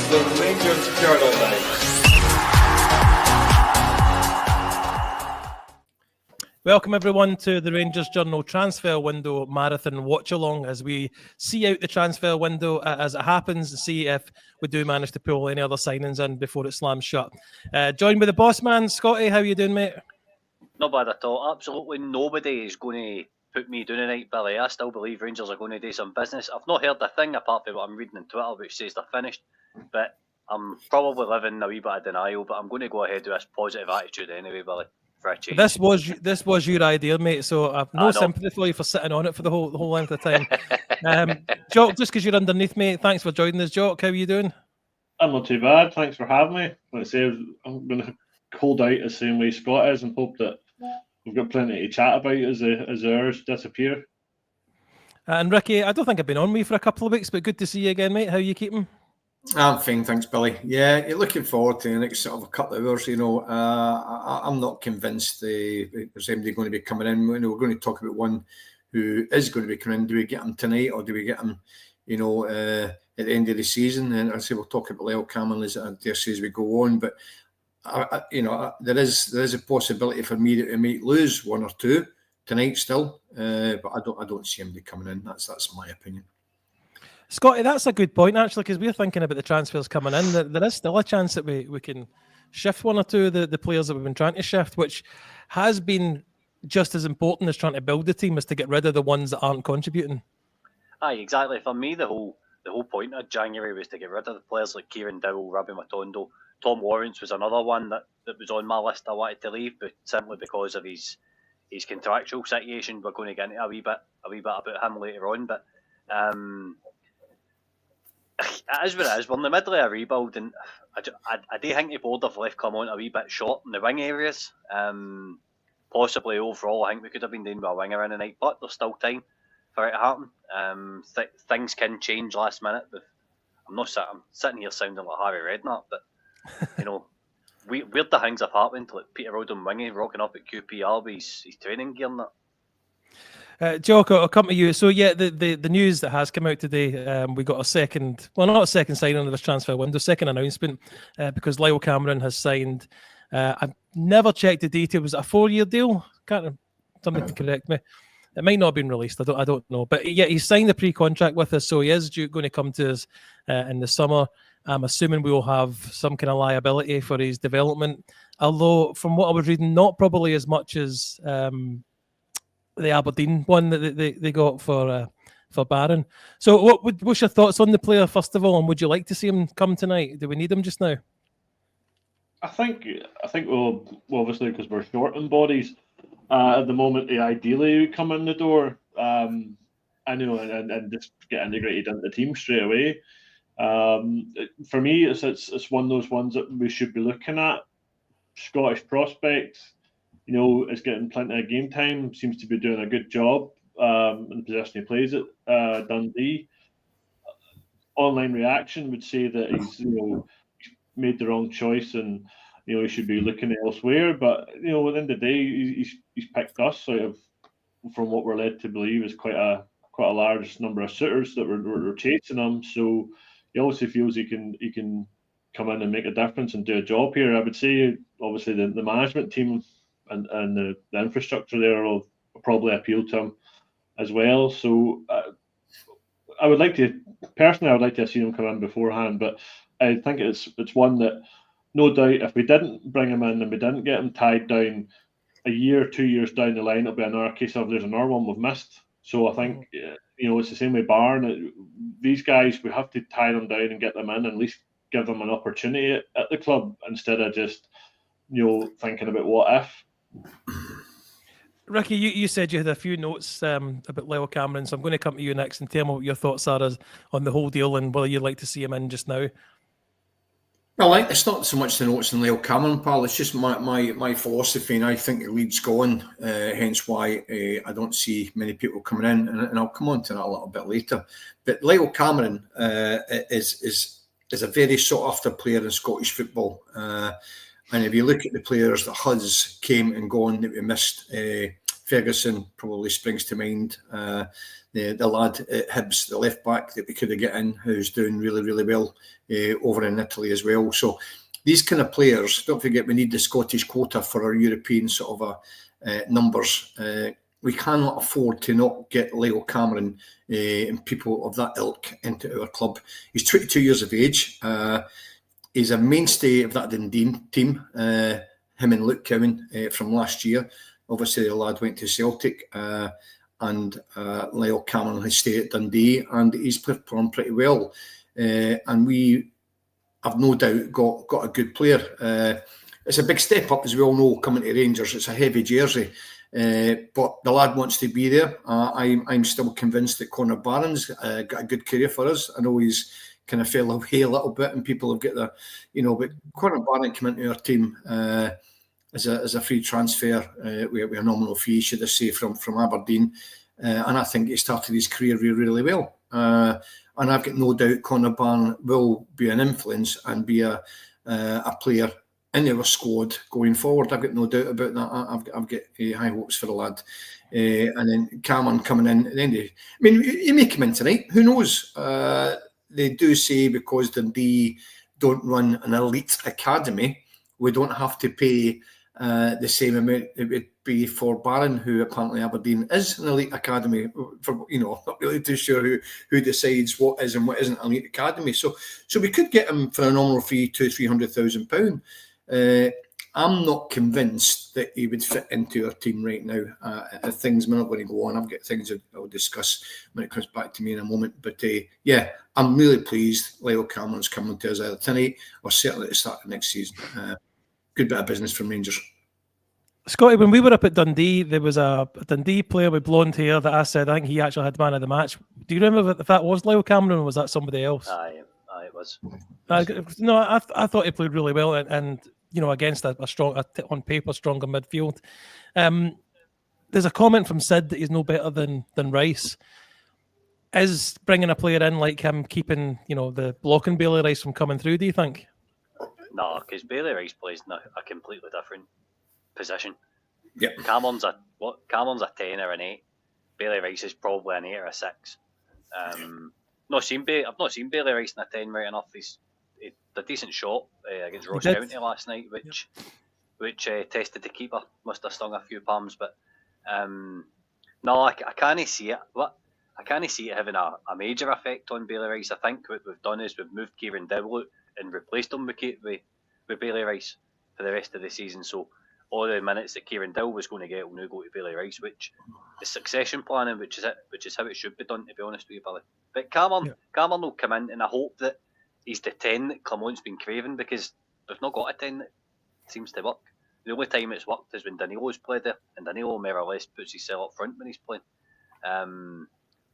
the Rangers Journal Line. Welcome everyone to the Rangers Journal Transfer Window Marathon Watchalong as we see out the transfer window as it happens and see if we do manage to pull any other signings in before it slams shut. Joined by the boss man, Scotty. How you doing, mate? Not bad at all. Absolutely nobody is going to put me down tonight, Billy. I still believe Rangers are going to do some business. I've not heard a thing apart from what I'm reading on Twitter, which says they're finished. But I'm probably living a wee bit of denial. But I'm going to go ahead with this positive attitude anyway, Billy. For a change. This was your idea, mate. So I've no sympathy for you for sitting on it for the whole length of time. Jock, just because you're underneath, mate. Thanks for joining us, Jock. How are you doing? I'm not too bad. Thanks for having me. Like I say, I'm going to hold out the same way Scott is and hope that we've got plenty to chat about as the hours disappear. And Ricky, I don't think I've been on me for a couple of weeks, but good to see you again, mate. How are you keeping? I'm fine, thanks, Billy. Yeah, you're looking forward to the next sort of a couple of hours. I'm not convinced there's anybody going to be coming in. We're going to talk about one who is going to be coming in. Do we get him tonight or do we get him, at the end of the season? And I say we'll talk about Lyle Cameron as we go on. But there is a possibility for me that we might lose one or two tonight still. But I don't see anybody coming in. That's my opinion. Scotty, that's a good point, actually, because we're thinking about the transfers coming in. There is still a chance that we can shift one or two of the players that we've been trying to shift, which has been just as important as trying to build the team, is to get rid of the ones that aren't contributing. Aye, exactly. For me, the whole point of January was to get rid of the players like Kieran Dowell, Robbie Matondo. Tom Lawrence was another one that was on my list I wanted to leave, but simply because of his contractual situation. We're going to get into a wee bit about him later on, but it is what it is. We're in the middle of a rebuild, and I do think the board have left Clermont a wee bit short in the wing areas. Possibly overall, I think we could have been doing with a winger in the night, but there's still time for it to happen. Things can change last minute. But I'm sitting here sounding like Harry Redknapp, but weird the things have happened. Like Peter Rodham Wingy rocking up at QPR with his training gear and that. Jock, I'll come to you. So, yeah, the news that has come out today, we got not a second signing of this transfer window, second announcement, because Lyle Cameron has signed. I've never checked the details. Was it a 4-year deal? Somebody can correct me. It might not have been released. I don't know. But, yeah, he's signed a pre-contract with us, so he is going to come to us in the summer. I'm assuming we will have some kind of liability for his development, although from what I was reading, not probably as much as the Aberdeen one that they got for Barron. So what's your thoughts on the player, first of all, and would you like to see him come tonight? Do we need him just now? I think we'll obviously, because we're short on bodies at the moment, he ideally would come in the door. I know, and just get integrated into the team straight away. For me, it's one of those ones that we should be looking at. Scottish prospects, is getting plenty of game time, seems to be doing a good job in the position he plays at Dundee. Online reaction would say that he's made the wrong choice and he should be looking elsewhere. But at the end of the day, he's picked us out of, from what we're led to believe, is quite a large number of suitors that were chasing him. So he obviously feels he can come in and make a difference and do a job here. I would say obviously the management team and the infrastructure there will probably appeal to him as well. So I would like to have seen him come in beforehand, but I think it's one that no doubt if we didn't bring him in and we didn't get him tied down a year, 2 years down the line, it'll be another case of there's another one we've missed. So I think it's the same with Barn. These guys, we have to tie them down and get them in, and at least give them an opportunity at the club instead of just thinking about what if. Ricky, you said you had a few notes about Lyle Cameron, so I'm going to come to you next and tell me what your thoughts are on the whole deal and whether you'd like to see him in just now. Well, it's not so much the notes on Lyle Cameron, pal. It's just my philosophy, and I think the league's going. Hence why I don't see many people coming in, and I'll come on to that a little bit later. But Lyle Cameron is a very sought after player in Scottish football. And if you look at the players that has came and gone that we missed Ferguson probably springs to mind. The lad at Hibs, the left back that we could have got in, who's doing really, really well over in Italy as well. So these kind of players, don't forget, we need the Scottish quota for our European sort of numbers. We cannot afford to not get Leo Cameron and people of that ilk into our club. He's 22 years of age. He's a mainstay of that Dundee team, him and Luke Cowan from last year. Obviously, the lad went to Celtic, and Leo Cameron has stayed at Dundee, and he's performed pretty well. And we have no doubt got a good player. It's a big step up, as we all know, coming to Rangers. It's a heavy jersey. But the lad wants to be there. I'm still convinced that Connor Barron's got a good career for us. I know he's kind of fell away a little bit, and people have got their, but Connor Barron came into our team as a free transfer with a nominal fee, should I say, from Aberdeen, and I think he started his career really, really well. And I've got no doubt Connor Barron will be an influence and be a player in our squad going forward. I've got no doubt about that. I've got high hopes for the lad. And then Cameron coming in at the end of, he may come in tonight. Who knows? They do say because Dundee don't run an elite academy, we don't have to pay the same amount it would be for Barron, who apparently Aberdeen is an elite academy. For not really too sure who decides what is and what isn't an elite academy. So we could get him for a nominal fee, £200,000-300,000. I'm not convinced that he would fit into our team right now. Things are not going to go on. I've got things I'll discuss when it comes back to me in a moment. But yeah, I'm really pleased Leo Cameron's coming to us either tonight or certainly at the start of next season. Good bit of business from Rangers. Scotty, when we were up at Dundee, there was a Dundee player with blonde hair that I said I think he actually had man of the match. Do you remember if that was Leo Cameron or was that somebody else? Aye, it was. No, I thought he played really well and against a strong, on paper, stronger midfield. There's a comment from Sid that he's no better than Rice. Is bringing a player in like him keeping, the blocking Bailey Rice from coming through, do you think? No, because Bailey Rice plays in a completely different position. Yeah. Cameron's a 10 or an 8. Bailey Rice is probably an 8 or a 6. I've not seen Bailey Rice in a 10 right enough. He did a decent shot against Ross County last night, which tested the keeper. Must have stung a few palms, but no, I can't see it. I can't see it having a major effect on Bailey Rice. I think what we've done is we've moved Kieran Dowell and replaced him with Bailey Rice for the rest of the season. So all the minutes that Kieran Dowell was going to get will now go to Bailey Rice, which is succession planning, which is how it should be done, to be honest with you, Billy. But Cameron will come in, and I hope that he's the 10 that Clermont's been craving, because they've not got a 10 that seems to work. The only time it's worked is when Danilo's played there, and Danilo more or less puts himself up front when he's playing.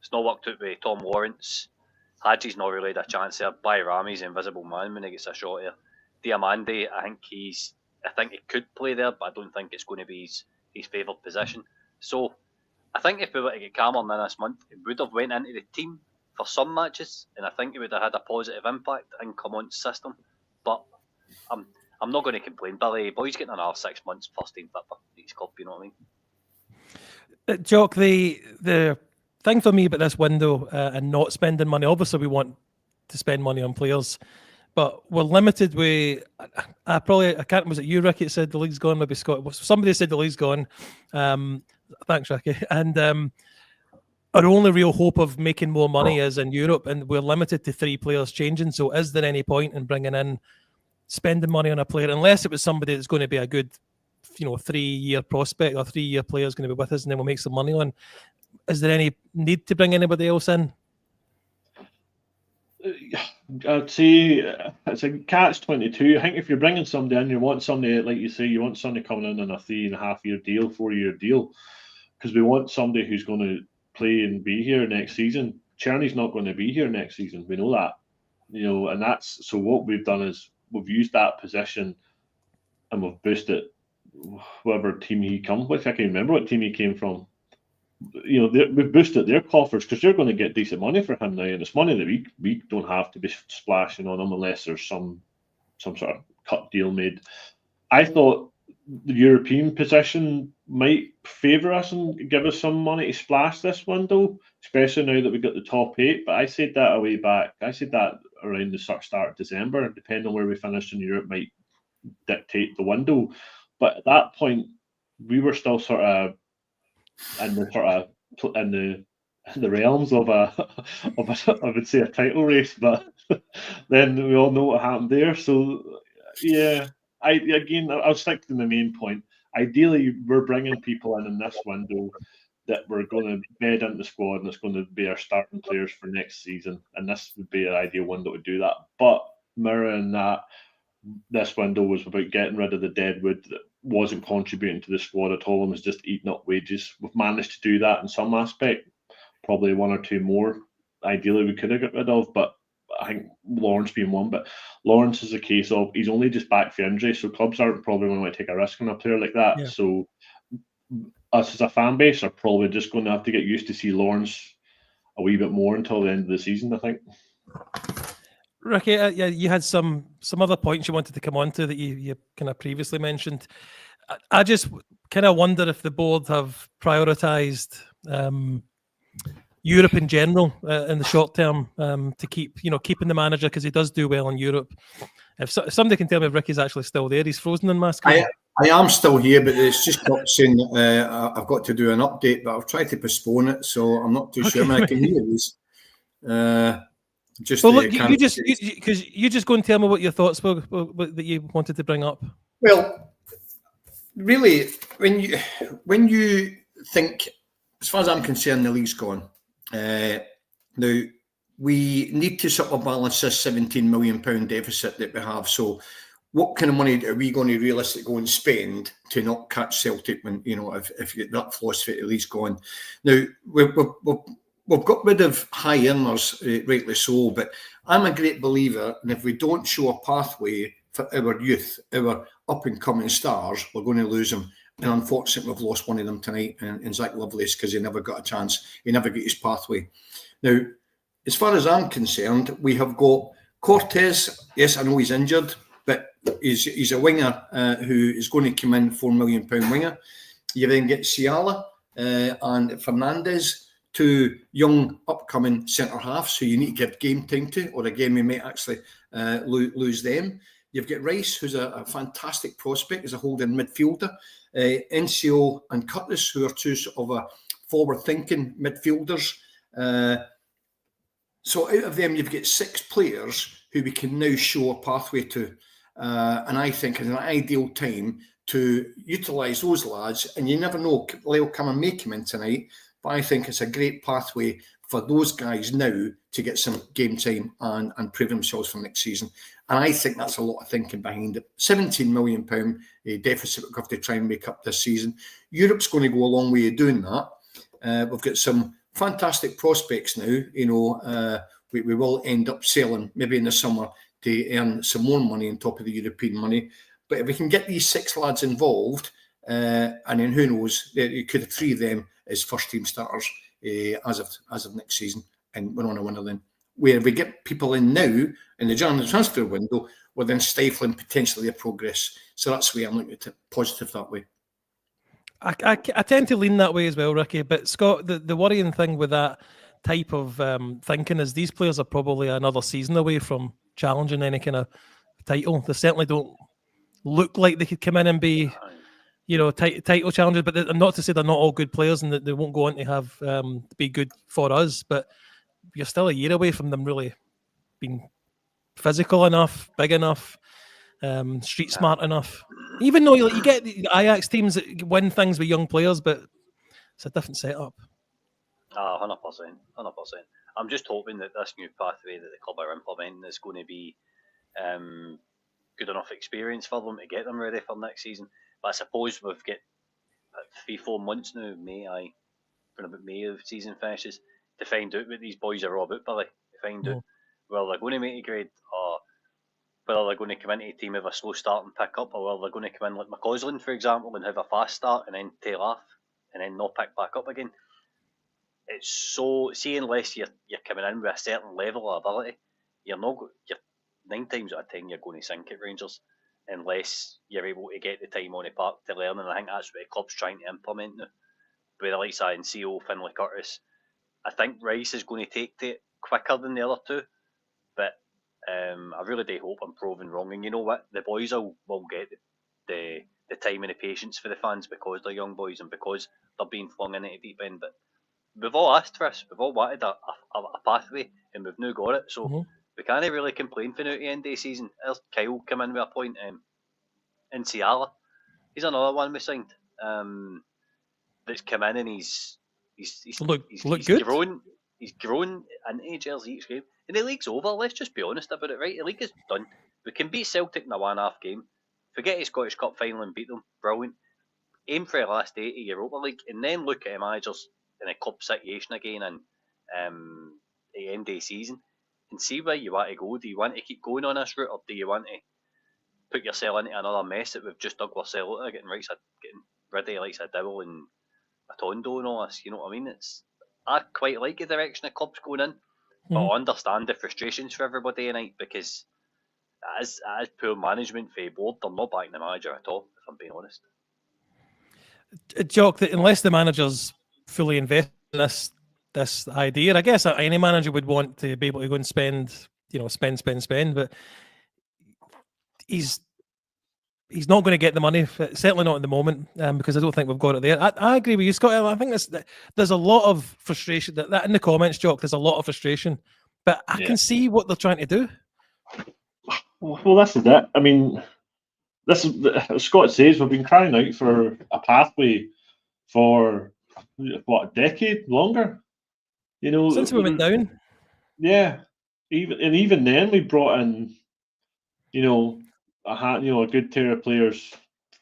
It's not worked out with Tom Lawrence. Hadji's not really had a chance there. Bayrami's the invisible man when he gets a shot here. Diamande, I think he could play there, but I don't think it's going to be his favoured position. So I think if we were to get Cameron in this month, it would have went into the team for some matches, and I think it would have had a positive impact in Clermont's system. But I'm not going to complain, Billy. Boy's getting another 6 months first team fit for his club, you know what I mean? Jock, the thing for me about this window and not spending money, obviously we want to spend money on players, but we're limited with, I can't, was it you, Ricky, that said the league's gone? Maybe Scott, somebody said the league's gone. Thanks, Ricky. And our only real hope of making more money is in Europe, and we're limited to 3 players changing. So is there any point in bringing in, spending money on a player, unless it was somebody that's going to be a good 3-year prospect or 3-year player is going to be with us and then we'll make some money on? Is there any need to bring anybody else in? I'd say it's a catch-22. I think if you're bringing somebody in, you want somebody, like you say, you want somebody coming in on a 3.5-year deal, 4-year deal, because we want somebody who's going to play and be here next season. Czerny's not going to be here next season. We know that, and that's, so what we've done is we've used that position and we've boosted whatever team he comes with. I can't remember what team he came from. We've boosted their coffers because they're going to get decent money for him now, and it's money that we don't have to be splashing on him unless there's some sort of cut deal made. I thought the European position might favour us and give us some money to splash this window, especially now that we got the top 8. But I said that a way back. I said that around the start of December, depending on where we finished in Europe, might dictate the window. But at that point, we were still sort of in the realms of I would say a title race, but then we all know what happened there. So yeah, I'll stick to the main point. Ideally, we're bringing people in this window that we're going to bed into the squad, and it's going to be our starting players for next season, and this would be an ideal window to do that. But mirroring that, this window was about getting rid of the deadwood that wasn't contributing to the squad at all and was just eating up wages. We've managed to do that in some aspect, probably one or two more. Ideally, we could have got rid of, but I think Lawrence being one. But Lawrence is a case of he's only just back for injury, so clubs aren't probably going to take a risk on a player like that. Yeah. So us as a fan base are probably just going to have to get used to see Lawrence a wee bit more until the end of the season, I think. Ricky, yeah, you had some other points you wanted to come on to that you kind of previously mentioned. I just kind of wonder if the board have prioritised Europe in general in the short term to keeping the manager, because he does do well in Europe. If somebody can tell me if Ricky's actually still there, he's frozen in my screen. I am still here, but it's just not saying I've got to do an update, but I've tried to postpone it, so I'm not too sure. I mean, I can hear these. Well, look, you just go and tell me what your thoughts were that you wanted to bring up. Well, really, when you think, as far as I'm concerned, the league's gone. Now, we need to sort of balance this £17 million deficit that we have. So, what kind of money are we going to realistically go and spend to not catch Celtic when, if you get that philosophy, the league's gone? Now, we've got rid of high earners, rightly so, but I'm a great believer, and if we don't show a pathway for our youth, our up-and-coming stars, we're going to lose them. And unfortunately, we've lost one of them tonight in Zach Lovelace because he never got a chance. He never got his pathway. Now, as far as I'm concerned, we have got Cortez. Yes, I know he's injured, but he's a winger who is going to come in, £4 million winger. You then get Ciala and Fernandez, two young upcoming centre halves who you need to give game time to, or again we might actually lose them. You've got Rice, who's a fantastic prospect as a holding midfielder. NCO and Curtis, who are two sort of forward-thinking midfielders. So out of them, you've got 6 players who we can now show a pathway to. And I think it's an ideal time to utilise those lads. And you never know, Leo come and make him in tonight. But I think it's a great pathway for those guys now to get some game time and prove themselves for next season. And I think that's a lot of thinking behind it. £17 million deficit we've got to try and make up this season. Europe's going to go a long way of doing that. We've got some fantastic prospects now. We will end up selling maybe in the summer to earn some more money on top of the European money. But if we can get these 6 lads involved, and then who knows, you could have 3 of them as first team starters as of next season, and we're on a winner then. Where we get people in now in the January transfer window, we're then stifling potentially their progress. So that's the way I'm looking at it, positive that way. I tend to lean that way as well, Ricky. But Scott, the worrying thing with that type of thinking is these players are probably another season away from challenging any kind of title. They certainly don't look like they could come in and be, title challengers. But not to say they're not all good players and that they won't go on to have be good for us. But you're still a year away from them really being physical enough, big enough, street smart enough. Even though you get the Ajax teams that win things with young players, but it's a different setup. 100%. I'm just hoping that this new pathway that the club are implementing is going to be good enough experience for them to get them ready for next season. But I suppose we've got 3-4 months now, May of season finishes, to find out what these boys are all about, Billy. To find out whether they're going to make a grade or whether they're going to come into a team with a slow start and pick up, or whether they're going to come in like McCausland, for example, and have a fast start and then tail off and then not pick back up again. It's so, see, unless you're coming in with a certain level of ability, you're 9 times out of 10 you're going to sink at Rangers. unless you're able to get the time on the park to learn. And I think that's what the club's trying to implement now. With the likes of NCO, Finlay Curtis, I think Rice is going to take to it quicker than the other two. But I really do hope I'm proven wrong. And you know what? The boys will get the time and the patience for the fans because they're young boys and because they're being flung into the deep end. But we've all asked for this. We've all wanted a pathway, and we've now got it. So we can't really complain for now at the end of the season. There's Kyle come in with a point. In Ciala, he's another one we signed. That's come in and he's good. grown. He's grown into Jersey each game. And the league's over. Let's just be honest about it, right? The league is done. We can beat Celtic in a one-half game. Forget the Scottish Cup final and beat them. Brilliant. Aim for the last 8 of Europa League, and then look at the managers in a club situation again and at the end of the season, and see where you want to go. Do you want to keep going on this route, or do you want to put yourself into another mess that we've just dug ourselves out of, getting rid of like Dibble and Matondo and all this? You know what I mean? I quite like the direction the club's going in, but I understand the frustrations for everybody tonight because as poor management for the board, they're not backing the manager at all, if I'm being honest. Jock, that unless the manager's fully invested in this idea, I guess any manager would want to be able to go and spend, but he's not going to get the money, certainly not at the moment, because I don't think we've got it there. I agree with you, Scott. I think there's a lot of frustration. That in the comments, Jock, there's a lot of frustration, but I can see what they're trying to do. Well, this is it. I mean, this is, as Scott says, we've been crying out for a pathway for what, a decade longer. Since we went down. Yeah, even then we brought in, a good tier of players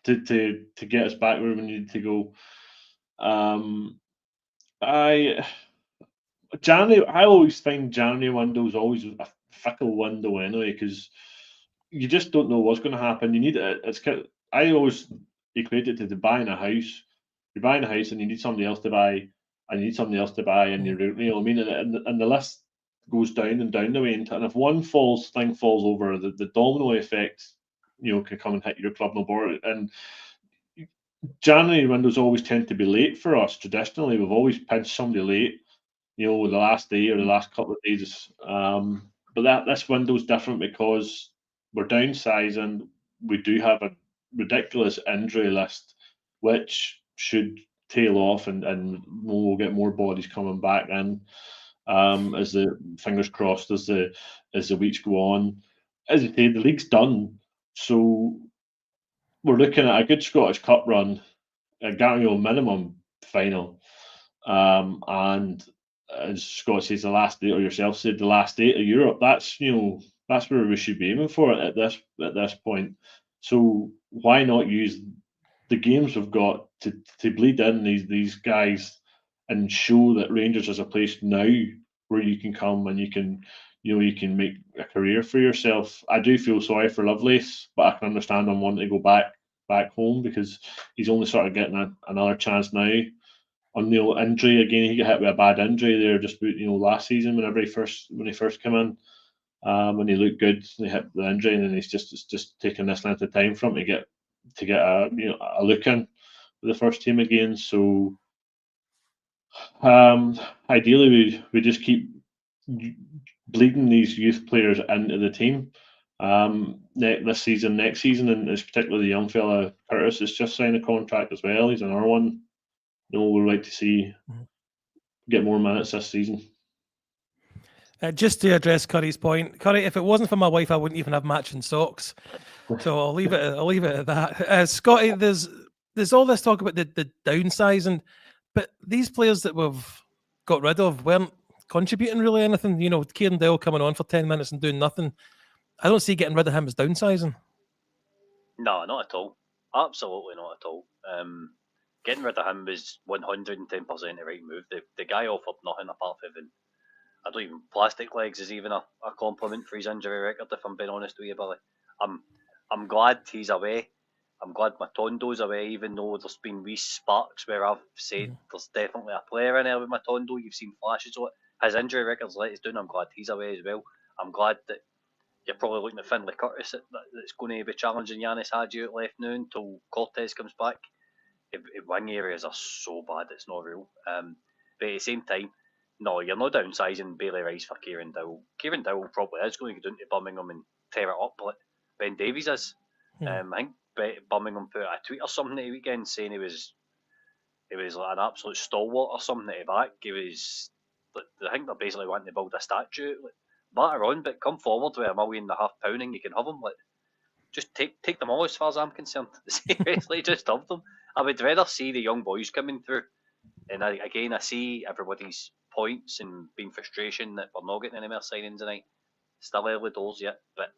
to get us back where we needed to go. I always find January windows always a fickle window anyway, because you just don't know what's going to happen. You need it. I always equate it to buying a house. You're buying a house and you need somebody else to buy, and you need somebody else to buy, and and the list goes down and down the way. And if one thing falls over, the domino effect, can come and hit your club no more. And January windows always tend to be late for us. Traditionally, we've always pinched somebody late, the last day or the last couple of days. But this window's different because we're downsizing. We do have a ridiculous injury list, which should tail off, and we'll get more bodies coming back in. As the fingers crossed as the weeks go on. As I say, the league's done, so we're looking at a good Scottish Cup run, a minimum final, and as Scott says, the last 8, or yourself said, the last 8 of Europe. That's where we should be aiming for at this point. So why not use the games we've got to bleed in these guys and show that Rangers is a place now where you can come and you can make a career for yourself. I do feel sorry for Lovelace, but I can understand him wanting to go back home because he's only sort of getting another chance now. On the injury again, he got hit with a bad injury there just last season when he first came in. When he looked good, they hit the injury, and then it's just taking this length of time for him to get a look in with the first team again. So ideally, we just keep bleeding these youth players into the team. This season, next season, and it's particularly the young fella Curtis has just signed a contract as well. He's another one. We'd like to see get more minutes this season. Just to address Curry's point, Curry, if it wasn't for my wife, I wouldn't even have matching socks. So I'll leave it at that. Scotty, there's all this talk about the downsizing, but these players that we've got rid of weren't contributing really anything. Kieran Dell coming on for 10 minutes and doing nothing. I don't see getting rid of him as downsizing. No, not at all. Absolutely not at all. Getting rid of him was 110% the right move. The guy offered nothing apart from I don't even plastic legs is even a compliment for his injury record, if I'm being honest with you, Billy. I'm glad he's away. I'm glad Matondo's away, even though there's been wee sparks where I've said there's definitely a player in there with Matondo. You've seen flashes of it. His injury record's let us down. I'm glad he's away as well. I'm glad that you're probably looking at Finlay Curtis that's going to be challenging Yanis Hadji out left now until Cortez comes back. Wing areas are so bad, it's not real. But at the same time, no, you're not downsizing Bailey Rice for Kieran Dowell. Kieran Dowell probably is going to go down to Birmingham and tear it up like Ben Davies is. I think Birmingham put out a tweet or something at the weekend saying he was like an absolute stalwart or something at the back. I think they're basically wanting to build a statue. Like, batter on, but come forward with £1.5 million and you can have them. Like, just take them all as far as I'm concerned. Seriously, just have them. I would rather see the young boys coming through. And I see everybody's points and being frustration that we're not getting any more signings tonight. Still early doors yet, but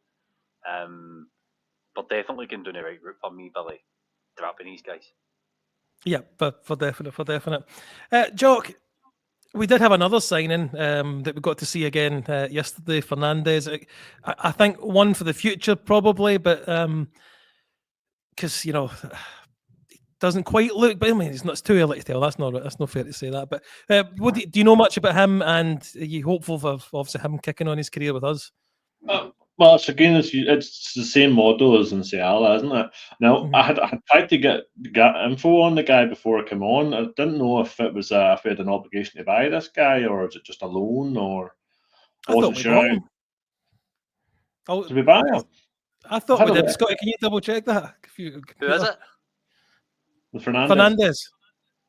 we're definitely going down the right route for me, Billy. Dropping these guys. Yeah, for definite. Jock, we did have another signing that we got to see again yesterday. Fernandez. I think one for the future probably, but because doesn't quite look. But I mean, it's too early to tell. That's not fair to say that. But do you know much about him? And are you hopeful of obviously him kicking on his career with us? Well, it's the same model as in Seattle, isn't it? Now, I had tried to get info on the guy before I came on. I didn't know if it was if we had an obligation to buy this guy, or is it just a loan, or I wasn't sure. Did we buy him? I thought we did. Scotty, can you double check that? Who is it? The Fernandez.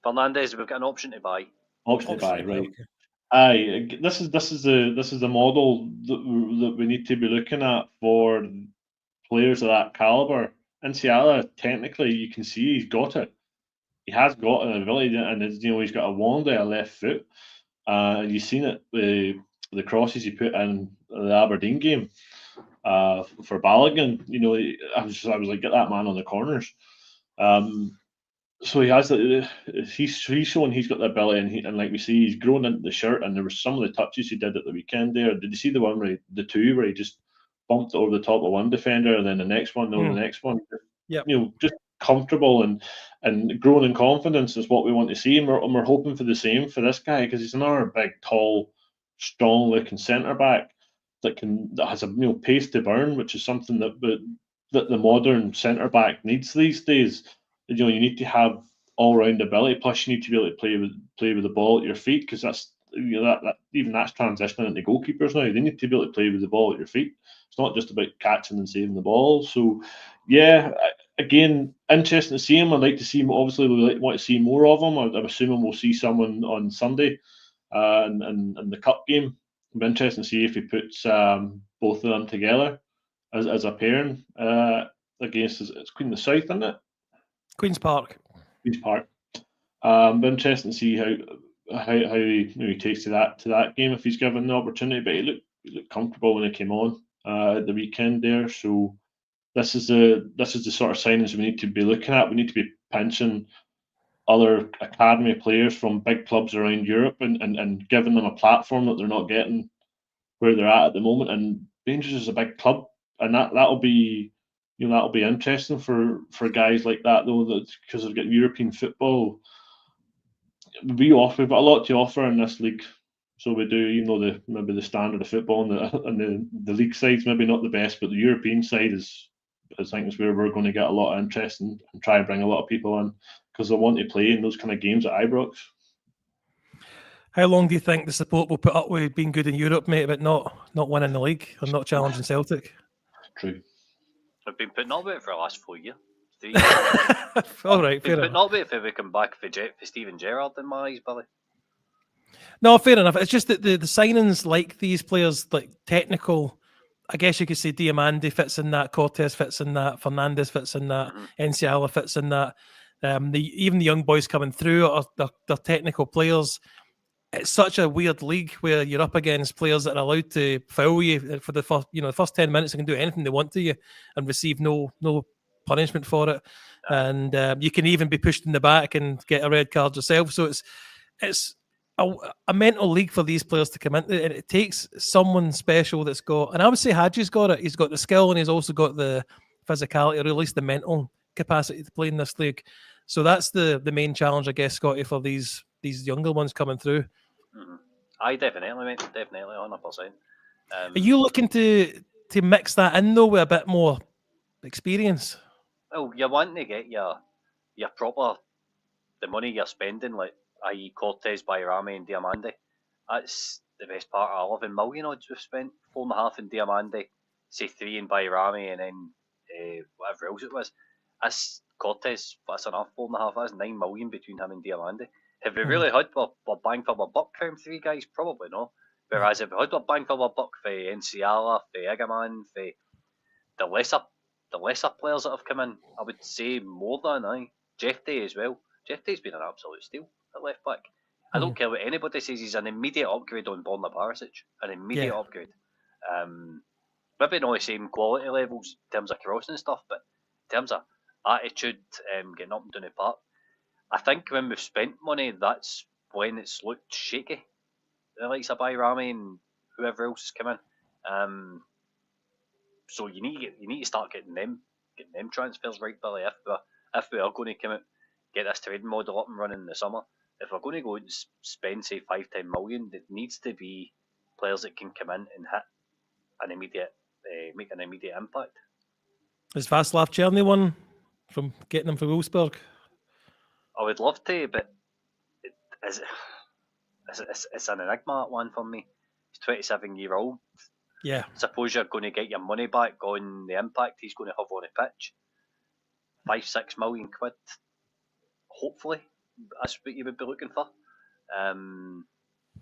Fernandez. We've got an option to buy. Option to buy, right? Okay. Aye, this is the model that we need to be looking at for players of that caliber. In Seattle, technically, you can see he's got it. He has got an ability, and he's got a wand a left foot. And you've seen it the crosses he put in the Aberdeen game for Balogun. I was like, get that man on the corners. So he has he's shown he's got the ability, and like we see, he's grown into the shirt. And there were some of the touches he did at the weekend there. Did you see the one where the two where he just bumped over the top of one defender, and then the next one over the next one? Yeah, just comfortable and growing in confidence is what we want to see, and we're hoping for the same for this guy, because he's another big, tall, strong-looking centre back that has a pace to burn, which is something that the modern centre back needs these days. You need to have all-round ability. Plus, you need to be able to play with the ball at your feet, because that's that's transitioning into goalkeepers now. They need to be able to play with the ball at your feet. It's not just about catching and saving the ball. So, yeah, again, interesting to see him. I'd like to see him. Obviously, we want to see more of him. I'm assuming we'll see someone on Sunday in the cup game. It'll be interesting to see if he puts both of them together as a pairing against it's Queen of the South, isn't it? Queen's Park. Be interesting to see how he takes to that game if he's given the opportunity. But he looked comfortable when he came on at the weekend there. So this is the sort of signings we need to be looking at. We need to be pinching other academy players from big clubs around Europe and giving them a platform that they're not getting where they're at the moment. And Rangers is a big club, and that'll be. That'll be interesting for guys like that, though, because they've got European football. We've got a lot to offer in this league, so we do. Maybe the standard of football and the league side's maybe not the best, but the European side I think is where we're going to get a lot of interest and try and bring a lot of people in, because they want to play in those kind of games at Ibrox. How long do you think the support will put up with being good in Europe, mate, but not winning the league and not challenging Celtic? True. We've been putting up with it for the last 4 years. All right, fair enough. enough. Putting up with it if we come back for Steven Gerrard in my eyes, Billy. No, fair enough. It's just that the signings like these players, like technical, I guess you could say Diamandi fits in that, Cortez fits in that, Fernandez fits in that, Enciala fits in that. Even the young boys coming through they're technical players. It's such a weird league where you're up against players that are allowed to foul you for the first 10 minutes. They can do anything they want to you and receive no punishment for it. And you can even be pushed in the back and get a red card yourself. So it's a mental league for these players to come into, and it takes someone special that's got. And I would say Hadji's got it. He's got the skill, and he's also got the physicality, or at least the mental capacity to play in this league. So that's the main challenge, I guess, Scotty, for these younger ones coming through. Aye, definitely, mate. Definitely, 100%. Are you looking to to mix that in though with a bit more experience. Well, you're wanting to get your proper the money you're spending, like i.e. Cortez, Bayrami, and Diamande. That's the best part. 11 million odds we've spent, 4.5 in Diamande, say 3 in Bayrami, and then whatever else it was. That's Cortez. That's enough. 4.5. That's 9 million between him and Diamande. Have we really had we're bang for our buck for them three guys? Probably not. Whereas if we had bang for our buck for Enciala, for Egaman, for the lesser players that have come in, I would say more than Jeff Day as well. Jeff Day's been an absolute steal at left back. I don't care what anybody says, he's an immediate upgrade on Borna Barisic. An immediate upgrade. Maybe not the same quality levels in terms of crossing and stuff, but in terms of attitude, getting up and down the park, I think when we've spent money, that's when it's looked shaky. The likes of Bayrami and whoever else has come in. So you need to start getting them transfers right, Billy. If we are going to come out, get this trading model up and running in the summer, if we're going to go and spend say 5-10 million, it needs to be players that can come in and hit an immediate, make an immediate impact. Is Václav Černý one from getting him from Wolfsburg? I would love to, but it's an enigma at one for me. He's 27-year-old. Yeah. Suppose you're going to get your money back on the impact he's going to have on the pitch. 5-6 million quid. Hopefully, that's what you would be looking for.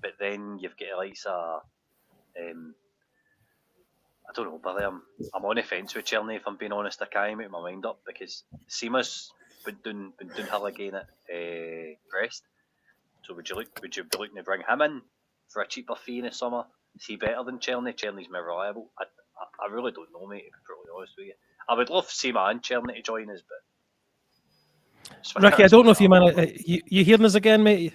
But then you've got the likes of, I don't know, Billy. I'm on the fence with Černý, if I'm being honest. I can't make my mind up because Sima's been doing hell again at Brest. So would you be looking to bring him in for a cheaper fee in the summer? Is he better than Černý? Černy's more reliable. I really don't know, mate, to be brutally honest with you. I would love Sima and Černý to join us, but Ricky, I don't know if you hearing us again, mate?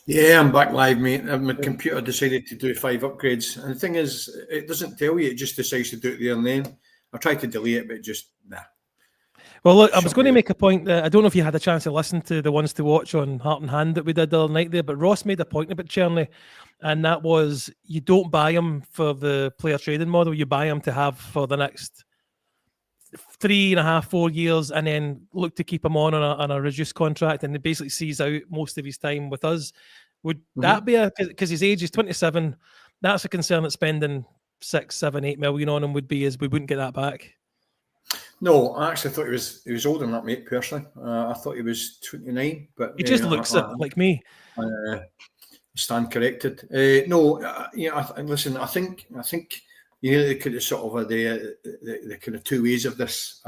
Yeah, I'm back live, mate. My computer decided to do 5 upgrades. And the thing is, it doesn't tell you, it just decides to do it there and then. I tried to delete it, but just, nah. Well, look, I was going to make a point that I don't know if you had a chance to listen to the ones to watch on Heart and Hand that we did the other night there, but Ross made a point about Černý, and that was you don't buy him for the player trading model, you buy him to have for the next 3.5, 4 years, and then look to keep him on a reduced contract, and he basically sees out most of his time with us. Would that be because his age is 27? That's a concern that spending 6, 7, 8 million on him would be, is we wouldn't get that back. No, I actually thought he was older than that, mate. Personally, I thought he was 29, but he just looks like me. Stand corrected. Listen, I think you know, the kind of sort of the kind of two ways of this.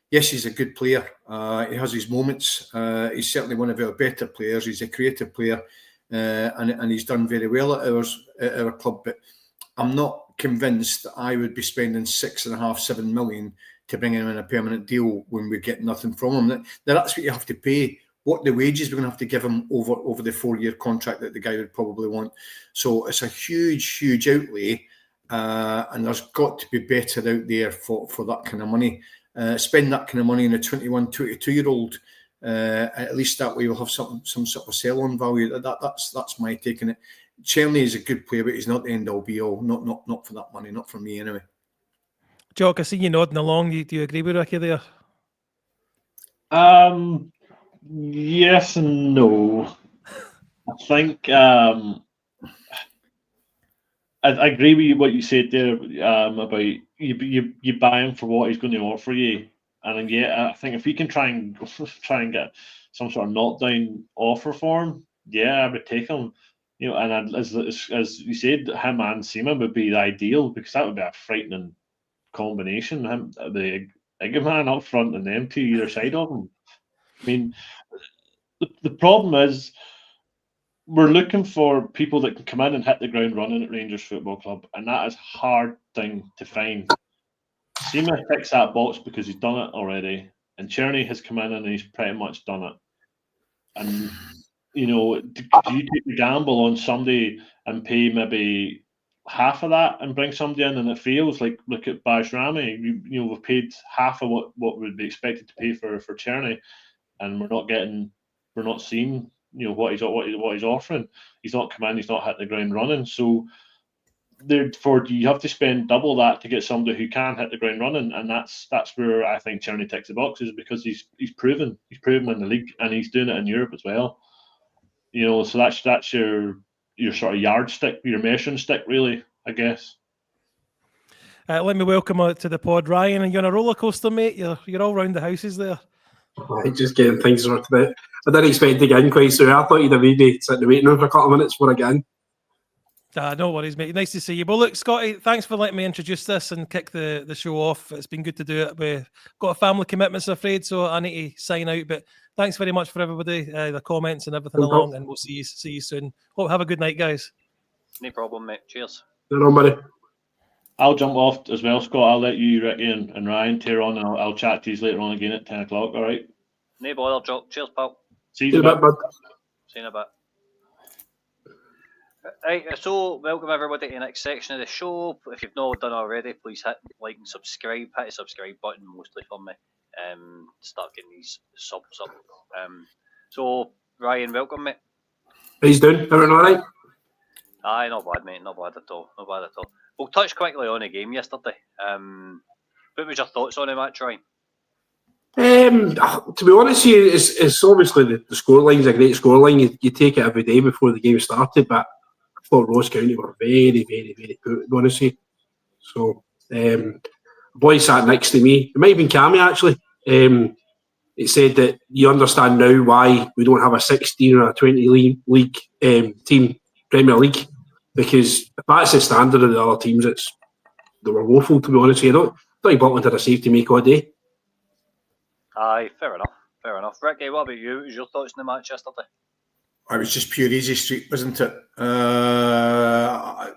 Yes, he's a good player. He has his moments. He's certainly one of our better players. He's a creative player, and he's done very well at our club. But I'm not convinced that I would be spending 6.5, 7 million to bring him in a permanent deal when we get nothing from him. That's what you have to pay. What the wages we're going to have to give him over the 4-year contract that the guy would probably want. So it's a huge outlay. And there's got to be better out there for that kind of money. Spend that kind of money on a 21, 22-year-old. At least that way we'll have some sort of sell-on value. That's my take on it. Černý is a good player, but he's not the end-all be-all. Not for that money. Not for me anyway. Jock, I see you nodding along. Do you agree with Ricky there? Yes and no. I think I agree with what you said there about you buy him for what he's going to offer you, and I think if we can try and get some sort of knockdown offer for him, I would take him. You know, and as you said, him and Seaman would be the ideal, because that would be a frightening combination. Him, the Egaman up front, and them two either side of him. I mean, the problem is we're looking for people that can come in and hit the ground running at Rangers Football Club, and that is a hard thing to find. Seema ticks that box because he's done it already, and Černý has come in and he's pretty much done it. And you know, do you take the gamble on somebody and pay maybe half of that and bring somebody in, and it fails? Like, look at Bayrami. You know, we've paid half of what would be expected to pay for Černý, and we're not seeing, you know, what he's offering. He's not come in, he's not hit the ground running. So therefore you have to spend double that to get somebody who can hit the ground running, and that's where I think Tierney ticks the boxes, because he's proven in the league, and he's doing it in Europe as well. So that's your sort of yardstick, your measuring stick, really, I guess. Let me welcome to the pod, Ryan. And you're on a roller coaster, mate. You're all round the houses there. Right, just getting things sorted out. I didn't expect to get in quite soon. I thought you'd have maybe sitting in the waiting room for a couple of minutes before I get in. No worries, mate. Nice to see you. Well, look, Scotty, thanks for letting me introduce this and kick the show off. It's been good to do it. We've got a family commitments, I'm afraid, so I need to sign out. But thanks very much for everybody, the comments and everything along, and we'll see you soon. Hope have a good night, guys. No problem, mate. Cheers. No, buddy. I'll jump off as well, Scott. I'll let you, Ricky, and Ryan tear on, and I'll chat to you later on again at 10 o'clock, all right? No bother, Jock. Cheers, pal. See you in a bit, bud. See you in a bit. Right, so welcome everybody to the next section of the show. If you've not done already, please hit like and subscribe. Hit the subscribe button mostly for me. Start getting these subs up. So Ryan, welcome, mate. How you doing? Everything all right? Aye, not bad, mate. Not bad at all. We'll touch quickly on the game yesterday. What was your thoughts on the match, Ryan? To be honest with you, it's obviously the scoreline's a great scoreline. You take it every day before the game started, but I thought Ross County were very, very, very good, to be honest with you. So, a boy sat next to me, it might have been Cammy actually. It said that you understand now why we don't have a 16 or a 20 league team, Premier League, because if that's the standard of the other teams, they were woeful, to be honest with you. I don't think Butland had a save to make all day. Aye, fair enough. Ricky, what about you? What was your thoughts on the match yesterday? It was just pure easy street, wasn't it? I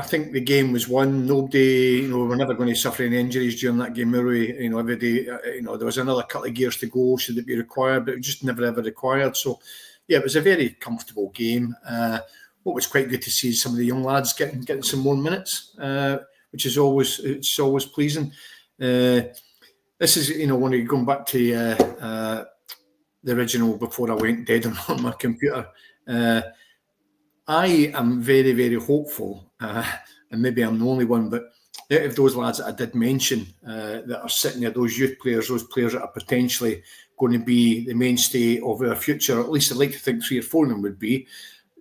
think the game was won. Nobody, we're never going to suffer any injuries during that game, were we? Every day, there was another couple of gears to go should it be required, but it was just never ever required. So, yeah, it was a very comfortable game. What was quite good to see some of the young lads getting some more minutes, which is always pleasing. This is, when you're going back to the original before I went dead on my computer. I am very, very hopeful, and maybe I'm the only one, but out of those lads that I did mention that are sitting there, those youth players, those players that are potentially going to be the mainstay of our future, at least I'd like to think 3 or 4 of them would be.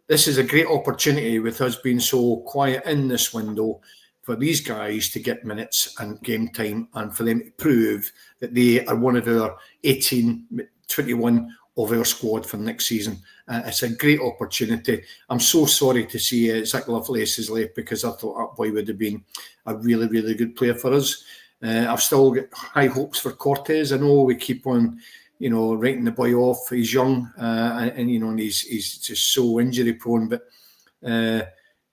This is a great opportunity with us being so quiet in this window for these guys to get minutes and game time and for them to prove that they are one of our 18, 21 of our squad for next season. It's a great opportunity. I'm so sorry to see Zach Lovelace has left because I thought that boy would have been a really, really good player for us. I've still got high hopes for Cortez. I know we keep on, writing the boy off. He's young and he's just so injury prone, but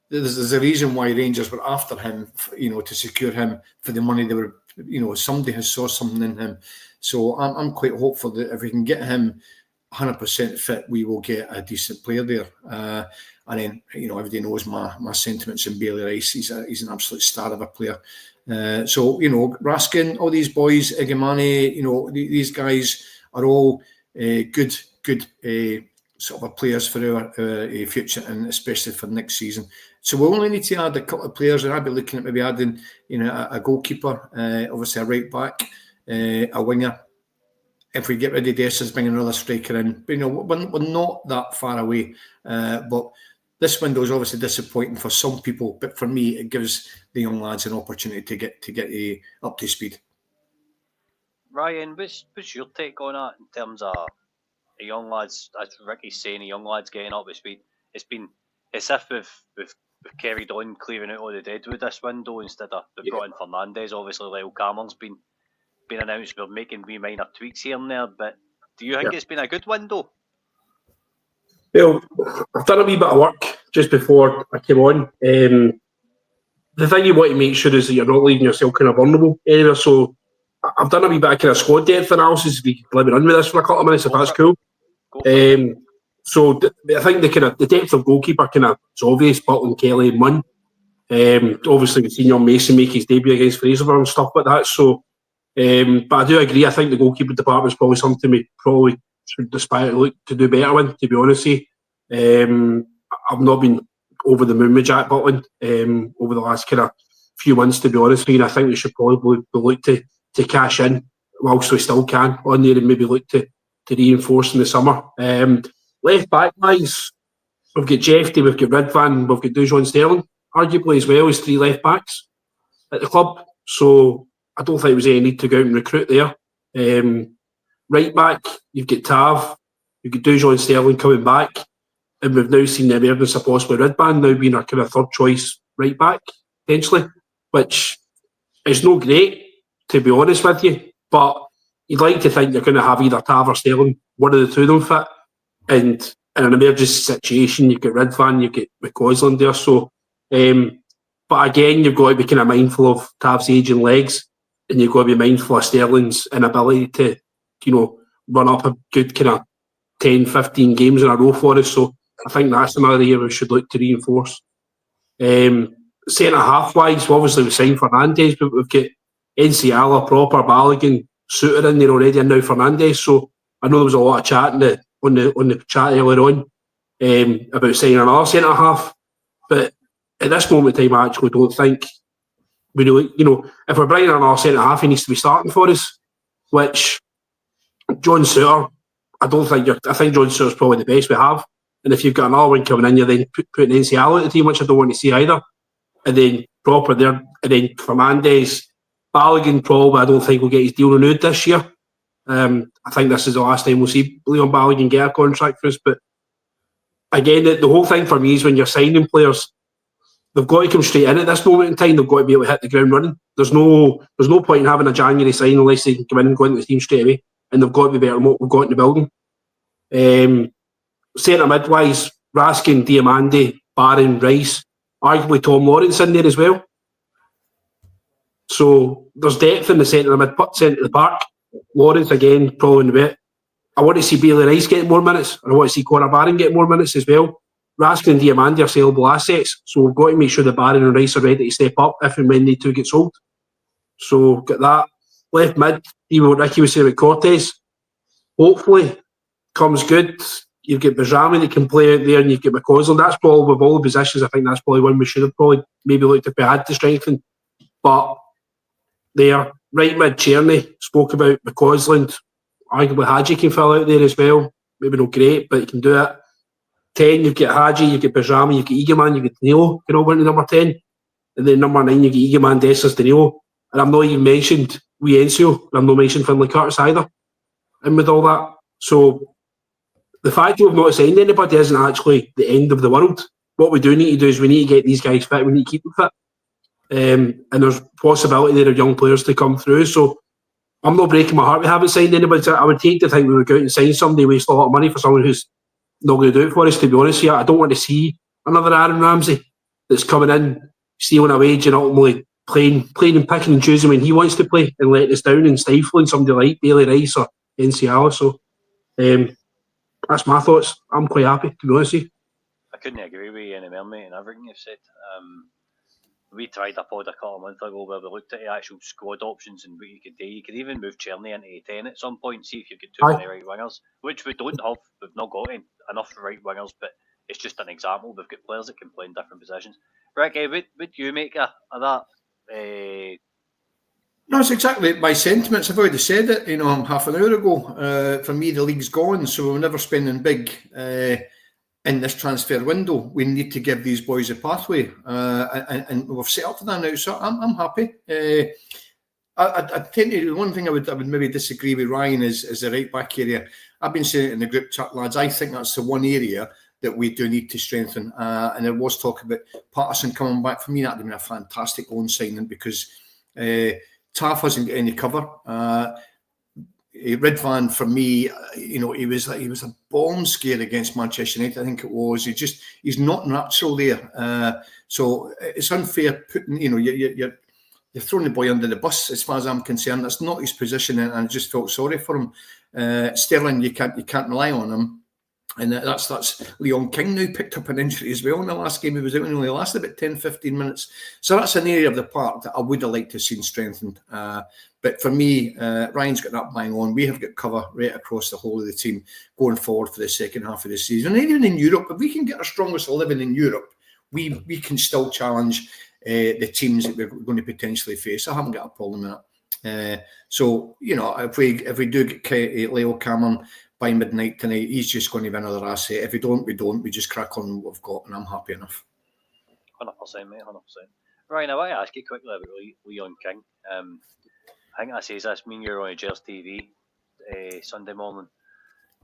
there's a reason why Rangers were after him, to secure him for the money they were, somebody has saw something in him. So I'm quite hopeful that if we can get him 100% fit, we will get a decent player there. And then, everybody knows my sentiments in Bailey Rice. He's an absolute star of a player. So, Raskin, all these boys, Igamani, these guys are all good sort of players for our future and especially for next season. So we only need to add a couple of players, and I'd be looking at maybe adding, a goalkeeper, obviously a right back, a winger. If we get rid of Dessers, bring another striker in. But, we're not that far away. But this window is obviously disappointing for some people, but for me, it gives the young lads an opportunity to get up to speed. Ryan, what's your take on that in terms of the young lads, as Ricky's saying, the young lads getting up to speed? It's if we've carried on clearing out all the deadwood this window instead of we brought in Fernandez. Obviously, Lyle Cameron's been announced. We're making wee minor tweaks here and there, but do you think it's been a good window? Well, I've done a wee bit of work just before I came on. The thing you want to make sure is that you're not leaving yourself kind of vulnerable anywhere. So I've done a wee bit of kind of squad depth analysis. If you can let me run with this for a couple of minutes, if that's cool. So I think the depth of goalkeeper it's obvious. Butland, Kelly, Munn. Obviously, we've seen young Mason make his debut against Fraserburgh and stuff like that. So, but I do agree. I think the goalkeeper department is probably something we probably should aspire to look to do better with. To be honest with you, I've not been over the moon with Jack Butland over the last kind of few months, to be honest with you. And I think we should probably look to cash in whilst we still can on there and maybe look to reinforce in the summer. Left back wise, we've got Jeffy, we've got Ridvan, we've got Dujon Sterling, arguably as well as 3 left backs at the club. So I don't think there was any need to go out and recruit there. Right back, you've got Tav, you've got Dujon Sterling coming back, and we've now seen the emergence of possibly Ridvan now being our kind of third choice right back, potentially, which is no great, to be honest with you, but you'd like to think you're going to have either Tav or Sterling, one of the two of them fit, and in an emergency situation, you've got Ridvan, you've got McCausland there, so, but again, you've got to be kind of mindful of Tav's age and legs, and you've got to be mindful of Sterling's inability to, run up a good kind of 10, 15 games in a row for us, so I think that's another area we should look to reinforce. Centre-half wise, obviously we signed Fernandes, but we've got Enciala, Proper, Balogun, Suter in there already, and now Fernandes. So I know there was a lot of chat on the chat earlier on about signing another centre-half, but at this moment in time, I actually don't think we really, if we're bringing another centre-half, he needs to be starting for us, which John Suter, I think John Suter's probably the best we have. And if you've got another one coming in, you're then putting Enciala at the team, which I don't want to see either. And then Proper there, and then Fernandes. Balogun probably, I don't think will get his deal renewed this year. I think this is the last time we'll see Leon Balogun get a contract for us. But again, the whole thing for me is when you're signing players, they've got to come straight in at this moment in time. They've got to be able to hit the ground running. There's no point in having a January sign unless they can come in and go into the team straight away. And they've got to be better than what we've got in the building. Centre mid-wise, Raskin, Diamande, Barron, Rice, arguably Tom Lawrence in there as well. So there's depth in the centre of the park. Lawrence again, probably in the bit. I want to see Bailey Rice getting more minutes, and I want to see Connor Barron getting more minutes as well. Raskin and Diamande are saleable assets, so we've got to make sure that Barron and Rice are ready to step up if and when they two get sold. So get that. Left mid, even what Ricky was saying about Cortez, hopefully comes good. You've got Bajrami that can play out there, and you've got McCausland. That's probably, with all the positions, I think that's probably one we should have probably maybe looked if we had to strengthen. But there, right mid, Cherney, spoke about McCausland. Arguably Hadji can fill out there as well. Maybe not great, but he can do it. 10, you've got Hadji, you've got Bajrami, you've got Eagleman, you've got Danilo, can all win to number 10. And then number 9, you've got Eagleman, Dessers, Danilo. And I'm not even mentioned Wiencio, and I'm not mentioned Finlay Curtis either. And with all that, so the fact that we've not signed anybody isn't actually the end of the world. What we do need to do is we need to get these guys fit, we need to keep them fit. And there's possibility there of young players to come through. So I'm not breaking my heart we haven't signed anybody. I would take to think we would go out and sign somebody, waste a lot of money for someone who's not going to do it for us, to be honest here. I don't want to see another Aaron Ramsey that's coming in, stealing a wage and ultimately playing and picking and choosing when he wants to play and letting us down and stifling somebody like Bailey Rice or Enciala. So that's my thoughts. I'm quite happy, to be honest with you. I couldn't agree with you any more, mate, and everything you've said. We tried a pod a couple of months ago where we looked at the actual squad options and what you could do. You could even move Cherney into A10 at some point, see if you get too many right wingers, which we don't have. We've not got enough right wingers, but it's just an example. We've got players that can play in different positions. Ricky, what do you make of that? No, it's exactly my sentiments. I've already said it, half an hour ago. For me, the league's gone, so we're never spending big in this transfer window. We need to give these boys a pathway, and we've set up for that now. So I'm happy. I tend to, the one thing I would maybe disagree with Ryan is the right back area. I've been saying it in the group chat, lads. I think that's the one area that we do need to strengthen. And there was talk about Patterson coming back. For me, that would have been a fantastic loan signing because Taff hasn't got any cover. Ridvan, for me, he was a bomb scare against Manchester United. I think it was. He's not natural there. So it's unfair putting. You're throwing the boy under the bus as far as I'm concerned. That's not his position, and I just felt sorry for him. Sterling, you can't rely on him. And that's Leon King now picked up an injury as well in the last game. He was out and only lasted about 10-15 minutes. So that's an area of the park that I would have liked to have seen strengthened. But for me, Ryan's got that bang on. We have got cover right across the whole of the team going forward for the second half of the season. And even in Europe, if we can get our strongest 11 in Europe, we can still challenge the teams that we're going to potentially face. I haven't got a problem with that. So, you know, if we do get Leo Cameron by midnight tonight, he's just going to be another asset. If we don't, we don't. We just crack on with what we've got, and I'm happy enough. 100%, mate, 100%. Ryan, I want to ask you quickly about Leon King. I think I says this, me and you were on Gers TV Sunday morning,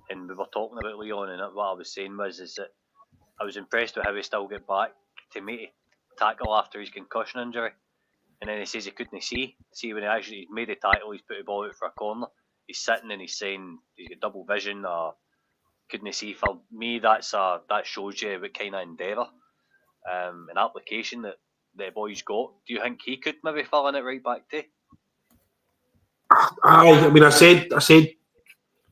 and we were talking about Leon, and what I was saying was is that I was impressed with how he still got back to make a tackle after his concussion injury. And then he says he couldn't see when he actually made the tackle, he's put the ball out for a corner. He's sitting and he's saying he's got double vision or couldn't see. For me, that shows you what kind of endeavour and application that the boy's got. Do you think he could maybe fall in it right back to? I mean, I said,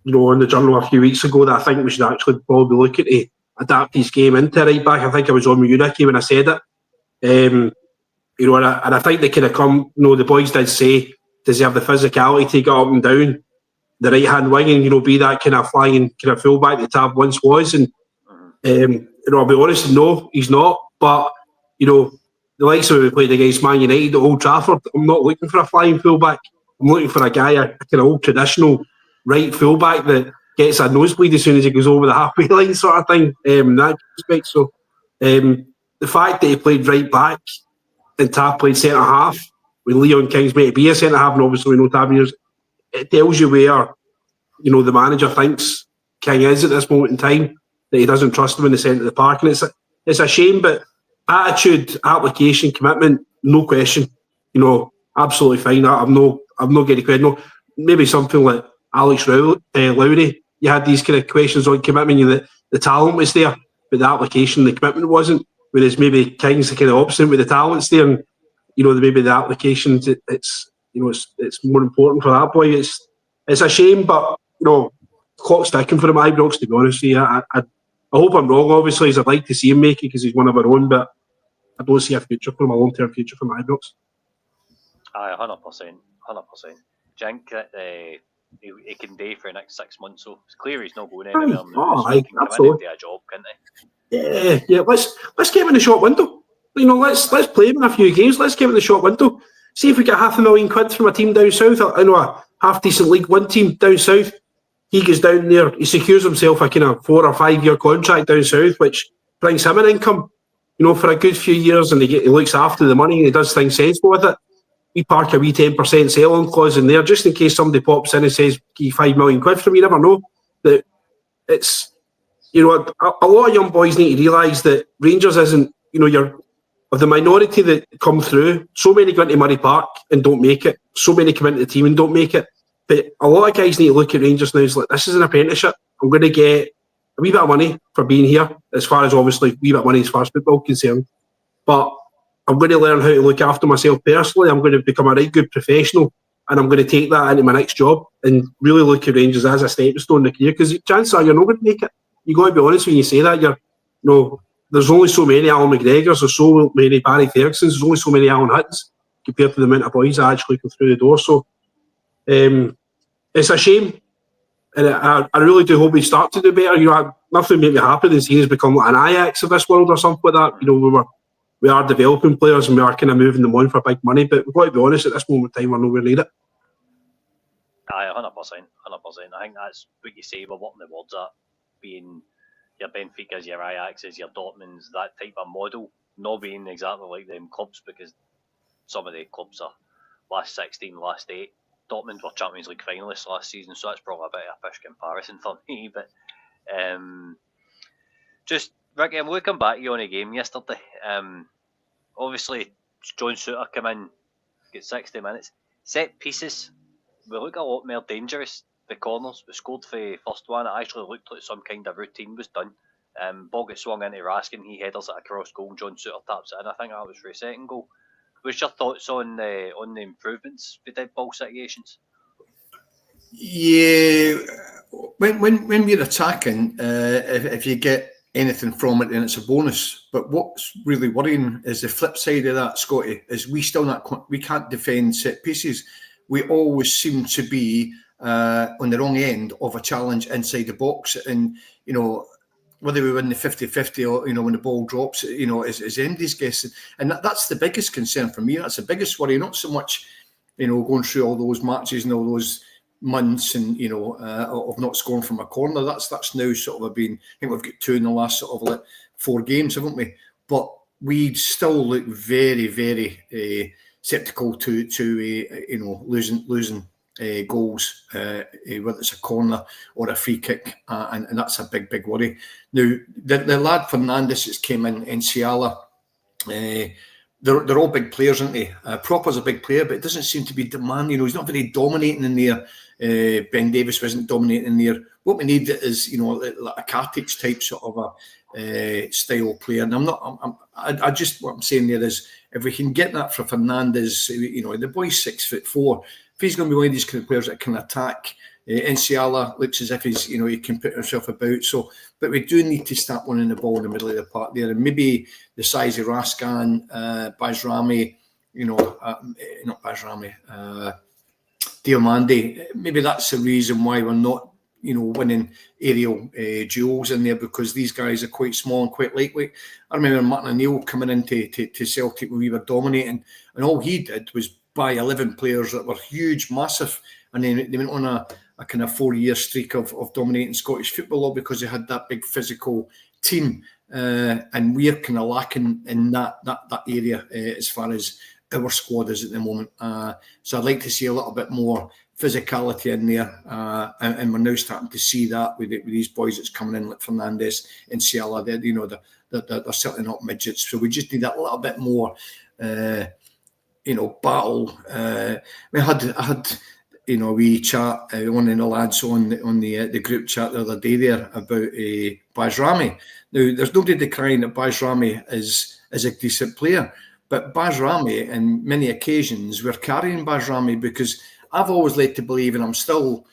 you know, in the journal a few weeks ago that I think we should actually probably look at to adapt his game into right back. I think I was on with you, Ricky, when I said it. You know, and I think they kind of come. You know, the boys did say, does he have the physicality to get up and down the right hand wing and, you know, be that kind of flying kind of fullback that Tab once was? And you know, I'll be honest, no, he's not. But you know, the likes of we played against Man United at Old Trafford, I'm not looking for a flying fullback. I'm looking for a guy, a kind of old traditional right fullback that gets a nosebleed as soon as he goes over the halfway line, sort of thing. In that respect, so the fact that he played right back and Tab played centre half with Leon King's meant to be a centre half, and obviously we know Tab years, it tells you where, you know, the manager thinks King is at this moment in time, that he doesn't trust him in the centre of the park, and it's a shame. But attitude, application, commitment, no question, you know, absolutely fine. I'm not getting credit. No, maybe something like Alex Lowry, you had these kind of questions on commitment, you know, the talent was there, but the application, the commitment wasn't. Whereas maybe King's the kind of opposite with the talents there, and you know, maybe the applications, it's you know, it's more important for that boy. It's a shame, but you know, clock's ticking for him at Ibrox, to be honest with you. I hope I'm wrong, obviously, as I'd like to see him make it because he's one of our own, but I don't see a future for him, a long-term future for Ibrox. Aye, 100%. 100%. Do you think that he can do for the next 6 months? So it's clear he's not going anywhere. He can come in and do a job, can't he? Yeah. Let's get him in the short window. You know, let's play him in a few games. Let's get him in the short window. See if we get £500,000 from a team down south. I know a half decent League One team down south. He goes down there. He secures himself a kind of 4 or 5 year contract down south, which brings him an income, you know, for a good few years, and he looks after the money and he does things sensible with it. We park a wee 10% sell-on clause in there just in case somebody pops in and says, "Give £5 million from me." You never know. That it's, you know, a lot of young boys need to realise that Rangers isn't, you know, you're of the minority that come through. So many go into Murray Park and don't make it. So many come into the team and don't make it. But a lot of guys need to look at Rangers now as like, this is an apprenticeship. I'm going to get a wee bit of money for being here, as far as obviously a wee bit of money as far as football is concerned. But I'm going to learn how to look after myself personally. I'm going to become a right good professional, and I'm going to take that into my next job and really look at Rangers as a stepping stone in the career, because chances are you're not going to make it. You've got to be honest when you say that. You know, there's only so many Alan McGregors, there's so many Barry Fergusons, there's only so many Alan Huttons compared to the amount of boys that actually come through the door. So it's a shame, and I really do hope we start to do better. You know, nothing made me happy than seeing us become like an Ajax of this world or something like that. You know, we are developing players and we are kind of moving them on for big money, but we've got to be honest, at this moment in time, we're nowhere near it. Aye, 100%. 100%. I think that's what you say, we're working towards that, being your Benficas, your Ajaxes, your Dortmunds, that type of model, not being exactly like them clubs, because some of the clubs are last 16, last 8. Dortmund were Champions League finalists last season, so that's probably a bit of a fish comparison for me. But just, Ricky, I'm looking back to you on a game yesterday. Obviously, John Souttar came in, get 60 minutes. Set pieces, we look a lot more dangerous. The corners, we scored for the first one. It actually looked like some kind of routine was done. Ball gets swung into Raskin, he headers it across goal, John Souttar taps it in. I think that was for a second goal. What's your thoughts on the improvements with dead ball situations? Yeah, when we're attacking, if you get anything from it, then it's a bonus. But what's really worrying is the flip side of that, Scotty, is we can't defend set pieces. We always seem to be on the wrong end of a challenge inside the box, and you know, whether we win the 50-50 or, when the ball drops, is anybody's guessing. And that's the biggest concern for me. That's the biggest worry, not so much, going through all those matches and all those months and, of not scoring from a corner. That's now sort of been, I think we've got 2 in the last sort of 4 games, haven't we? But we still look very, very sceptical to losing goals, whether it's a corner or a free kick, and that's a big, big worry. Now, the lad Fernandes that's came in Ciala, they're all big players, aren't they? Proper's a big player, but it doesn't seem to be demanding. He's not very dominating in there. Ben Davies wasn't dominating in there. What we need is, a Katic type sort of a style player. And what I'm saying there is, if we can get that for Fernandes, the boy's 6'4". If he's going to be one of these kind of players that can attack, Ciala looks as if he can put himself about. So, but we do need to start winning the ball in the middle of the park there, and maybe the size of Raskan, Bajrami, not Bajrami, Diomande. Maybe that's the reason why we're not, winning aerial duels in there, because these guys are quite small and quite lightweight. I remember Martin O'Neill coming into Celtic when we were dominating, and all he did was buy 11 players that were huge, massive, and then they went on a kind of 4-year streak of dominating Scottish football, all because they had that big physical team, and we're kind of lacking in that area as far as our squad is at the moment. So I'd like to see a little bit more physicality in there, and we're now starting to see that with these boys that's coming in like Fernandes and Ciala. They're certainly not midgets, so we just need a little bit more. Battle. I had a wee chat, one of the lads on the group chat the other day there about Bajrami. Now, there's nobody decrying that Bajrami is a decent player, but Bajrami, in many occasions, we're carrying Bajrami, because I've always led to believe, and I'm still,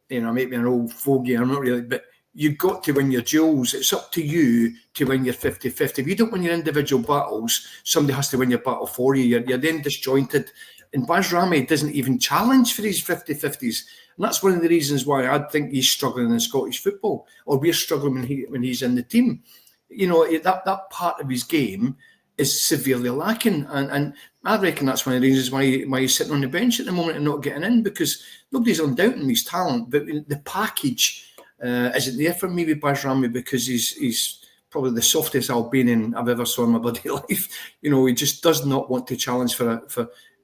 maybe an old fogey, I'm not really, but you've got to win your duels. It's up to you to win your 50-50. If you don't win your individual battles, somebody has to win your battle for you. You're then disjointed. And Bajrami doesn't even challenge for these 50-50s. And that's one of the reasons why I think he's struggling in Scottish football, or we're struggling when he's in the team. That part of his game is severely lacking. And I reckon that's one of the reasons why he's sitting on the bench at the moment and not getting in, because nobody's undoubting his talent, but the package isn't there for me with Bajrami, because he's probably the softest Albanian I've ever saw in my bloody life. He just does not want to challenge for a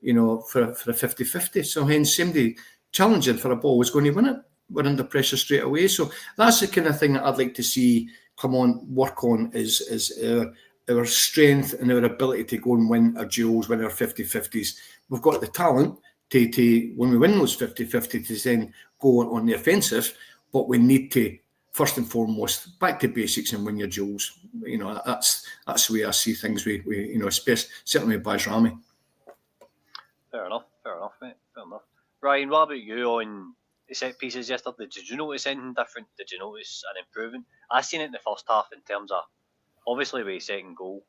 50-50. So hence, somebody challenging for a ball was going to win it. We're under pressure straight away. So that's the kind of thing that I'd like to see work on is our strength and our ability to go and win our duels, win our 50-50s. We've got the talent to when we win those 50-50s, to then go on the offensive. But we need to, first and foremost, back to basics and win your duels. That's the way I see things. We especially certainly with Bajrami. Fair enough, mate. Fair enough. Ryan, what about you on the set pieces yesterday? Did you notice anything different? Did you notice an improvement? I seen it in the first half in terms of, obviously, with the second goal,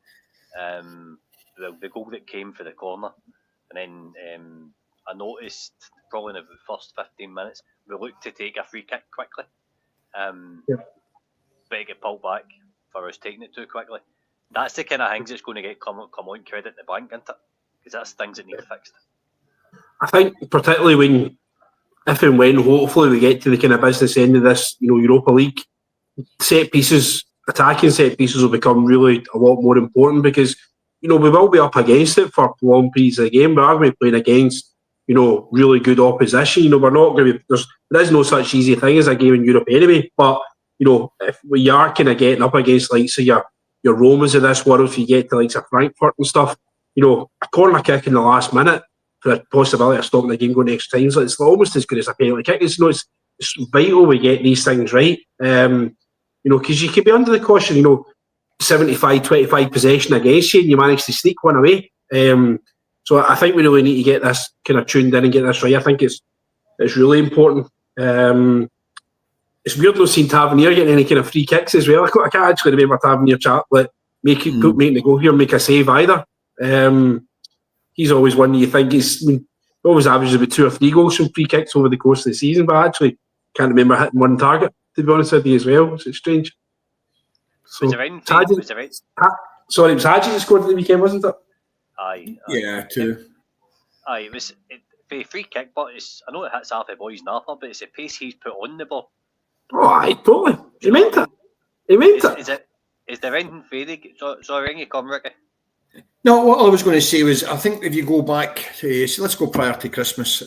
the goal that came for the corner, and then I noticed probably in the first 15 minutes we looked to take a free kick quickly, but it got pulled back for us taking it too quickly. That's the kind of things that's going to get come on credit in the bank, isn't it? Because that's things that need fixed. I think particularly if and when hopefully we get to the kind of business end of this, Europa League, attacking set pieces will become really a lot more important, because we will be up against it for long periods of the game. We are going to be playing against really good opposition. We're not going to be. There is no such easy thing as a game in Europe anyway. But if we are kind of getting up against your Romas of this world, if you get to likes of Frankfurt and stuff, a corner kick in the last minute for the possibility of stopping the game going extra time, it's almost as good as a penalty kick. It's vital we get these things right. Because you could be under the caution, 75-25 possession against you, and you manage to sneak one away. So I think we really need to get this kind of tuned in and get this right. I think it's really important. It's weird not seeing Tavernier getting any kind of free kicks as well. I can't actually remember Tavernier making the goal here, make a save either. He's always one you think always averages about 2 or 3 goals from free kicks over the course of the season, but I actually can't remember hitting one target, to be honest with you, as well. It's strange. So, Was there anything? Hadji- Was there any- sorry, it was Hadji that scored at the weekend, wasn't it? Aye. Yeah, too. Aye, it was for a free kick, but I know it hits half a boy's napper, but it's the pace he's put on the ball. Oh, aye, totally. He you know meant what I it. He meant it. Is there anything fairy? Sorry, ring you come, Ricky. No, what I was going to say was, I think if you go back, so let's go prior to Christmas,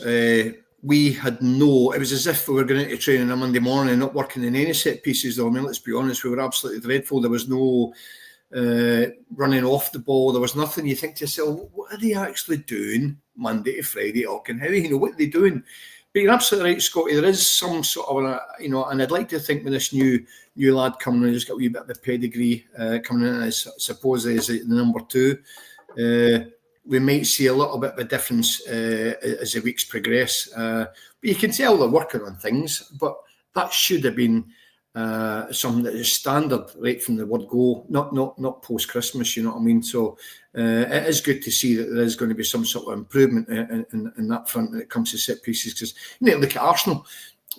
we had it was as if we were going into training on a Monday morning and not working in any set pieces, though. I mean, let's be honest, we were absolutely dreadful. There was no running off the ball. There was nothing. You think to yourself, what are they actually doing Monday to Friday at Auchenheavy? What are they doing? But you're absolutely right, Scotty. There is some sort of, and I'd like to think with this new lad coming in, he's got a wee bit of a pedigree coming in, I suppose as the number 2. We might see a little bit of a difference as the weeks progress. But you can tell they're working on things, but that should have been something that is standard right from the word go, not post-Christmas, you know what I mean? So it is good to see that there is going to be some sort of improvement in that front when it comes to set pieces, because you need to look at Arsenal.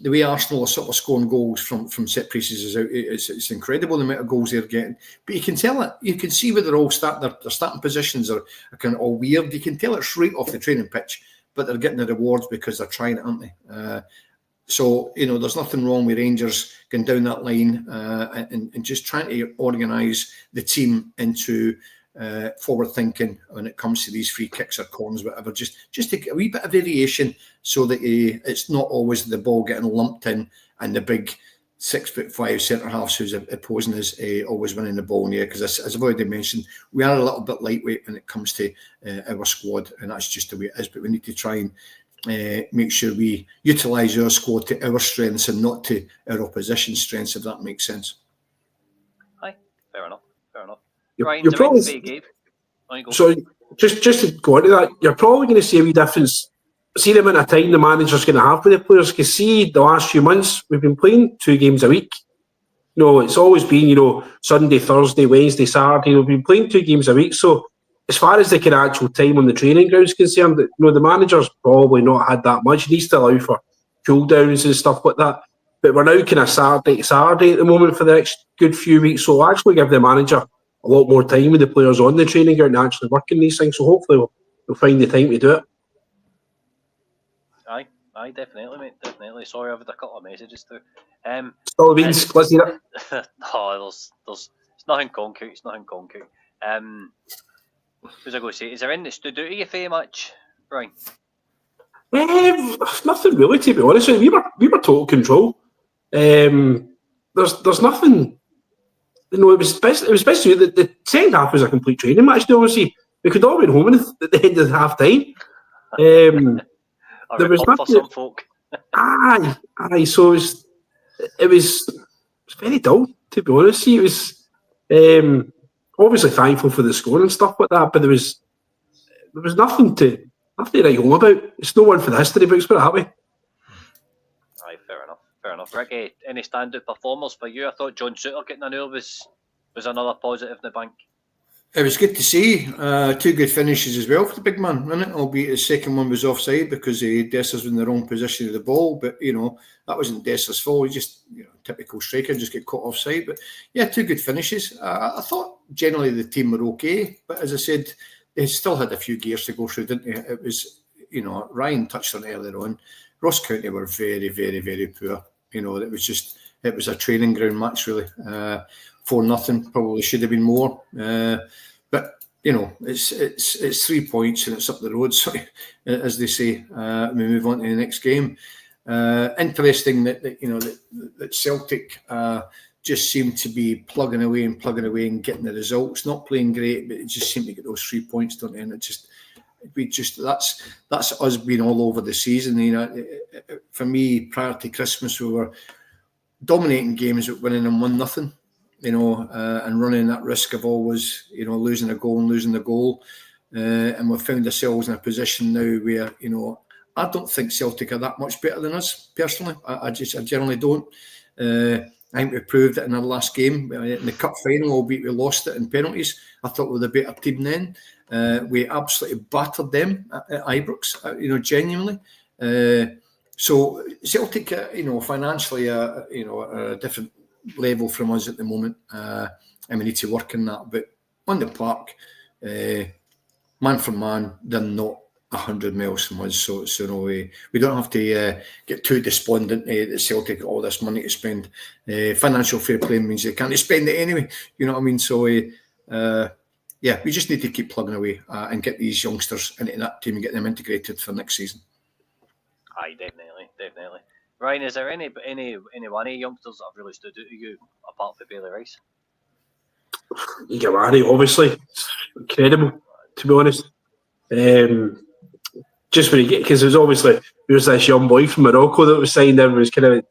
The way Arsenal are sort of scoring goals from set pieces it's incredible, the amount of goals they're getting. But you can tell it. You can see where they're all their starting positions are kind of all weird. You can tell it's right off the training pitch, but they're getting the rewards because they're trying it, aren't they? So, there's nothing wrong with Rangers going down that line and just trying to organise the team into forward thinking when it comes to these free kicks or corners, whatever. Just a wee bit of variation so that it's not always the ball getting lumped in and the big 6'5" centre halves who's opposing us always winning the ball in the air. Because as I've already mentioned, we are a little bit lightweight when it comes to our squad, and that's just the way it is. But we need to try and make sure we utilise our squad to our strengths and not to our opposition's strengths, if that makes sense. Aye, fair enough. You're Ryan, probably, so just to go into that, you're probably going to see a wee difference. See the amount of time the manager's going to have with the players. Because see, the last few months we've been playing 2 games a week. It's always been Sunday, Thursday, Wednesday, Saturday. We've been playing 2 games a week. So as far as the kind of actual time on the training ground is concerned, the manager's probably not had that much. He needs to allow for cool downs and stuff like that. But we're now kind of Saturday to Saturday at the moment for the next good few weeks. So I'll actually give the manager a lot more time with the players on the training ground and actually working these things. So hopefully we'll find the time to do it. Aye, definitely, mate. Definitely. Sorry, I've had a couple of messages through. Still means, let's hear it. No, there's nothing concrete. It's nothing concrete. What was I going to say? Is there anything that stood out to you for much, Brian? Nothing really, to be honest. We were total control. There's nothing. It was basically the second half was a complete training match. Obviously, we could all been home at the end of the half time. There was nothing. For some folk. Aye. So it was very dull, to be honest. It was obviously thankful for the score and stuff like that, but there was nothing to write home about. It's no one for the history books, put it that way. Aye, fair enough. Ricky, any standout performers for you? I thought John Souttar getting an hour was another positive in the bank. It was good to see 2 good finishes as well for the big man, wasn't it? Albeit his second one was offside because Dessers was in the wrong position of the ball, but that wasn't Dessers' fault. He just typical striker, just get caught offside. But yeah, 2 good finishes. I thought generally the team were okay, but as I said, they still had a few gears to go through, didn't they? It was Ryan touched on it earlier on. Ross County were very, very, very poor. It was a training ground match really. 4-0, probably should have been more. But it's 3 points and it's up the road, so, as they say. We move on to the next game. Interesting that Celtic just seemed to be plugging away and getting the results. Not playing great, but it just seemed to get those 3 points, don't they? And that's us being all over the season. For me, prior to Christmas, we were dominating games, winning them 1-0. And running that risk of always, losing a goal and losing the goal. And we've found ourselves in a position now where, I don't think Celtic are that much better than us, personally. I generally don't. I think we proved it in our last game. In the cup final, albeit we lost it in penalties, I thought we were the better team then. We absolutely battered them at Ibrox, genuinely. So Celtic, financially, are a different level from us at the moment. and we need to work on that. But on the park, man for man, they're not 100 miles from us, so no way. We don't have to get too despondent that Celtic got all this money to spend. Financial fair play means they can't spend it anyway, you know what I mean? So yeah, we just need to keep plugging away and get these youngsters into that team and get them integrated for next season. Aye, definitely. Ryan, is there any one of the youngsters that have really stood out to you apart from Bailey Rice? Gavani, obviously, incredible, to be honest. Just when because there was this young boy from Morocco that was signed in. It was kind of,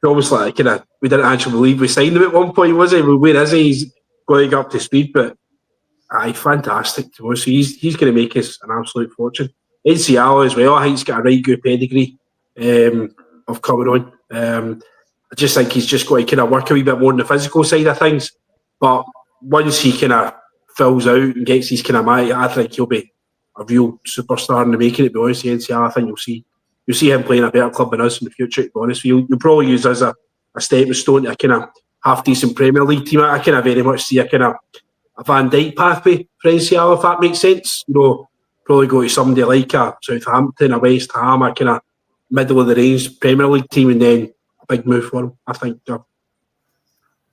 almost like we didn't actually believe we signed him at one point, was he? Where is he? He's going up to speed, but fantastic to us. He's going to make us an absolute fortune. NCL as well, I think he's got a right good pedigree of coming on. I just think he's just got to kind of work a wee bit more on the physical side of things. But once he kind of fills out and gets his kind of might, I think he'll be a real superstar in the making. To be honest, the NCL, I think you'll see him playing a better club than us in the future. To be honest, you'll probably use as a stepping stone to a kind of half decent Premier League team. I kind of very much see a kind of a Van Dijk pathway for NCL, if that makes sense. You know, probably go to somebody like a Southampton, a West Ham, a kind of middle of the range Premier League team, and then a big move for him. I think I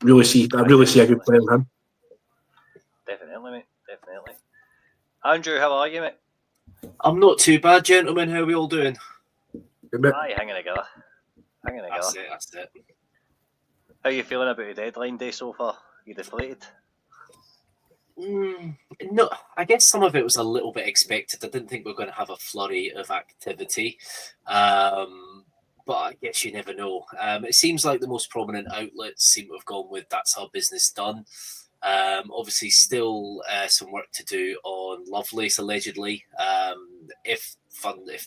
really see a good player in him. Definitely, mate. Definitely. Andrew, how are you, mate? I'm not too bad, gentlemen. How are we all doing? Aye, hanging together. That's it. How are you feeling about your deadline day so far? You deflated? No, I guess some of it was a little bit expected. I didn't think we were going to have a flurry of activity, but I guess you never know. It seems like the most prominent outlets seem to have gone with "that's our business done." Obviously, still some work to do on Lovelace, allegedly. If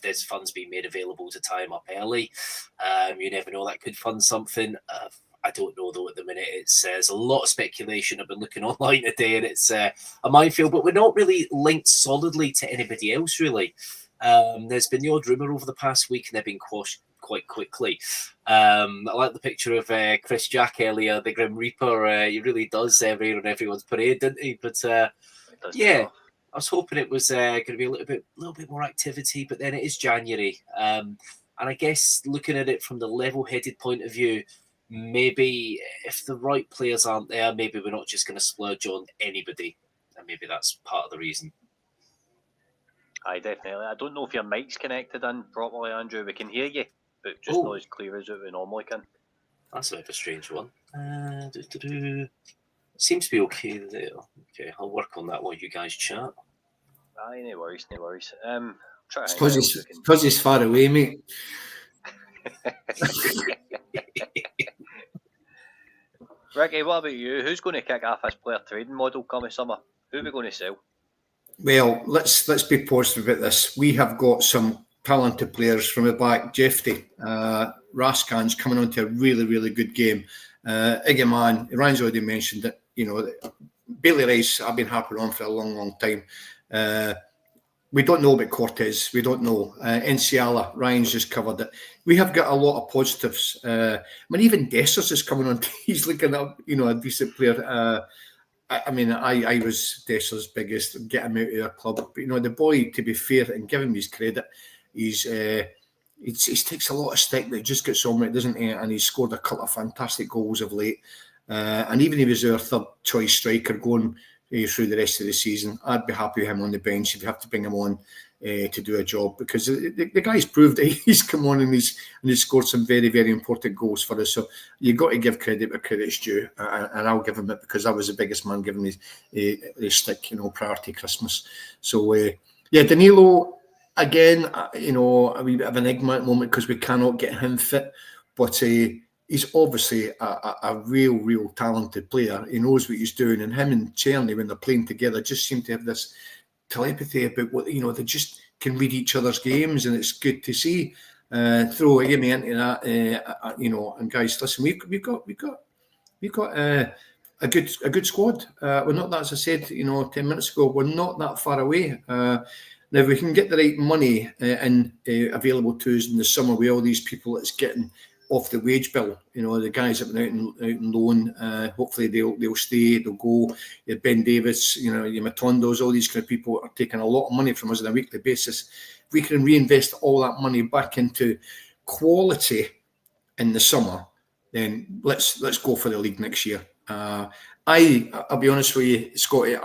there's funds being made available to tie him up early, you never know, that could fund something. I don't know though at the minute. There's a lot of speculation. I've been looking online today, and it's a minefield. But we're not really linked solidly to anybody else, really. There's been the odd rumor over the past week, and they've been quashed quite quickly. I like the picture of Chris Jack earlier, the Grim Reaper. He really does rain on everyone's parade, didn't he? But yeah, I was hoping it was going to be a little bit more activity. But then it is January, and I guess looking at it from the level-headed point of view, maybe if the right players aren't there, maybe we're not just going to splurge on anybody, and maybe that's part of the reason. Aye, definitely. I don't know if your mic's connected in properly, Andrew. We can hear you, but just not as clear as we normally can. That's a bit of a strange one. Seems to be okay there. Okay, I'll work on that while you guys chat. Aye, no worries. It's because he's far away, mate. Ricky, what about you? Who's going to kick off this player trading model coming summer? Who are we going to sell? Well, let's be positive about this. We have got some talented players from the back. Jeffrey Raskan's coming on to a really, really good game. Igaman, Ryan's already mentioned it. You know, Bailey Rice, I've been harping on for a long, long time. We don't know about Cortez. We don't know. Enciala, Ryan's just covered it. We have got a lot of positives. I mean, even Dessers is coming on. He's looking up, a decent player. I was Dessers' biggest, get him out of our club. But, the boy, to be fair and give him his credit, he takes a lot of stick, but he just gets on with it, doesn't he? And he's scored a couple of fantastic goals of late. And even if he was our third choice striker going through the rest of the season, I'd be happy with him on the bench if you have to bring him on to do a job, because the guy's proved that he's come on and he's scored some very, very important goals for us. So you've got to give credit where credit's due, and I'll give him it because I was the biggest man giving his stick, prior to Christmas. So Danilo, again, a wee bit of an enigma at the moment because we cannot get him fit, but he's obviously a real talented player. He knows what he's doing, and him and Czerny, when they're playing together, just seem to have this telepathy about what they just can read each other's games, and it's good to see. Throw Amy into that, and guys, listen, we've got a good squad. We're not that, as I said, 10 minutes ago, we're not that far away. Now, if we can get the right money available to us in the summer with all these people that's getting off the wage bill. You know, the guys that went out in loan, hopefully they'll stay, they'll go. Your Ben Davis, you know, your Matondos, all these kind of people are taking a lot of money from us on a weekly basis. If we can reinvest all that money back into quality in the summer, then let's go for the league next year. I'll be honest with you, Scotty,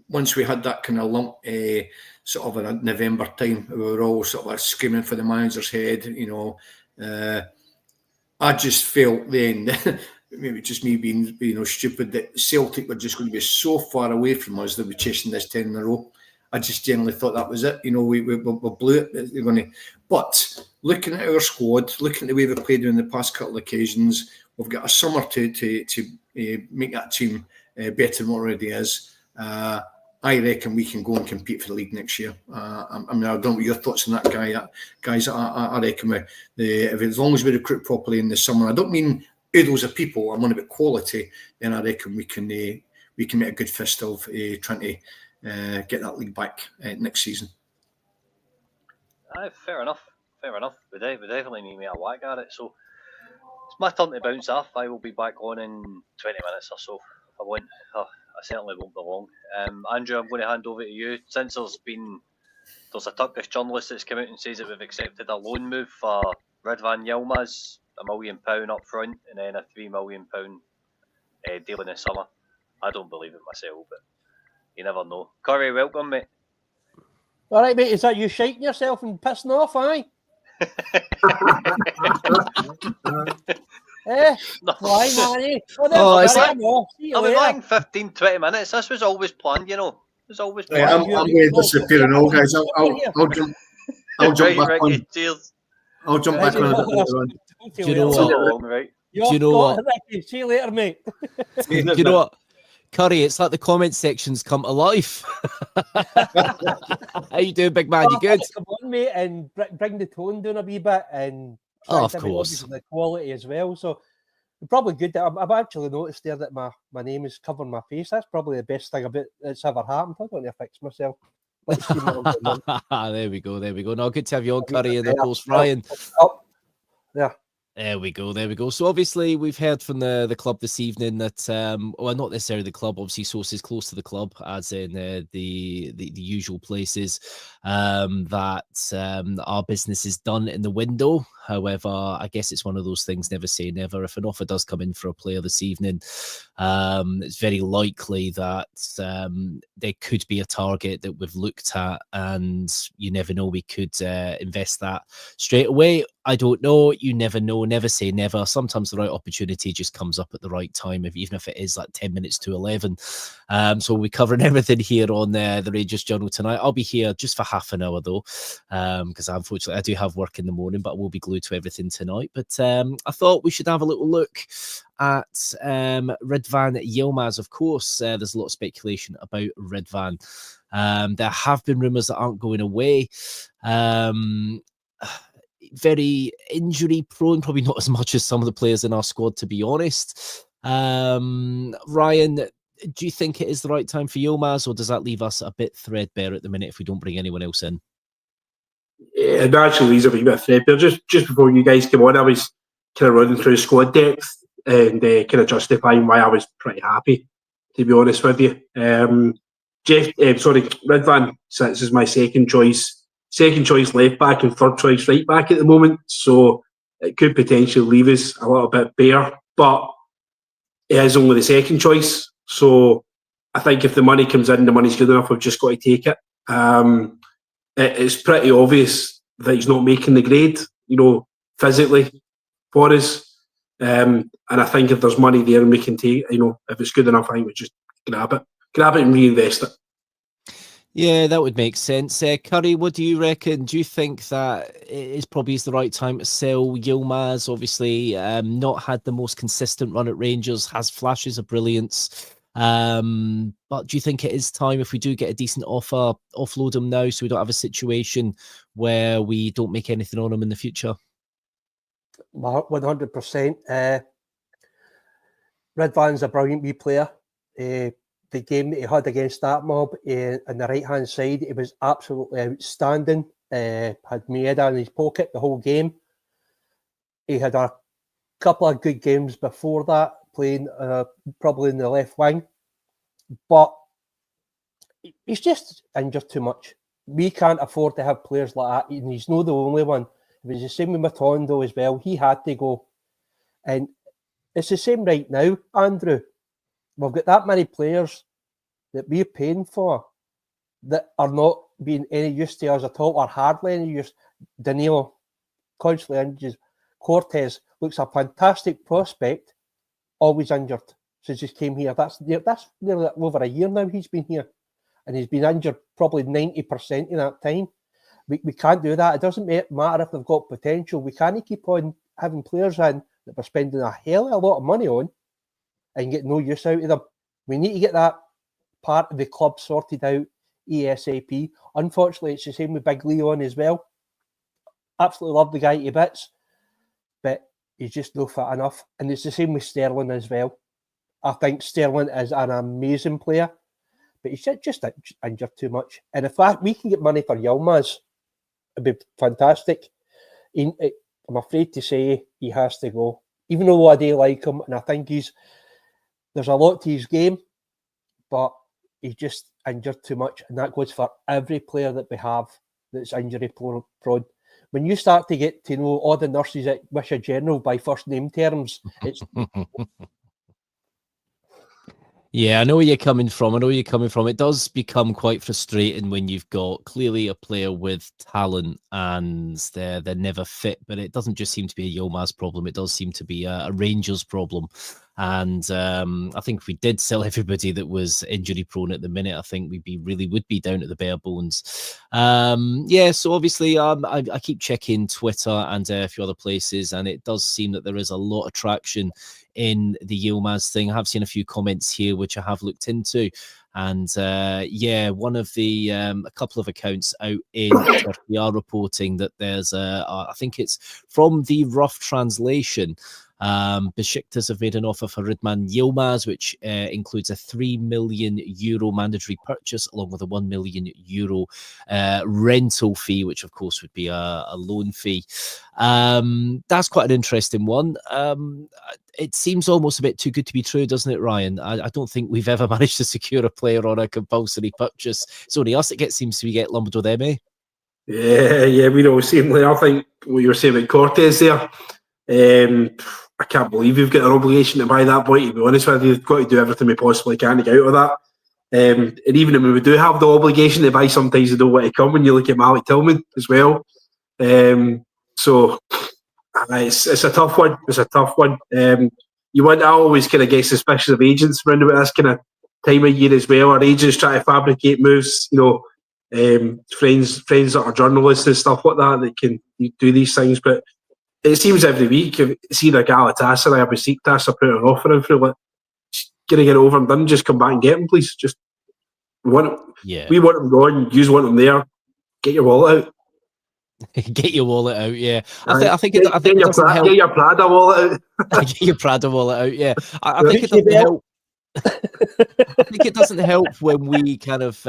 once we had that kind of lump sort of in November time, we were all sort of screaming for the manager's head, you know. I just felt then, maybe just me being stupid, that Celtic were just going to be so far away from us that we're chasing this 10 in a row. I just generally thought that was it. You know, we blew it. They're going to, but looking at our squad, looking at the way we played in the past couple of occasions, we've got a summer to make that team better than what it already is. I reckon we can go and compete for the league next year. I mean, I don't know what your thoughts on that, guys. I reckon as long as we recruit properly in the summer, I don't mean oodles of people. I'm on about quality. Then I reckon we can make a good fist of trying to get that league back next season. Fair enough. We definitely need to make a whack at it. So it's my turn to bounce off. I will be back on in 20 minutes or so. I certainly won't be long. Andrew, I'm going to hand over to you. Since there's a Turkish journalist that's come out and says that we've accepted a loan move for Ridvan Yilmaz, £1 million up front, and then a £3 million deal in the summer. I don't believe it myself, but you never know. Curry, welcome, mate. All right, mate. Is that you shaking yourself and pissing off, aye? No. Why, man? I'll be back in 15, 20 minutes. This was always planned, you know. It was always planned. I'm going to disappear and all, guys. I'll jump back on. Cheers. I'll jump back on a bit later on. Do you know what? Right. Do you know what? See you later, mate. Do you know what? Curry, it's like the comment sections come to life. How you doing, big man? You good? Come on, mate, and bring the tone down a wee bit, and of course, the quality as well. So probably good that I've actually noticed there that my name is covering my face. That's probably the best thing about that's ever happened. I don't need to fix myself. There we go. No, good to have you on, Curry, and of course, Ryan. Yeah. There we go. So obviously we've heard from the club this evening that, well, not necessarily the club, obviously sources close to the club, as in the usual places, that our business is done in the window. However, I guess it's one of those things, never say never. If an offer does come in for a player this evening, it's very likely that there could be a target that we've looked at, and you never know, we could invest that straight away. I don't know. You never know. Never say never. Sometimes the right opportunity just comes up at the right time, even if it is like 10 minutes to 11. So we'll be covering everything here on the Rangers Journal tonight. I'll be here just for half an hour, though, because unfortunately I do have work in the morning, but I will be glued to everything tonight. But I thought we should have a little look at Ridvan Yilmaz. Of course, there's a lot of speculation about Ridvan. There have been rumours that aren't going away. Very injury prone, probably not as much as some of the players in our squad, to be honest. Ryan, do you think it is the right time for Yilmaz, or does that leave us a bit threadbare at the minute if we don't bring anyone else in? Yeah, it actually leaves a wee bit threadbare. Just before you guys came on, I was kind of running through squad depth and kind of justifying why I was pretty happy, to be honest with you. Ridvan sits as my second choice left back and third choice right back at the moment, so it could potentially leave us a little bit bare, but it is only the second choice, so I think if the money comes in, the money's good enough, we've just got to take it. It's pretty obvious that he's not making the grade, physically for us, and I think if there's money there and we can take, if it's good enough, I think we just grab it and reinvest it. Yeah, that would make sense. Curry, what do you reckon? Do you think that it probably is the right time to sell Yilmaz? Obviously, not had the most consistent run at Rangers, has flashes of brilliance. But do you think it is time, if we do get a decent offer, offload him now so we don't have a situation where we don't make anything on him in the future? 100%. Ridvan's a brilliant wee player. The game that he had against that mob on the right-hand side, it was absolutely outstanding. Had Maeda in his pocket the whole game. he had a couple of good games before that, playing probably in the left wing, but he's just injured too much. We can't afford to have players like that, and he's not the only one. It was the same with Matondo as well. He had to go. And it's the same right now, Andrew. We've got that many players that we're paying for that are not being any use to us at all, or hardly any use. Danilo, constantly injured. Cortez looks a fantastic prospect, always injured since he came here. That's nearly over a year now he's been here. And he's been injured probably 90% in that time. We can't do that. It doesn't matter if they've got potential. We can't keep on having players in that we're spending a hell of a lot of money on and get no use out of them. We need to get that part of the club sorted out ASAP. Unfortunately, it's the same with Big Leon as well. Absolutely love the guy to bits, but he's just not fit enough. And it's the same with Sterling as well. I think Sterling is an amazing player, but he's just injured too much. And if we can get money for Yilmaz, it'd be fantastic. I'm afraid to say he has to go. Even though I do like him, and I think there's a lot to his game, but he's just injured too much. And that goes for every player that we have that's injury prone. When you start to get to know all the nurses at Wishaw General by first name terms, it's... Yeah, I know where you're coming from. It does become quite frustrating when you've got clearly a player with talent and they're never fit, but it doesn't just seem to be a Yilmaz problem. It does seem to be a Rangers problem. And I think if we did sell everybody that was injury prone at the minute, I think would be down at the bare bones. So obviously I keep checking Twitter and a few other places, and it does seem that there is a lot of traction in the Yilmaz thing. I have seen a few comments here which I have looked into, and one of the a couple of accounts out in Turkey are reporting that there's I think it's from the Rough Translation. Besiktas have made an offer for Rıdvan Yilmaz, which includes a €3 million mandatory purchase along with a €1 million rental fee, which of course would be a loan fee. That's quite an interesting one. It seems almost a bit too good to be true, doesn't it, Ryan? I don't think we've ever managed to secure a player on a compulsory purchase. It's only us that seems to get lumbered with them, eh? Yeah, we know the same. I think what you were saying about Cortez there. I can't believe we've got an obligation to buy that boy, to be honest with you. We've got to do everything we possibly can to get out of that. And even if we do have the obligation to buy, sometimes they don't want to come when you look at Malik Tillman as well. So it's a tough one. I always kind of get suspicious of agents around about this kind of time of year as well. Our agents try to fabricate moves, friends that are journalists and stuff like that can do these things. But it seems every week, it's either Galatasaray or Besiktas are putting an offer in for it. Going to get it over and done, just come back and get him, please. We want him gone, you want him there. Get your wallet out. Get your wallet out, yeah. Right. I think it doesn't help. Get your Prada wallet out. Get your Prada wallet out, yeah. I think it doesn't help. I think it doesn't help when we kind of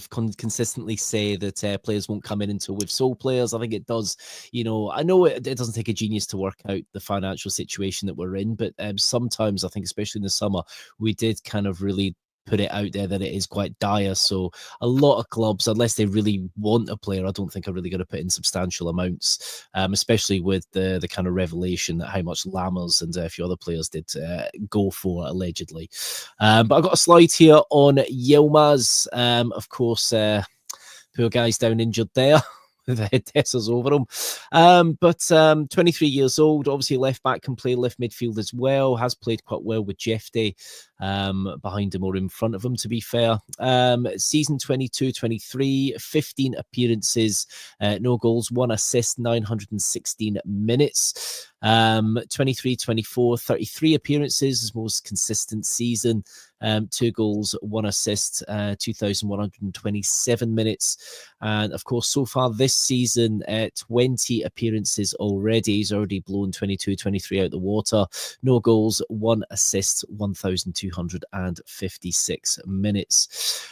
consistently say that players won't come in until we've sold players. I think it does. I know it doesn't take a genius to work out the financial situation that we're in, but sometimes I think, especially in the summer, we did kind of really put it out there that it is quite dire. So a lot of clubs, unless they really want a player, I don't think are really going to put in substantial amounts, especially with the kind of revelation that how much Lammers and a few other players did go for, allegedly. But I've got a slide here on Yilmaz. Of course, poor guy's down injured there. The head testers over him. But 23 years old, obviously left back, can play left midfield as well, has played quite well with Jefte behind him or in front of him, to be fair. Season 22-23, 15 appearances, no goals, 1 assist, 916 minutes. 23-24, 33 appearances, his most consistent season. 2 goals, 1 assist, 2,127 minutes. And of course, so far this season, 20 appearances already. He's already blown 22-23 out the water. No goals, 1 assist, 1,256 minutes.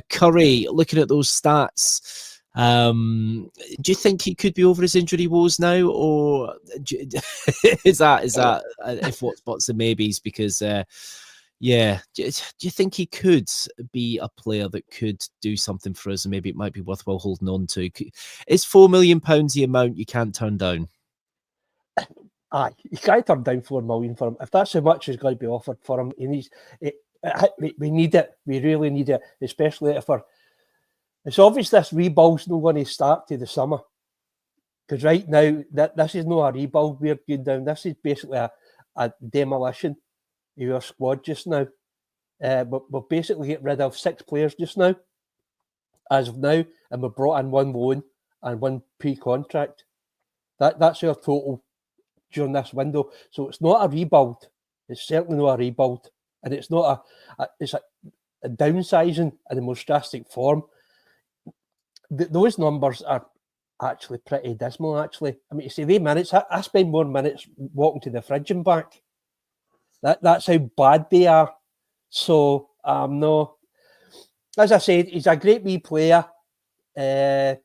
Curry, looking at those stats, Do you think he could be over his injury woes now, or is that if what's buts and maybes? Because yeah, do you think he could be a player that could do something for us, and maybe it might be worthwhile holding on to? Is £4 million the amount you can't turn down? Aye, you can't turn down 4 million for him. If that's how much is going to be offered for him, he needs it. We need it. We really need it, especially if it's obvious this rebuild's not going to start to the summer. Because right now, this is not a rebuild we're going down. This is basically a demolition of our squad just now. We've basically get rid of 6 players just now, as of now, and we've brought in 1 loan and 1 pre-contract. That's our total during this window. So it's not a rebuild. It's certainly not a rebuild. And it's not it's a downsizing in the most drastic form. Those numbers are actually pretty dismal, actually. I mean, you see, I spend more minutes walking to the fridge and back. That's how bad they are. So, no. As I said, he's a great wee player. His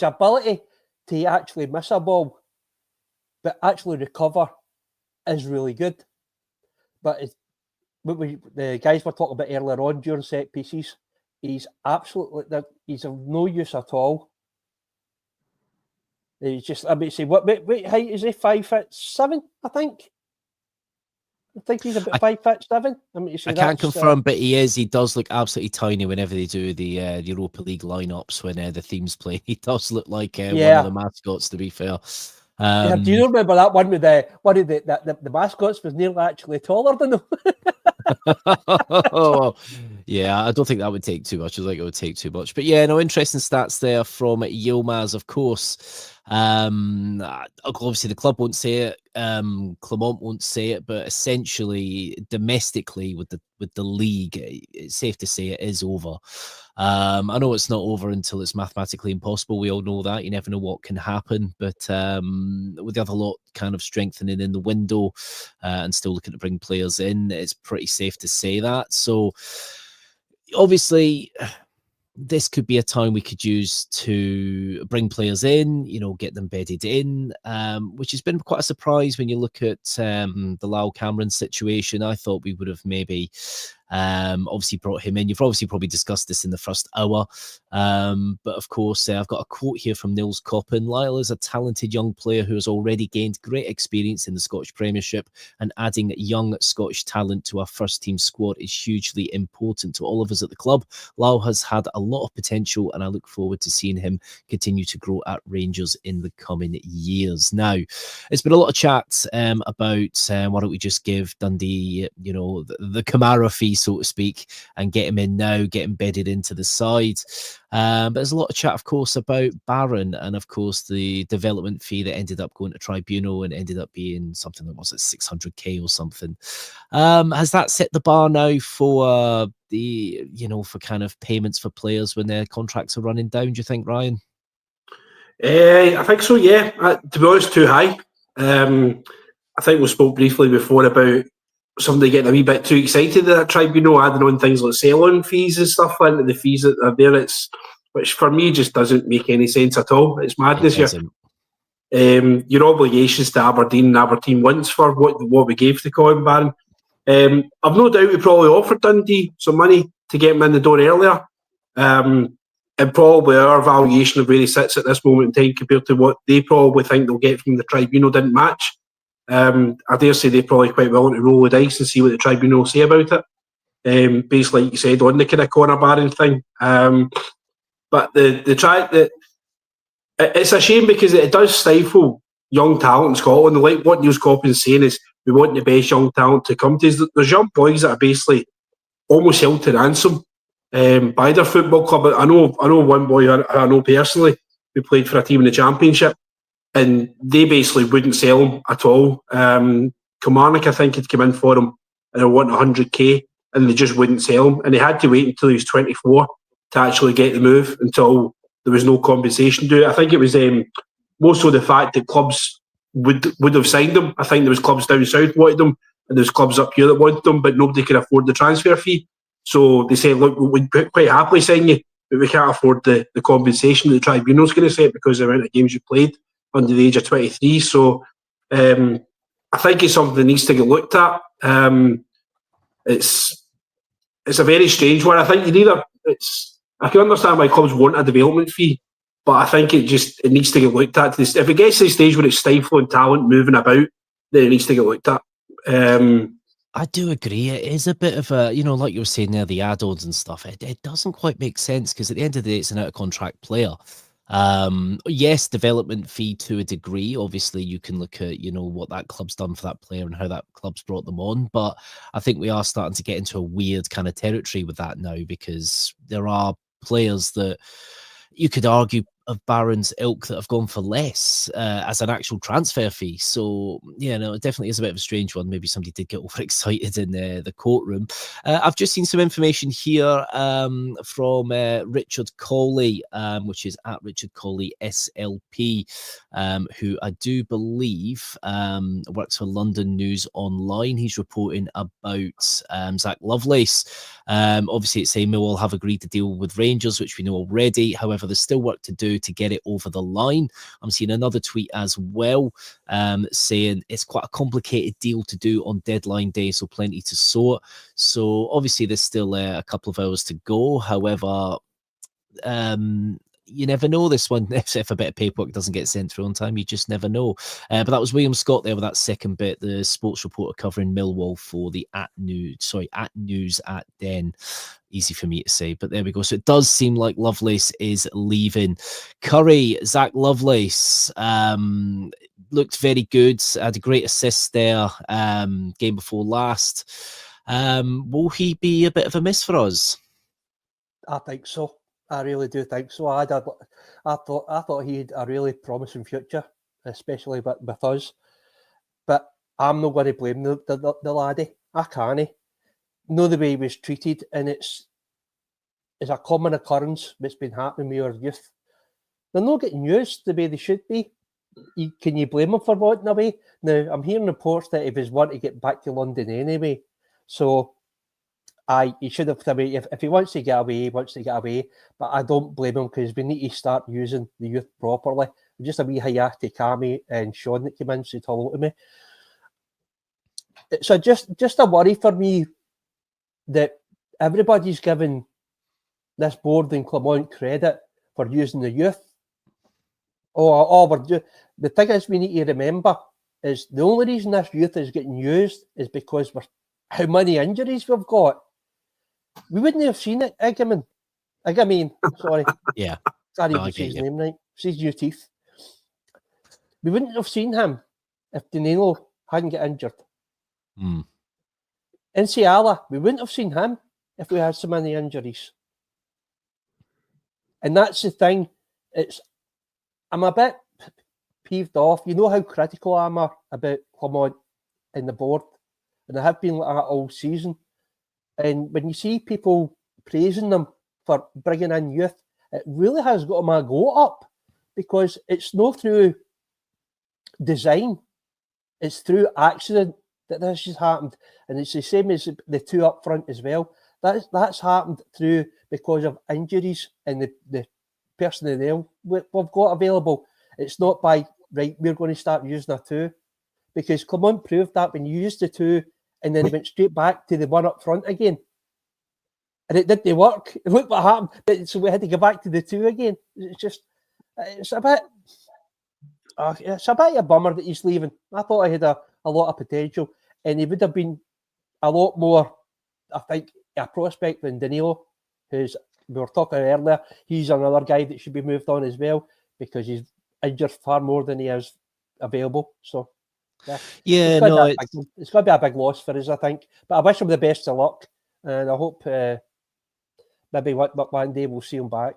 ability to actually miss a ball, but actually recover, is really good. But the guys were talking about earlier on during set pieces, he's absolutely, he's of no use at all. He's just, I mean, say, what height is he? 5'7", I think. I think he's about 5'7". I mean, I can't confirm, but he is. He does look absolutely tiny whenever they do the Europa League lineups when the themes play. He does look like one of the mascots, to be fair. Do you remember that one with the mascots was nearly actually taller than him? Yeah, I don't think that would take too much. I think it would take too much. But yeah, no, interesting stats there from Yilmaz, of course. Obviously, the club won't say it. Clermont won't say it, but essentially, domestically with the league, it's safe to say it is over. I know it's not over until it's mathematically impossible. We all know that. You never know what can happen. But with the other lot kind of strengthening in the window and still looking to bring players in, it's pretty safe to say that. So obviously, this could be a time we could use to bring players in, get them bedded in, which has been quite a surprise when you look at the Lyle Cameron situation. I thought we would have maybe obviously brought him in. You've obviously probably discussed this in the first hour. But of course, I've got a quote here from Nils Coppin. Lyle is a talented young player who has already gained great experience in the Scottish Premiership, and adding young Scottish talent to our first team squad is hugely important to all of us at the club. Lyle has had a lot of potential, and I look forward to seeing him continue to grow at Rangers in the coming years. Now, it's been a lot of chat about why don't we just give Dundee, the Kamara fee, so to speak, and get him in now, get him bedded into the side. But there's a lot of chat, of course, about Barron and, of course, the development fee that ended up going to tribunal and ended up being something that was at 600k or something. Has that set the bar now for for kind of payments for players when their contracts are running down, do you think, Ryan? I think so, yeah. To be honest, too high. I think we spoke briefly before about somebody getting a wee bit too excited at that tribunal, adding on things like sell-on fees and stuff into the fees that are there. Which for me just doesn't make any sense at all. It's madness here. Your obligations to Aberdeen once for what we gave to Colin Barron. I've no doubt we probably offered Dundee some money to get him in the door earlier. And probably our valuation of where he sits at this moment in time compared to what they probably think they'll get from the tribunal didn't match. I dare say they're probably quite willing to roll the dice and see what the tribunal will say about it. Basically, like you said, on the kind of Conor Barron thing. But it's a shame because it does stifle young talent in Scotland. Like what Nils Coppin's saying is we want the best young talent to come to us. There's young boys that are basically almost held to ransom by their football club. I know one boy I know personally who played for a team in the Championship, and they basically wouldn't sell him at all. Kilmarnock, I think, had come in for him and they want 100k, and they just wouldn't sell him. And they had to wait until he was 24 to actually get the move, until there was no compensation due. I think it was more so the fact that clubs would have signed him. I think there was clubs down south wanted him, and there's clubs up here that wanted him, but nobody could afford the transfer fee. So they said, look, we'd quite happily sign you, but we can't afford the compensation that the tribunal's going to set because of the amount of games you played under the age of 23. So I think it's something that needs to get looked at. It's a very strange one. I think I can understand why clubs want a development fee, but I think it needs to get looked at. If it gets to the stage where it's stifling talent moving about, then it needs to get looked at. I do agree. It is a bit of a, like you were saying there, the add-ons and stuff. It doesn't quite make sense because at the end of the day, it's an out-of-contract player. Yes, development fee to a degree. Obviously, you can look at, what that club's done for that player and how that club's brought them on. But I think we are starting to get into a weird kind of territory with that now because there are players that you could argue of Barron's ilk that have gone for less as an actual transfer fee. So, it definitely is a bit of a strange one. Maybe somebody did get overexcited in the courtroom. I've just seen some information here from Richard Colley, which is at Richard Colley SLP, who I do believe works for London News Online. He's reporting about Zach Lovelace. Obviously, it's saying Millwall have agreed to deal with Rangers, which we know already. However, there's still work to do to get it over the line. I'm seeing another tweet as well saying it's quite a complicated deal to do on deadline day, so plenty to sort. So obviously there's still a couple of hours to go. However, you never know this one. If a bit of paperwork doesn't get sent through on time, you just never know. But that was William Scott there with that second bit, the sports reporter covering Millwall for the at News at Den. Easy for me to say, but there we go. So it does seem like Lovelace is leaving. Curry, Zach Lovelace, looked very good. Had a great assist there, game before last. Will he be a bit of a miss for us? I think so. I really do think so. I thought he had a really promising future, especially with us. But I'm not going to blame the laddie. I can't. Know the way he was treated, and it's a common occurrence that's been happening with our youth. They're not getting used the way they should be. Can you blame him for wanting away? Now, I'm hearing reports that he was wanting to get back to London anyway. So, he should have. If he wants to get away, he wants to get away. But I don't blame him because we need to start using the youth properly. Just a wee hiya to Cammy and Sean that came in said hello to me. So just a worry for me that everybody's giving this board in Clermont credit for using the youth. The thing is, we need to remember is the only reason this youth is getting used is because how many injuries we've got. We wouldn't have seen it, Igamin, sorry. Yeah. Sorry to say his name right. See his new teeth. We wouldn't have seen him if Danilo hadn't got injured. Nsiala, we wouldn't have seen him if we had so many injuries. And that's the thing. I'm a bit peeved off. You know how critical I am about Clermont and the board, and I have been like that all season. And when you see people praising them for bringing in youth, it really has got my goat up because it's not through design, it's through accident that this has happened. And it's the same as the two up front as well. That's happened through because of injuries and the personnel we've got available. It's not by, right, we're going to start using a two. Because Clermont proved that when you used the two and then he went straight back to the one up front again. And it didn't work. Look what happened. So we had to go back to the two again. It's a bit of a bummer that he's leaving. I thought I had a lot of potential and he would have been a lot more, I think, a prospect than Danilo, who's, we were talking earlier, he's another guy that should be moved on as well because he's injured far more than he is available. So, it's going to be a big loss for us, I think. But I wish him the best of luck, and I hope maybe one day we'll see him back.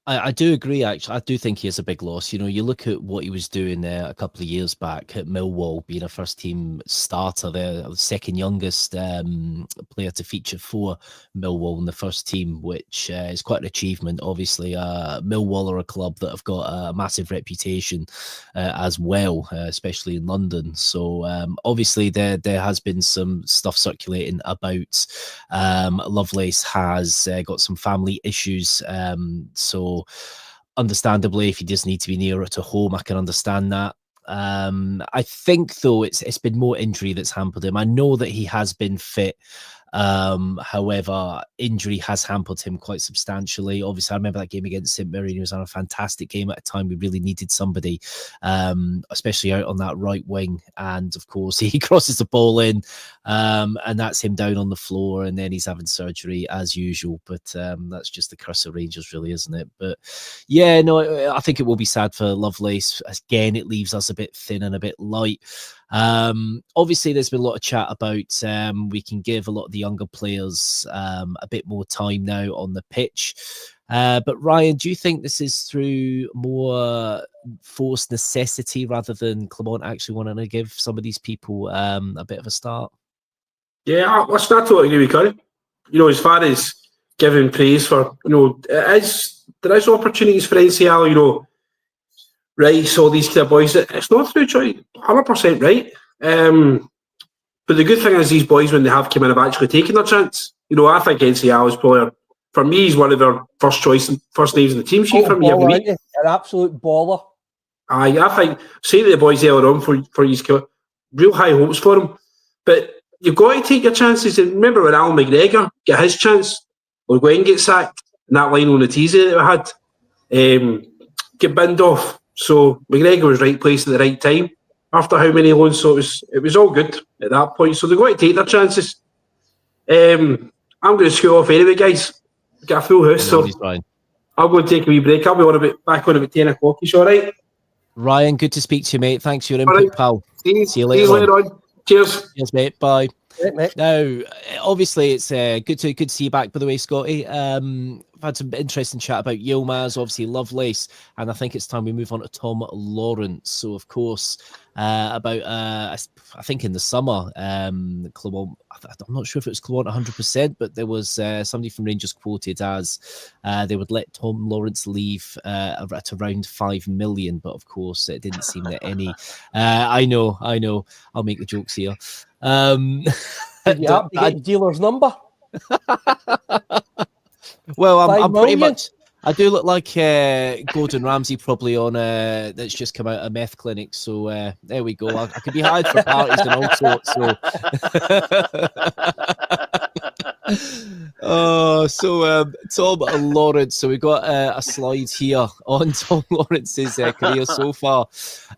I do agree, actually. I do think he is a big loss. You know, you look at what he was doing there a couple of years back at Millwall, being a first-team starter there, the second youngest player to feature for Millwall in the first team, which is quite an achievement. Obviously, Millwall are a club that have got a massive reputation as well, especially in London. So obviously there has been some stuff circulating about Lovelace has got some family issues. So understandably, if he does need to be nearer to home, I can understand that. I think though it's been more injury that's hampered him. I know that he has been fit. However, injury has hampered him quite substantially. Obviously, I remember that game against St Mirren. He was on a fantastic game at a time we really needed somebody, especially out on that right wing. And of course, he crosses the ball in, and that's him down on the floor. And then he's having surgery as usual. But that's just the curse of Rangers, really, isn't it? But yeah, no, I think it will be sad for Lovelace. Again, it leaves us a bit thin and a bit light. Obviously, there's been a lot of chat about we can give a lot of the younger players a bit more time now on the pitch. But Ryan, do you think this is through more forced necessity rather than Clement actually wanting to give some of these people a bit of a start? Yeah, I totally agree with Curry. You know, as far as giving praise for, you know, there is opportunities for NCL, you know, Rice, all these kind of boys. It's not through choice, 100% right. But the good thing is these boys, when they have come in, have actually taken their chance. You know, I think NCL is probably, for me, he's one of their first names in the team sheet for me every week. An absolute baller. I think, say to the boys earlier on for you, real high hopes for him. But you've got to take your chances. And remember when Alan McGregor got his chance, or Gwen get sacked, and that line on the teaser that we had, get binned off. So McGregor was right place at the right time after how many loans. So it was all good at that point. So they've got to take their chances. I'm going to scoot off anyway, guys. Got a full house, so I'll go and take a wee break. I'll be back on about 10 o'clock. Is all right? Ryan, good to speak to you, mate. Thanks for your input, pal. See you later on. Cheers. Cheers, mate. Bye. Right, mate. Now, obviously, it's good to see you back, by the way, Scotty. I've had some interesting chat about Yilmaz, obviously Lovelace, and I think it's time we move on to Tom Lawrence. So, of course, I think in the summer, Clement, I'm not sure if it was Clement 100%, but there was somebody from Rangers quoted as they would let Tom Lawrence leave at around 5 million, but of course, it didn't seem that any. I know, I'll make the jokes here. Did you happen to get your dealer's number? Well, I'm pretty much. I do look like Gordon Ramsay probably on that's just come out of a meth clinic. So there we go. I could be hired for parties and all sorts. So Tom Lawrence. So we got a slide here on Tom Lawrence's career so far.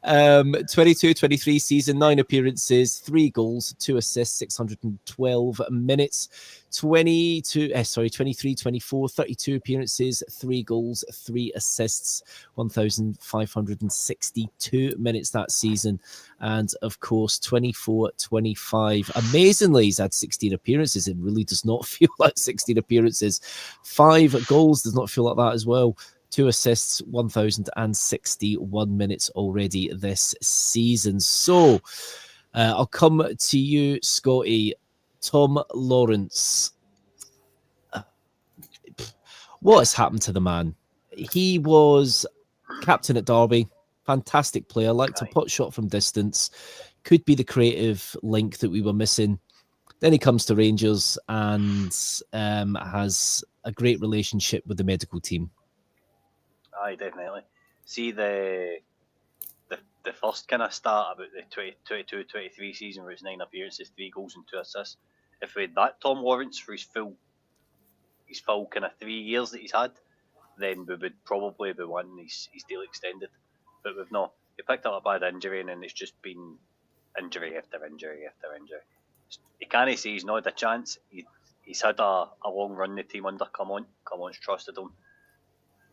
22-23 season, 9 appearances, 3 goals, 2 assists, 612 minutes. 23-24, 32 appearances, 3 goals, 3 assists, 1,562 minutes that season. And of course, 24-25. Amazingly, he's had 16 appearances. It really does not feel like 16 appearances. 5 goals does not feel like that as well. 2 assists, 1,061 minutes already this season. So I'll come to you, Scotty. Tom Lawrence. What has happened to the man? He was captain at Derby, fantastic player, liked to put shot from distance, could be the creative link that we were missing. Then he comes to Rangers and has a great relationship with the medical team. Aye, definitely. See the first kind of start about the 22-23 season where it's 9 appearances, 3 goals and 2 assists. If we had that Tom Lawrence for his full kind of 3 years that he's had, then we would probably be wanting his deal extended. But we've not. He picked up a bad injury and then it's just been injury after injury after injury. You can't say he's not had a chance. He's had a long run the team under Clement. Clement's trusted him.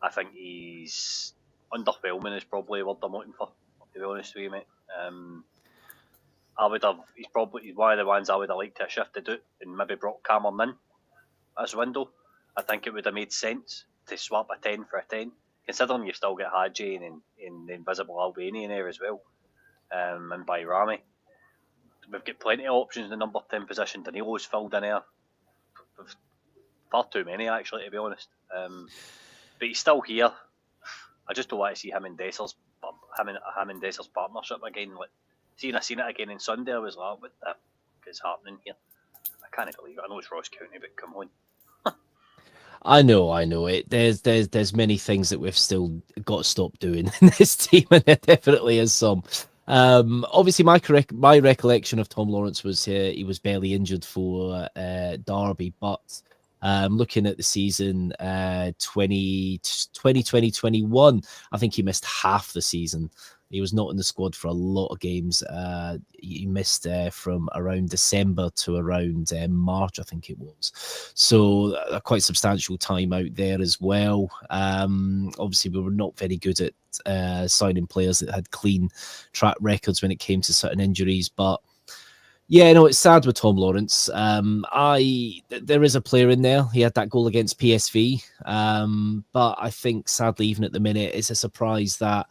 I think he's underwhelming is probably what I'm looking for, to be honest with you, mate. He's one of the ones I would have liked to have shifted out and maybe brought Cameron in as window. I think it would have made sense to swap a 10 for a 10 considering you've still got Hadji and the invisible Albanian there as well, and by Rami. We've got plenty of options in the number 10 position. Danilo's filled in there. Far too many, actually, to be honest. But he's still here. I just don't want to see him and Desser's partnership again. Like, seeing I seen it again on Sunday, I was like, what the fuck is happening here? I can't believe it. I know it's Ross County, but come on. I know it. There's many things that we've still got to stop doing in this team, and there definitely is some. Obviously, my recollection of Tom Lawrence was he was barely injured for Derby, but looking at the season 2020-21, I think he missed half the season. He was not in the squad for a lot of games. He missed from around December to around March, I think it was. So a quite substantial time out there as well. Obviously, we were not very good at signing players that had clean track records when it came to certain injuries. But yeah, no, it's sad with Tom Lawrence. There is a player in there. He had that goal against PSV. But I think, sadly, even at the minute, it's a surprise that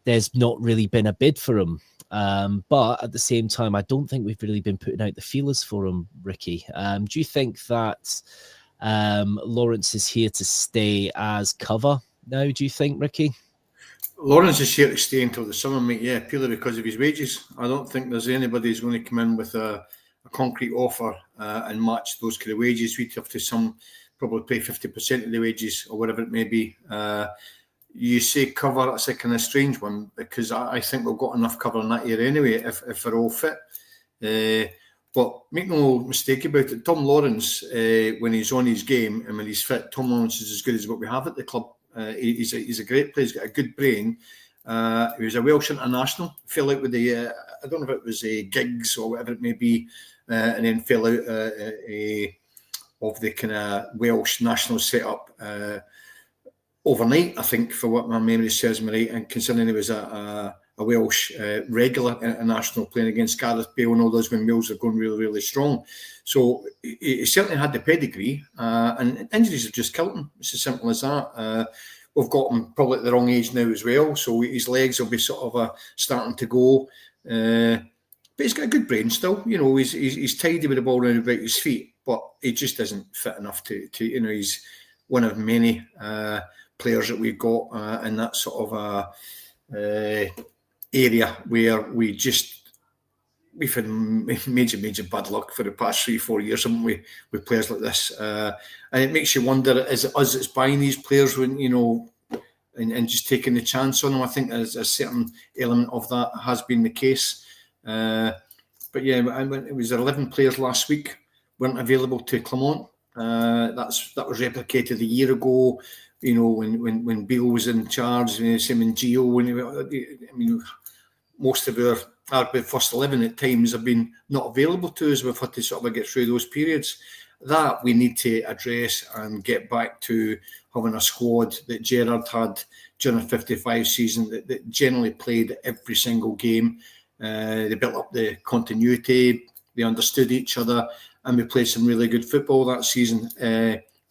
there's not really been a bid for him. But at the same time, I don't think we've really been putting out the feelers for him, Ricky. Do you think that Lawrence is here to stay as cover now, do you think, Ricky? Lawrence is here to stay until the summer, mate, yeah, purely because of his wages. I don't think there's anybody who's going to come in with a concrete offer and match those kind of wages. We'd have to probably pay 50% of the wages or whatever it may be. You say cover, that's a kind of strange one, because I think we've got enough cover in that area anyway, if we're all fit. But make no mistake about it, Tom Lawrence, when he's on his game and when he's fit, Tom Lawrence is as good as what we have at the club. He's a great player, he's got a good brain. He was a Welsh international, fell out with the, I don't know if it was gigs or whatever it may be, and then fell out of the kind of Welsh national setup overnight, I think, for what my memory serves me right, and considering he was a Welsh regular international playing against Gareth Bale and all those when Wales are going really, really strong. So he certainly had the pedigree, and injuries have just killed him. It's as simple as that. We've got him probably at the wrong age now as well, so his legs will be sort of starting to go. But he's got a good brain still. You know, he's tidy with the ball around about his feet, but he just isn't fit enough to you know, he's one of many players that we've got in that sort of area where we've had major bad luck for the past 3-4 years, haven't we, with players like this, and it makes you wonder, is it us that's buying these players when, you know, and just taking the chance on them? I think there's a certain element of that has been the case, but yeah, it was 11 players last week weren't available to Clermont. That was replicated a year ago. You know, when Beale was in charge, same in Gio. Most of our first 11 at times have been not available to us. We've had to sort of get through those periods. That we need to address and get back to having a squad that Gerrard had during a 55 season that generally played every single game. They built up the continuity, they understood each other, and we played some really good football that season.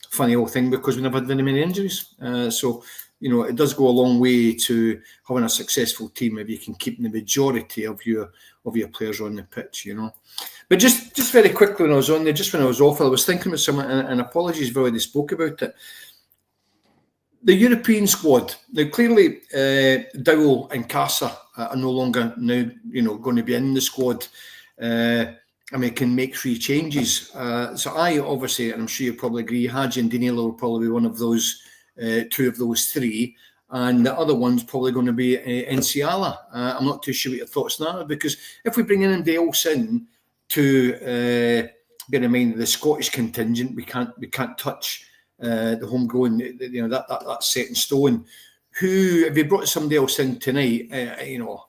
Funny old thing, because we never had very many injuries. So, you know, it does go a long way to having a successful team if you can keep the majority of your players on the pitch, you know. But just very quickly when I was on there, just when I was off, I was thinking about something, and apologies if I already spoke about it. The European squad, now clearly Dowell and Casa are no longer now, you know, going to be in the squad. I mean, can make 3 changes. So I obviously, and I'm sure you probably agree, Hadji and Danilo will probably be one of those, 2 of those 3. And the other one's probably going to be Enciala. I'm not too sure what your thoughts on that, because if we bring in Dales in to bear in mind the Scottish contingent, we can't touch the homegrown, you know, that's set in stone. Who, if you brought somebody else in tonight, you know,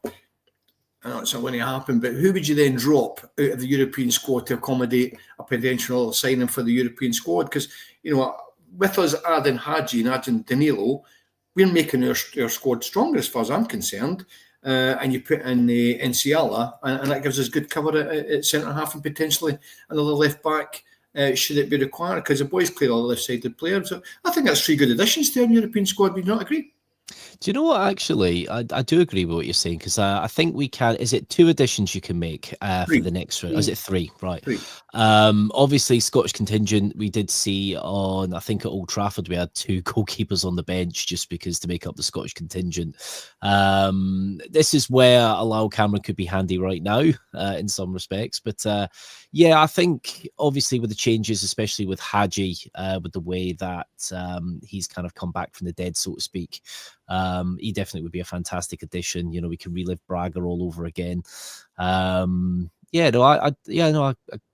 I know it's not going to happen, but who would you then drop out of the European squad to accommodate a potential signing for the European squad? Because, you know, with us adding Hadji and adding Danilo, we're making our squad stronger as far as I'm concerned. And you put in the Enciala, and that gives us good cover at centre-half and potentially another left-back should it be required, because the boys clear all the left-sided players. So I think that's 3 good additions to our European squad. Would you not agree? Do you know what? Actually, I do agree with what you're saying because I think we can. Is it 2 additions you can make for the next round? Is it 3? Right. 3. Obviously, Scottish contingent. We did see on, I think at Old Trafford, we had 2 goalkeepers on the bench just because to make up the Scottish contingent. This is where a Lyle Cameron could be handy right now in some respects, but yeah, I think obviously with the changes, especially with Hadji, with the way that he's kind of come back from the dead, so to speak. He definitely would be a fantastic addition. You know, we can relive Braga all over again. I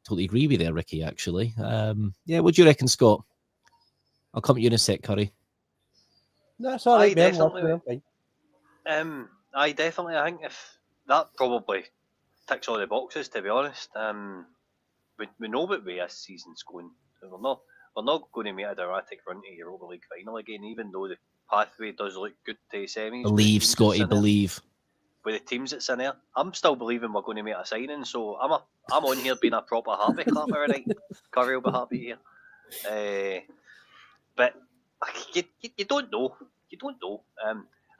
totally agree with you there, Ricky. Actually, what do you reckon, Scott? I'll come to you in a sec, Curry. That's all right, man. I definitely. I think if that probably ticks all the boxes, to be honest. We know what way this season's going. We're not going to make a dramatic run to Europa League final again, even though the pathway does look good to semis. Believe, Scotty, believe. With the teams that's in there, I'm still believing we're going to make a signing. So I'm on here being a proper happy clapper, right? Curry will be happy here. But you don't know. You don't know.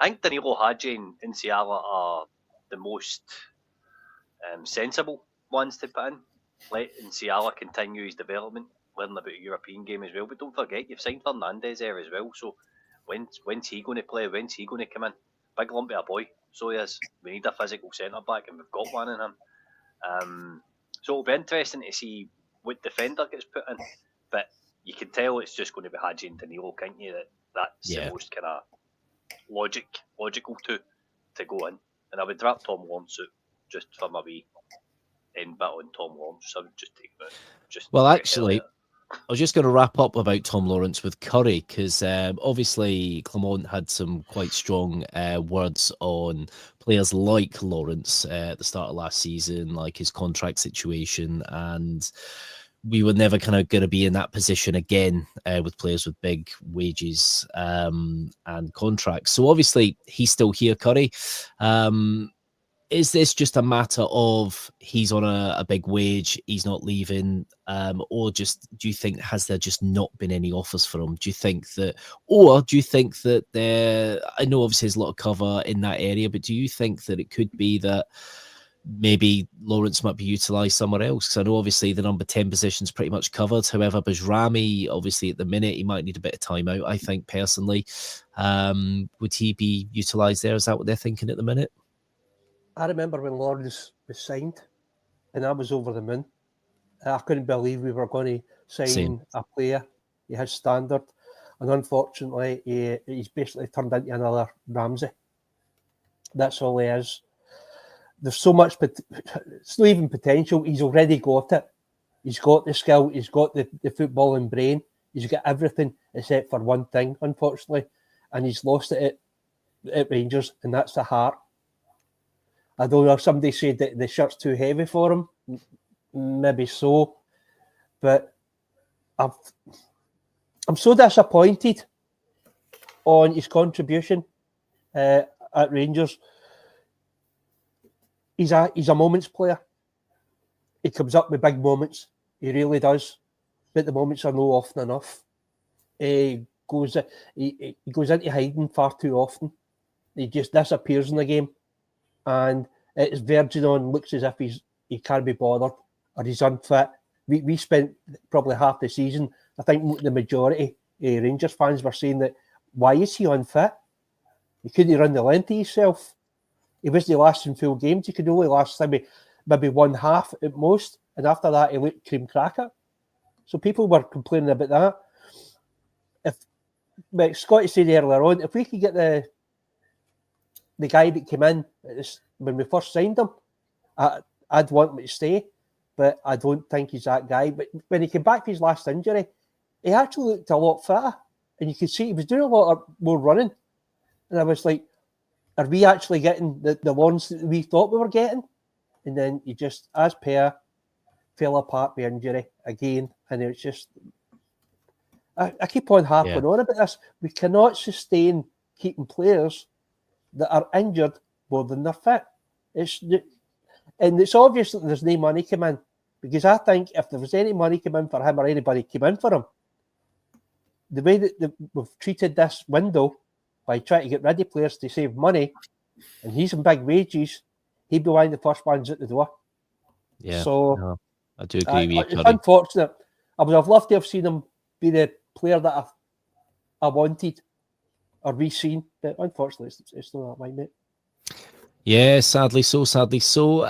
I think Danilo, Hadji, and Ciala are the most sensible ones to put in. Let Ciala continue his development, learn about a European game as well. But don't forget, you've signed Fernandes there as well. So when's he going to play? When's he going to come in? Big lump of a boy. So he is. We need a physical centre back, and we've got one in him. So it'll be interesting to see what defender gets put in. But you can tell it's just going to be Hadji and Danilo, can't you? That's the most kind of logical to go in. And I would drop Tom Lawrence out just for my wee end bit on Tom Lawrence. I would just take him out. Well, actually, I was just going to wrap up about Tom Lawrence with Curry because obviously Clement had some quite strong words on players like Lawrence at the start of last season, like his contract situation, and we were never kind of going to be in that position again with players with big wages and contracts. So obviously he's still here, Curry. Is this just a matter of he's on a big wage, he's not leaving, or just do you think has there just not been any offers for him? Do you think that, or do you think that there? I know obviously there's a lot of cover in that area, but do you think that it could be that maybe Lawrence might be utilised somewhere else? Because I know obviously the number 10 position's pretty much covered. However, Bajrami, obviously at the minute, he might need a bit of time out, I think, personally. Would he be utilised there? Is that what they're thinking at the minute? I remember when Lawrence was signed, and I was over the moon. I couldn't believe we were going to sign a player he has standard, and unfortunately, he's basically turned into another Ramsey. That's all he is. There's so much, it's not even potential. He's already got it. He's got the skill. He's got the footballing brain. He's got everything except for one thing, unfortunately, and he's lost it at Rangers, and that's the heart. I don't know if somebody said that the shirt's too heavy for him. Maybe so. But I'm so disappointed on his contribution at Rangers. He's a moments player. He comes up with big moments. He really does. But the moments are no often enough. He goes into hiding far too often. He just disappears in the game. And it's verging on, looks as if he can't be bothered or he's unfit. We spent probably half the season, I think the majority of Rangers fans were saying that, why is he unfit? He couldn't run the length of himself. He wasn't lasting full games. He could only last maybe one half at most. And after that, he looked cream cracker. So people were complaining about that. Like Scotty said earlier on, if we could get the guy that came in when we first signed him, I'd want him to stay, but I don't think he's that guy. But when he came back from his last injury, he actually looked a lot fitter, and you could see he was doing a lot more running. And I was like, are we actually getting the ones that we thought we were getting? And then he just, as per, fell apart by injury again, and it's just, I keep on harping on about this. We cannot sustain keeping players that are injured more than they're fit. It's obvious that there's no money come in, because I think if there was any money come in for him or anybody came in for him, the way that we've treated this window by trying to get rid of players to save money, and he's in big wages, he'd be one of the first ones at the door. Yeah, so no, I do agree with you, it's Curry. unfortunate. I would have loved to have seen him be the player that I wanted or re-seen, but unfortunately, it's not that way, mate. Yeah, sadly so, sadly so.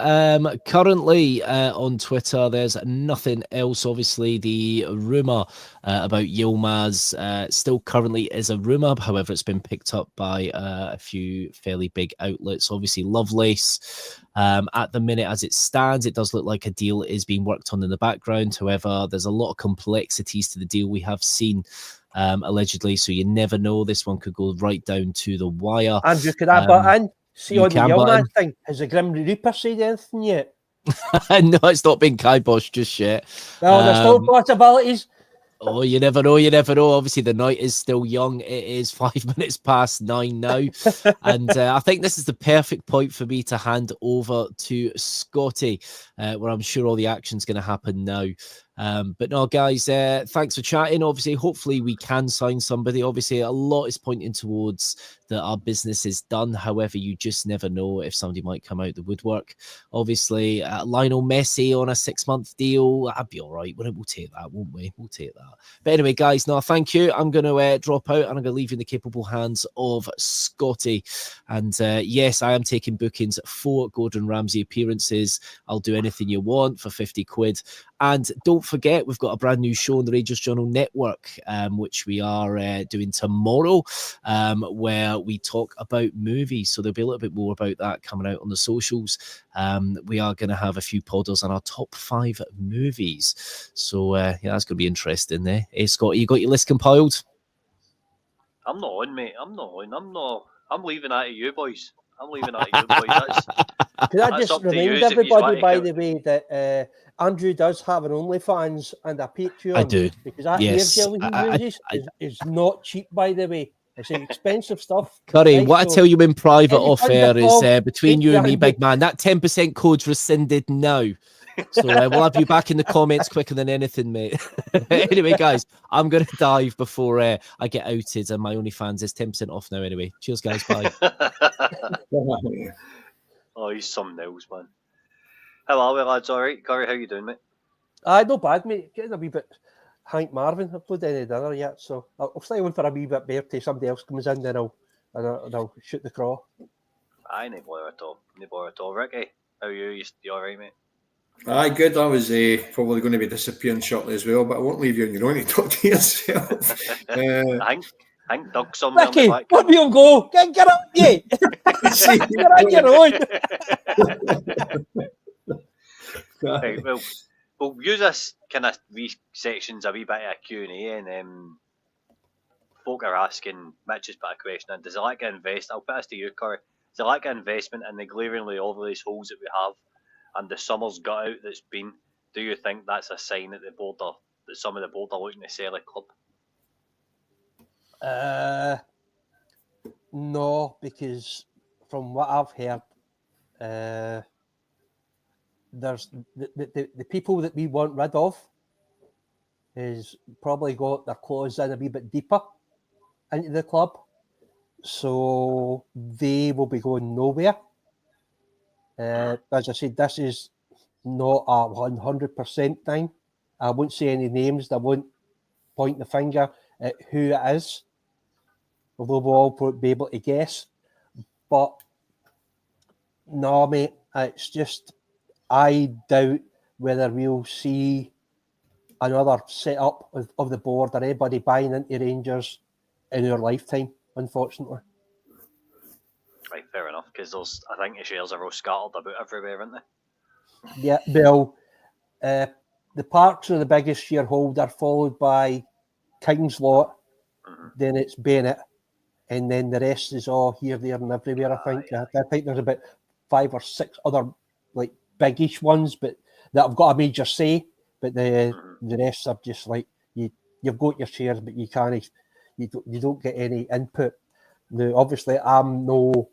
Currently on Twitter, there's nothing else. Obviously, the rumour about Yilmaz still currently is a rumour. However, it's been picked up by a few fairly big outlets. Obviously, Lovelace, at the minute as it stands, it does look like a deal is being worked on in the background. However, there's a lot of complexities to the deal we have seen. Allegedly, so you never know. This one could go right down to the wire. Andrew, could I butt in? See, you on the can butt Yilmaz in. thing, has the Grim Reaper said anything yet? No, it's not been kiboshed just yet. Well, there's still possibilities. Oh, you never know. You never know. Obviously, the night is still young. It is 5 minutes past 9 now. And I think this is the perfect point for me to hand over to Scotty, where I'm sure all the action's going to happen now. But no, guys, thanks for chatting. Obviously, hopefully we can sign somebody. Obviously, a lot is pointing towards that our business is done. However, you just never know if somebody might come out the woodwork. Obviously, Lionel Messi on a 6-month deal, that'd be all right. We'll take that, won't we? We'll take that. But anyway, guys, no, thank you. I'm going to drop out and I'm going to leave you in the capable hands of Scotty. And yes, I am taking bookings for Gordon Ramsay appearances. I'll do anything you want for 50 quid. And don't forget, we've got a brand new show on the Rangers Journal Network, which we are doing tomorrow, where we talk about movies. So there'll be a little bit more about that coming out on the socials. We are going to have a few podders on our top 5 movies. So yeah, that's going to be interesting there. Hey, Scott, you got your list compiled? I'm not on, mate. I'm not on. I'm leaving that to you boys. I'm leaving that to you boys. Can I That's just up to you remind if you want everybody, to by count. the way, that Andrew does have an OnlyFans and a Patreon. I do. Because that Yes. hair gel he uses is not cheap, by the way. It's expensive stuff. Curry, Right, what so I tell you in private any off fund air at is all, between you and me, Patreon. big man. That 10% code's rescinded now. So we'll have you back in the comments quicker than anything, mate. Anyway, guys, I'm going to dive before I get outed, and my OnlyFans is 10% off now anyway. Cheers, guys. Bye. Oh, he's something else, man. Hello, lads. All right, Curry, how you doing, mate? Not bad, mate. Getting a wee bit Hank Marvin. I've played any dinner yet, so I'll stay on for a wee bit there till somebody else comes in, then I'll shoot the craw. Aye, no bother at all. No bother at all. Ricky, how are you? You all right, mate? Aye, good. I was probably going to be disappearing shortly as well, but I won't leave you on your own to talk to yourself. Hank dug somewhere Ricky, in the back. where you go? Get up, yeah. You're on your own. Right, well, we'll use this kind of wee sections a wee bit of a Q&A, and folk are asking, Mitch has put a question in, does he like to invest? I'll put this to you, Curry. Does he like an investment in the glaringly obvious holes that we have and the summer's got out that's been? Do you think that's a sign that some of the board are looking to sell a club? No, because from what I've heard, there's the people that we want rid of is probably got their claws in a wee bit deeper into the club, so they will be going nowhere. As I said, this is not a 100% thing. I won't say any names. I won't point the finger at who it is, although we'll all be able to guess. But no, mate, it's just I doubt whether we'll see another setup of the board or anybody buying into Rangers in our lifetime, unfortunately. Right, fair enough, because I think the shares are all scattered about everywhere, aren't they? Yeah, well, the Parks are the biggest shareholder, followed by King's Lot, then it's Bennett, and then the rest is all here, there, and everywhere. I think there's about 5 or 6 other like biggish ones, but that have got a major say. But the rest are just like you've got your shares, but you don't get any input. Now, obviously, I'm no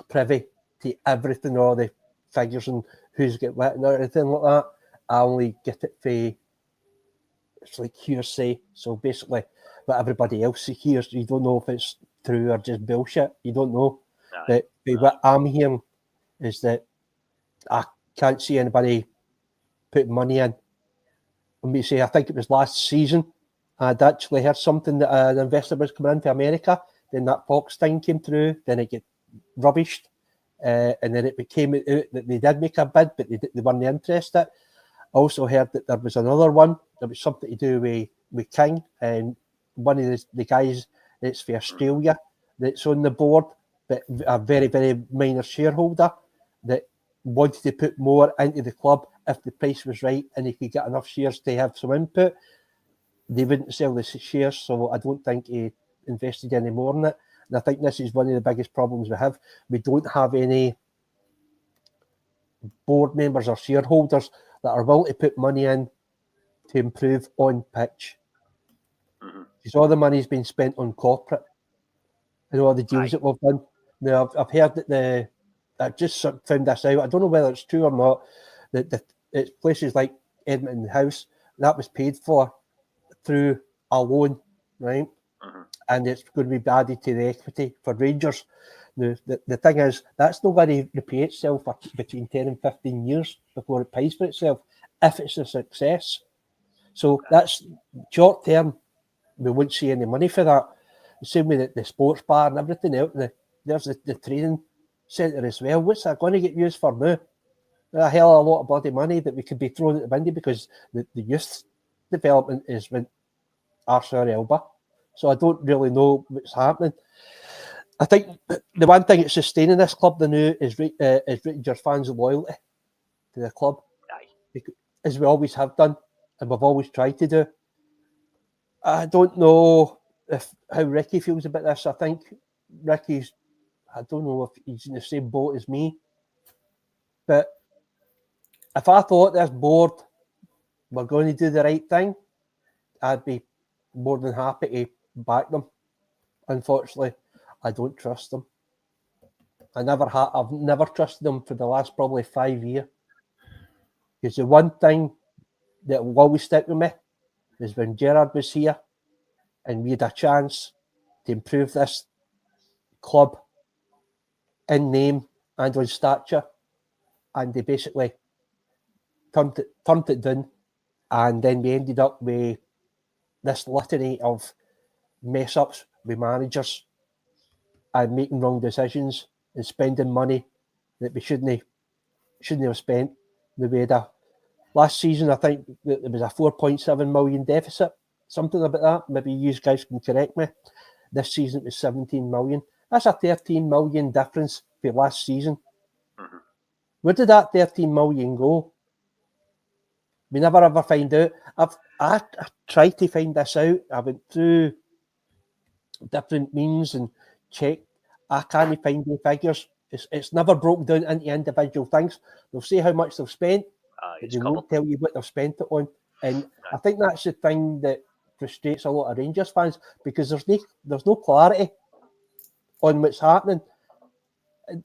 privy to everything, all the figures and who's get what and everything like that. I only get it for it's like hearsay. So basically, what everybody else hears, you don't know if it's true or just bullshit. You don't know. Aye. But what I'm hearing is that I can't see anybody putting money in. Let me say, I think it was last season, I'd actually heard something that an investor was coming into America. Then that Fox thing came through. Then it get rubbished. And then it became out that they did make a bid, but they weren't interested. I also heard that there was another one. There was something to do with King, and one of the guys that's for Australia that's on the board, but a very, very minor shareholder that wanted to put more into the club if the price was right and he could get enough shares to have some input. They wouldn't sell the shares, so I don't think he invested any more in it. And I think this is one of the biggest problems we have. We don't have any board members or shareholders that are willing to put money in to improve on pitch. Because all the money's been spent on corporate and all the deals that we've done. Now, I've heard that I've just found this out. I don't know whether it's true or not. That it's places like Edmonton House that was paid for through a loan, right? And it's going to be added to the equity for Rangers. The thing is, that's not going to repay itself for between 10 and 15 years before it pays for itself, if it's a success. So that's short term, we won't see any money for that. The same way the sports bar and everything else, there's the training centre as well. What's that going to get used for now? A hell of a lot of bloody money that we could be throwing at the window because the youth development is with arse or elbow. So I don't really know what's happening. I think the one thing that's sustaining this club, the new, is Rangers fans' loyalty to the club, as we always have done, and we've always tried to do. I don't know how Ricky feels about this. I think Ricky's, I don't know if he's in the same boat as me, but if I thought this board were going to do the right thing, I'd be more than happy to back them. Unfortunately, I don't trust them. I've never trusted them for the last probably 5 years. Because the one thing that will always stick with me is when Gerrard was here and we had a chance to improve this club in name and on stature, and they basically turned it down, and then we ended up with this litany of mess ups with managers and making wrong decisions and spending money that we shouldn't have spent. We had last season, I think there was a 4.7 million deficit, something about that. Maybe you guys can correct me. This season it was 17 million. That's a 13 million difference for last season. Where did that 13 million go? We never ever find out. I tried to find this out. I went through different means and checked. I can't find the figures. It's never broken down into individual things. They'll say how much they've spent, but they won't tell you what they've spent it on. And I think that's the thing that frustrates a lot of Rangers fans, because there's no clarity on what's happening.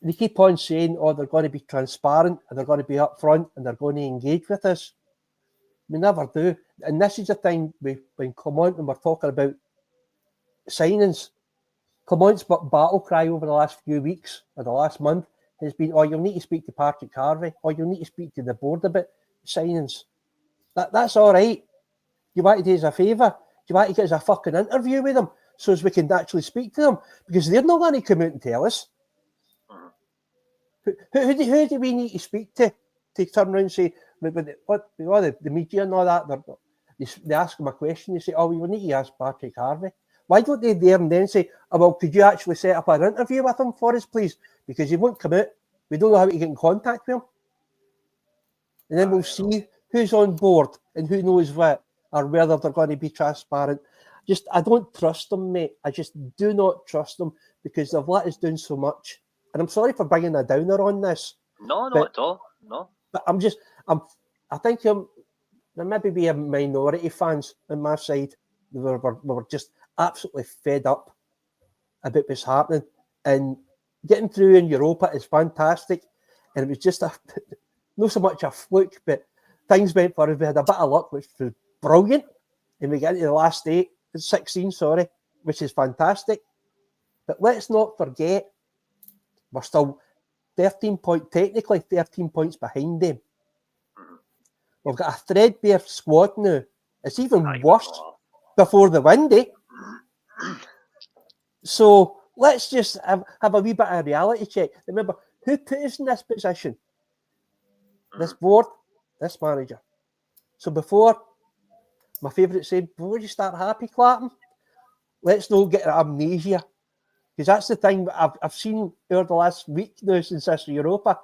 They keep on saying, oh, they're going to be transparent and they're going to be upfront and they're going to engage with us. We never do. And this is the thing when Clement and we're talking about signings. Clement's battle cry over the last few weeks or the last month has been, oh, you'll need to speak to Patrick Harvey, or you'll need to speak to the board about signings. That's all right. You want to do us a favour? You want to get us a fucking interview with them so as we can actually speak to them? Because they're not going to come out and tell us. Who do we need to speak to turn around and say, the media and all that, they ask them a question, they say, oh, we need to ask Patrick Harvey. Why don't they there and then say, oh, well, could you actually set up an interview with him for us, please? Because he won't come out. We don't know how to get in contact with him. And then we'll see who's on board and who knows what, or whether they're going to be transparent. I don't trust them, mate. I just do not trust them because they've let us down so much. And I'm sorry for bringing a downer on this. No, not at all. No. But I think there maybe be a minority fans on my side. We were just absolutely fed up about what's happening. And getting through in Europa is fantastic. And it was just not so much a fluke, but things went for us. We had a bit of luck, which was brilliant. And we got into the last 16, which is fantastic. But let's not forget, we're still 13 points behind them. We've got a threadbare squad now. It's even worse before the windy. So let's just have a wee bit of a reality check. Remember, who put us in this position? This board, this manager. So before, my favourite saying, before you start happy clapping, let's not get amnesia. Because that's the thing I've seen over the last week now since this Europa.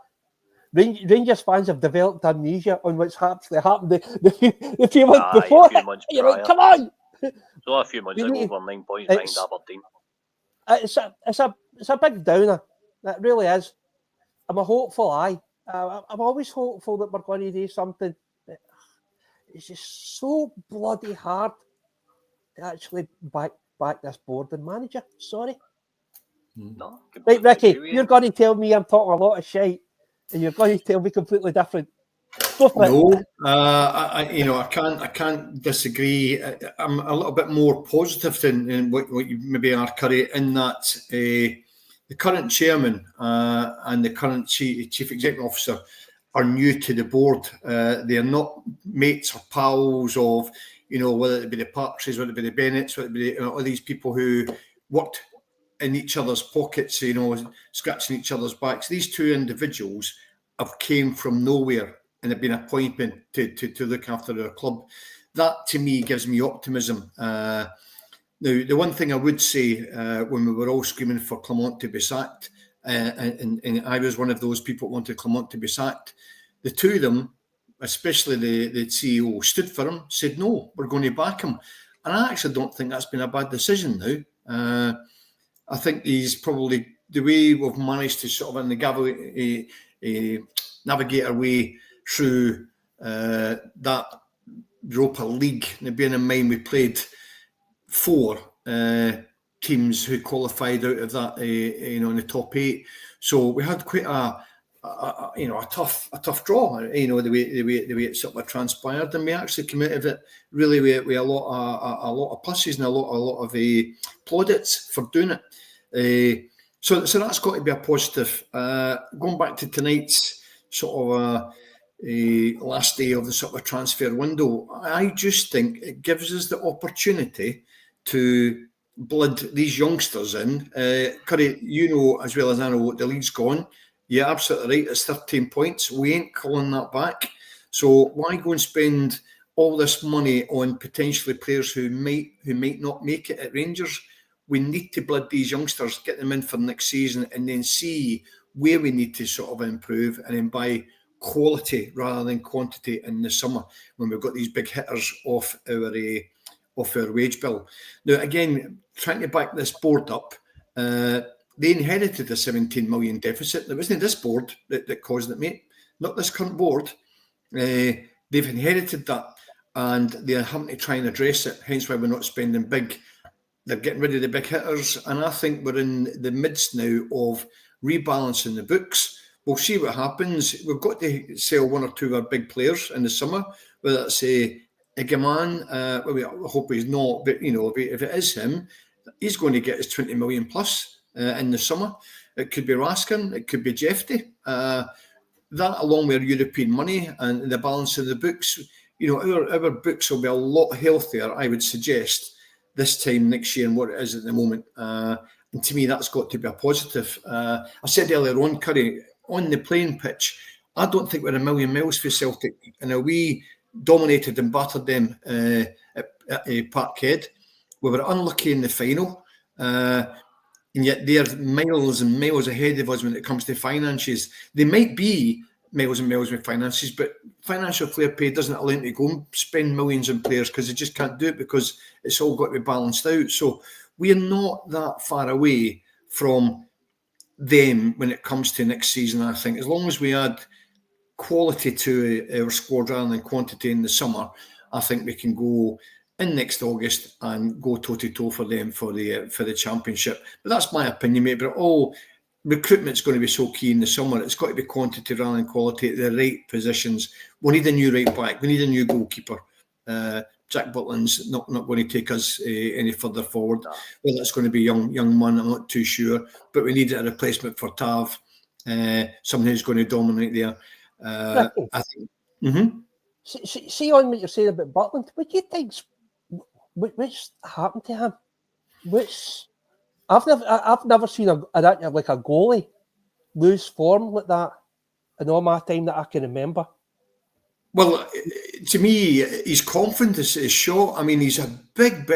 Rangers fans have developed amnesia on what's actually happened the few months before. A few months You're like, come on! So a few months ago, we're 9 points behind Aberdeen. It's a big downer. It really is. I'm a hopeful eye. I'm always hopeful that we're going to do something. It's just so bloody hard to actually back this board and manager. Sorry. No. Right, Ricky, you're going to tell me I'm talking a lot of shite, and you're going to tell me completely different. No, I can't disagree. I'm a little bit more positive than what you maybe are, Curry, in that the current chairman and the current chief executive officer are new to the board. They are not mates or pals of, whether it be the Parkses, whether it be the Bennetts, whether it be all these people who worked in each other's pockets, scratching each other's backs. These two individuals have came from nowhere and have been appointed to look after their club. That, to me, gives me optimism. Now, the one thing I would say, when we were all screaming for Clement to be sacked, and I was one of those people who wanted Clement to be sacked, the two of them, especially the CEO, stood for him, said, no, we're going to back him. And I actually don't think that's been a bad decision now. I think he's probably, the way we've managed to sort of navigate our way through that Europa League, and bearing in mind we played 4 teams who qualified out of that, in the top 8. So we had quite a tough draw, the way it sort of transpired, and we actually came out of it really with a lot of pluses and a lot of plaudits for doing it. So that's got to be a positive. Going back to tonight's sort of last day of the sort of transfer window, I just think it gives us the opportunity to blood these youngsters in. Curry, as well as I know, the league's gone. You're absolutely right. It's 13 points. We ain't calling that back. So why go and spend all this money on potentially players who might not make it at Rangers? We need to blood these youngsters, get them in for next season, and then see where we need to sort of improve, and then buy quality rather than quantity in the summer when we've got these big hitters off our wage bill. Now, again, trying to back this board up, they inherited a 17 million deficit. It wasn't this board that caused it, mate. Not this current board. They've inherited that, and they're having to try and address it. Hence why we're not spending big. They're getting rid of the big hitters, and I think we're in the midst now of rebalancing the books. We'll see what happens. We've got to sell 1 or 2 of our big players in the summer, whether it's Egeman. I hope he's not, but if it is him, he's going to get his 20 million plus in the summer. It could be Raskin, it could be Jefty. That, along with European money and the balance of the books, our books will be a lot healthier, I would suggest, this time next year than what it is at the moment. And to me, that's got to be a positive. I said earlier on, Curry, on the playing pitch, I don't think we're a million miles for Celtic. We dominated and battered them at Parkhead. We were unlucky in the final, and yet they're miles and miles ahead of us when it comes to finances. They might be miles and miles with finances, but financial fair play doesn't allow them to go and spend millions on players, because they just can't do it, because it's all got to be balanced out. So we're not that far away from them when it comes to next season. I think as long as we add quality to our squad rather than quantity in the summer, I think we can go in next August and go toe-to-toe for them for the championship. But that's my opinion, mate. But recruitment's going to be so key in the summer. It's got to be quantity rather than quality at the right positions. We need a new right back. We need a new goalkeeper. Jack Butland's not going to take us any further forward. Well, it's going to be young man. I'm not too sure, but we needed a replacement for Tav, someone who's going to dominate there. I think. Mm-hmm. See on what you're saying about Butland. What do you think's what's happened to him? I've never seen a goalie lose form like that in all my time that I can remember. Well, to me, his confidence is shot. I mean, he's a big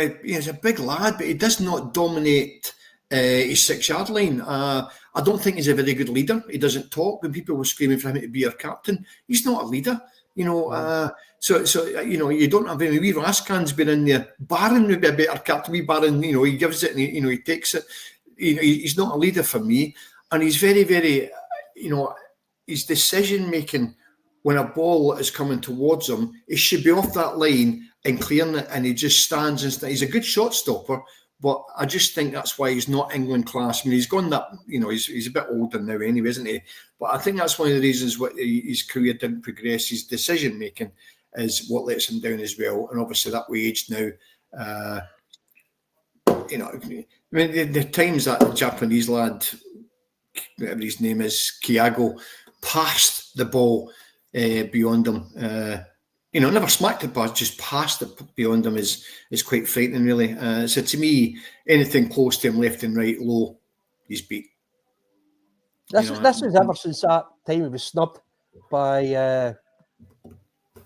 lad, but he does not dominate his 6-yard line. I don't think he's a very good leader. He doesn't talk. When people were screaming for him to be our captain, he's not a leader. You know, so you know, you don't have any. Wee Rascan's been in there. Barron would be a better captain. Wee Barron, you know, he gives it and he takes it. You know, he's not a leader for me, and he's very, very, you know, his decision making when a ball is coming towards him, he should be off that line and clearing it, and he just stands and he's a good shot stopper. But I just think that's why he's not England class. I mean, he's gone that, you know, he's a bit older now anyway, isn't he? But I think that's one of the reasons why his career didn't progress. His decision making is what lets him down as well. And obviously that wage now, you know, I mean, the times that the Japanese lad, whatever his name is, Kiago, passed the ball beyond him. You know, never smacked it, but just passed it beyond him is quite frightening, really. So to me, anything close to him, left and right, low, he's beat. This is ever since that time he was snubbed by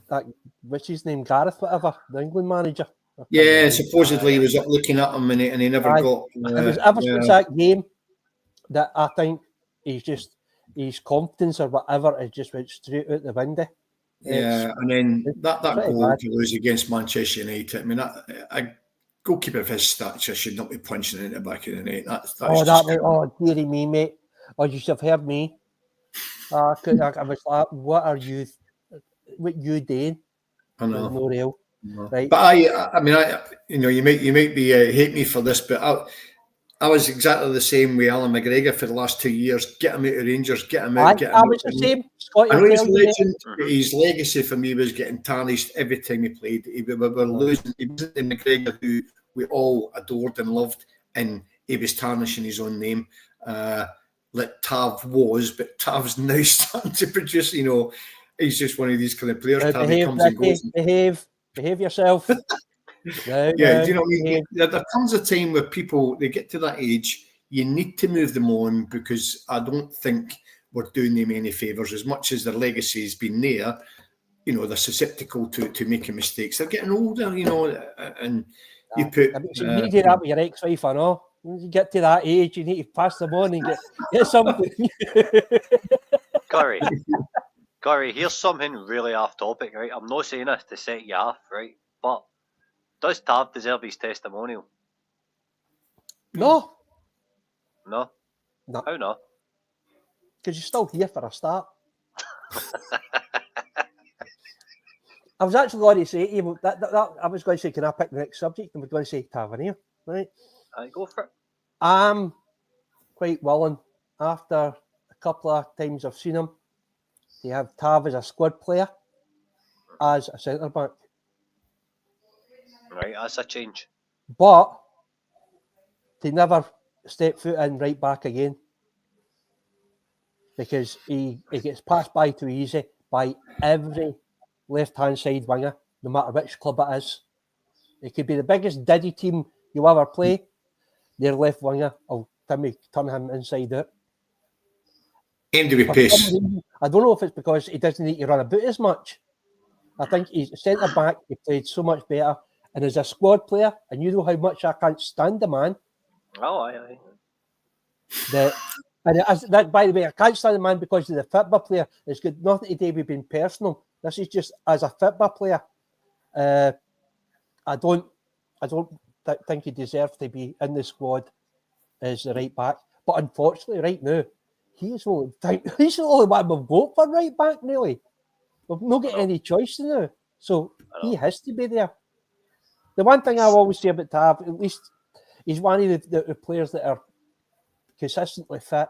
that what's his name, Gareth, whatever, the England manager. Yeah, supposedly he was up looking at him and he never got. It was ever since that game that I think his confidence or whatever has just went straight out the window. Yeah, and then that goal to lose against Manchester United. I mean, a goalkeeper of his stature should not be punching into the back of the net. Dearie me, mate. Oh, you should have heard me. I was like, what you doing? I know. No real. Right. But I mean, you know, you might be hate me for this, but I was exactly the same with Alan McGregor for the last 2 years. Get him out of Rangers, get him out. I was the same. Scotty, I know he's legend, but his legacy for me was getting tarnished every time he played. We were losing. He wasn't the McGregor who we all adored and loved, and he was tarnishing his own name. Like Tav was, but Tav's now starting to produce. You know, he's just one of these kind of players. Tav, he comes and goes. Behave yourself. Yeah, do you know what I mean? There comes a time where people, they get to that age, you need to move them on, because I don't think we're doing them any favours. As much as their legacy has been there, you know, they're susceptible to making mistakes. They're getting older, you know, and you put... you need to do that with your ex-wife, I know. When you get to that age, you need to pass them on and get something. Corey, here's something really off topic, right? I'm not saying this to set you off, right? But does Tav deserve his testimonial? No. No? No. How not? Because you're still here for a start. I was actually going to say to you, I was going to say, can I pick the next subject? And we're going to say Tavernier, right? Go for it. I'm quite willing, after a couple of times I've seen him, to have Tav as a squad player, as a centre-back. Right, that's a change. But to never step foot in right back again, because he gets passed by too easy by every left-hand side winger, no matter which club it is. It could be the biggest diddy team you ever play. Their left winger will turn him inside out. Aimed with pace. I don't know if it's because he doesn't need to run about as much. I think he's centre back. He played so much better, and as a squad player, and you know how much I can't stand the man. Oh, aye. That, by the way, I can't stand the man because he's a football player. It's got nothing to do with being personal. This is just as a football player. I don't think he deserves to be in the squad as the right back. But unfortunately, right now, he's the only one we've got for right back, really. We've not got any choice now. So he has to be there. The one thing I always say about Tav, at least he's one of the players that are consistently fit.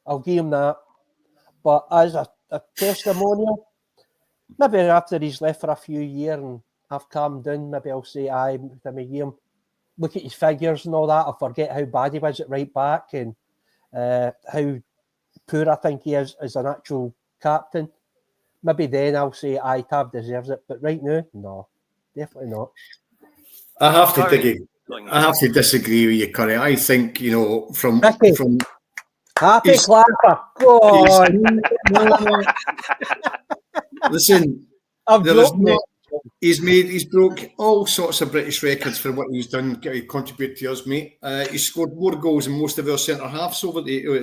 I'll give him that. But as a testimonial, maybe after he's left for a few years and I've calmed down, maybe I'll say, aye, time of year, look at his figures and all that. I forget how bad he was at right back and how poor I think he is as an actual captain. Maybe then I'll say, aye, Tav deserves it. But right now, no, definitely not. I have to Curry. I have to disagree with you, Curry. I think, you know, from Happy he's- clapper. Go on. listen, I've there is broken not. it. He's broke all sorts of British records for what he's done. He contributed to us, mate. He's scored more goals than most of our centre halves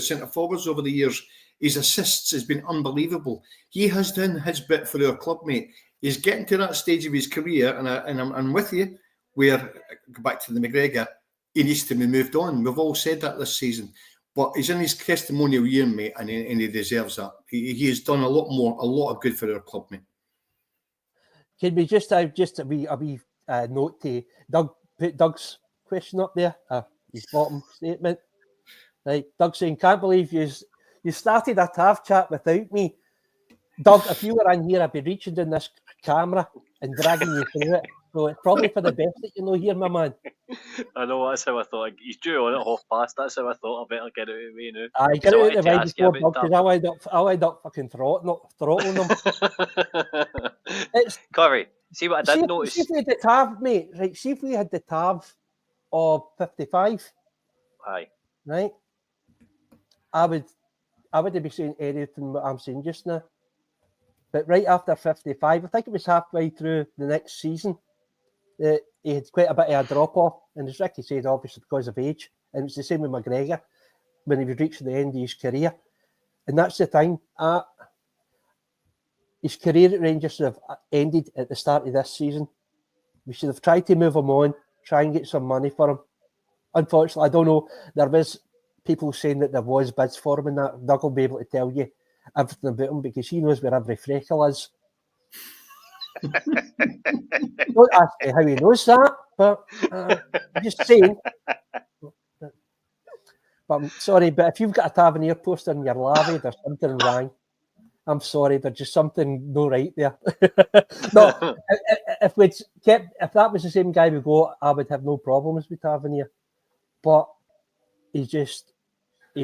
centre forwards over the years. His assists has been unbelievable. He has done his bit for our club, mate. He's getting to that stage of his career, and I'm with you. Where go back to the McGregor, he needs to be moved on. We've all said that this season, but he's in his testimonial year, mate, and he deserves that. He has done a lot of good for our club, mate. Can we just have a wee note to Doug? Put Doug's question up there. His bottom statement. Right, Doug saying, "Can't believe you started a TAV chat without me, Doug. If you were in here, I'd be reaching down this camera and dragging you through it. So it's probably for the best that you're not here, my man." I know, that's how I thought. He's due on at 1:30. That's how I thought I better get out of the way now. I get out of the way ask you before Doug, because I'll end up fucking throttling them. Curry, see what I did notice? See if we had the TAV, mate. Right, see if we had the TAV of 55. Aye. Right. I would be saying anything what I'm saying just now. But right after 55, I think it was halfway through the next season, he had quite a bit of a drop-off. And as Ricky said, obviously because of age. And it's the same with McGregor when he was reaching the end of his career. And that's the thing. His career at Rangers should have ended at the start of this season. We should have tried to move him on, try and get some money for him. Unfortunately, I don't know. There was people saying that there was bids for him, and that Doug will be able to tell you everything about him because he knows where every freckle is. Don't ask me how he knows that, but I'm just saying. But I'm sorry, but if you've got a Tavernier poster in your lavvy, there's something wrong. I'm sorry, there's just something no right there. No, if that was the same guy we got, I would have no problems with Tavernier. But he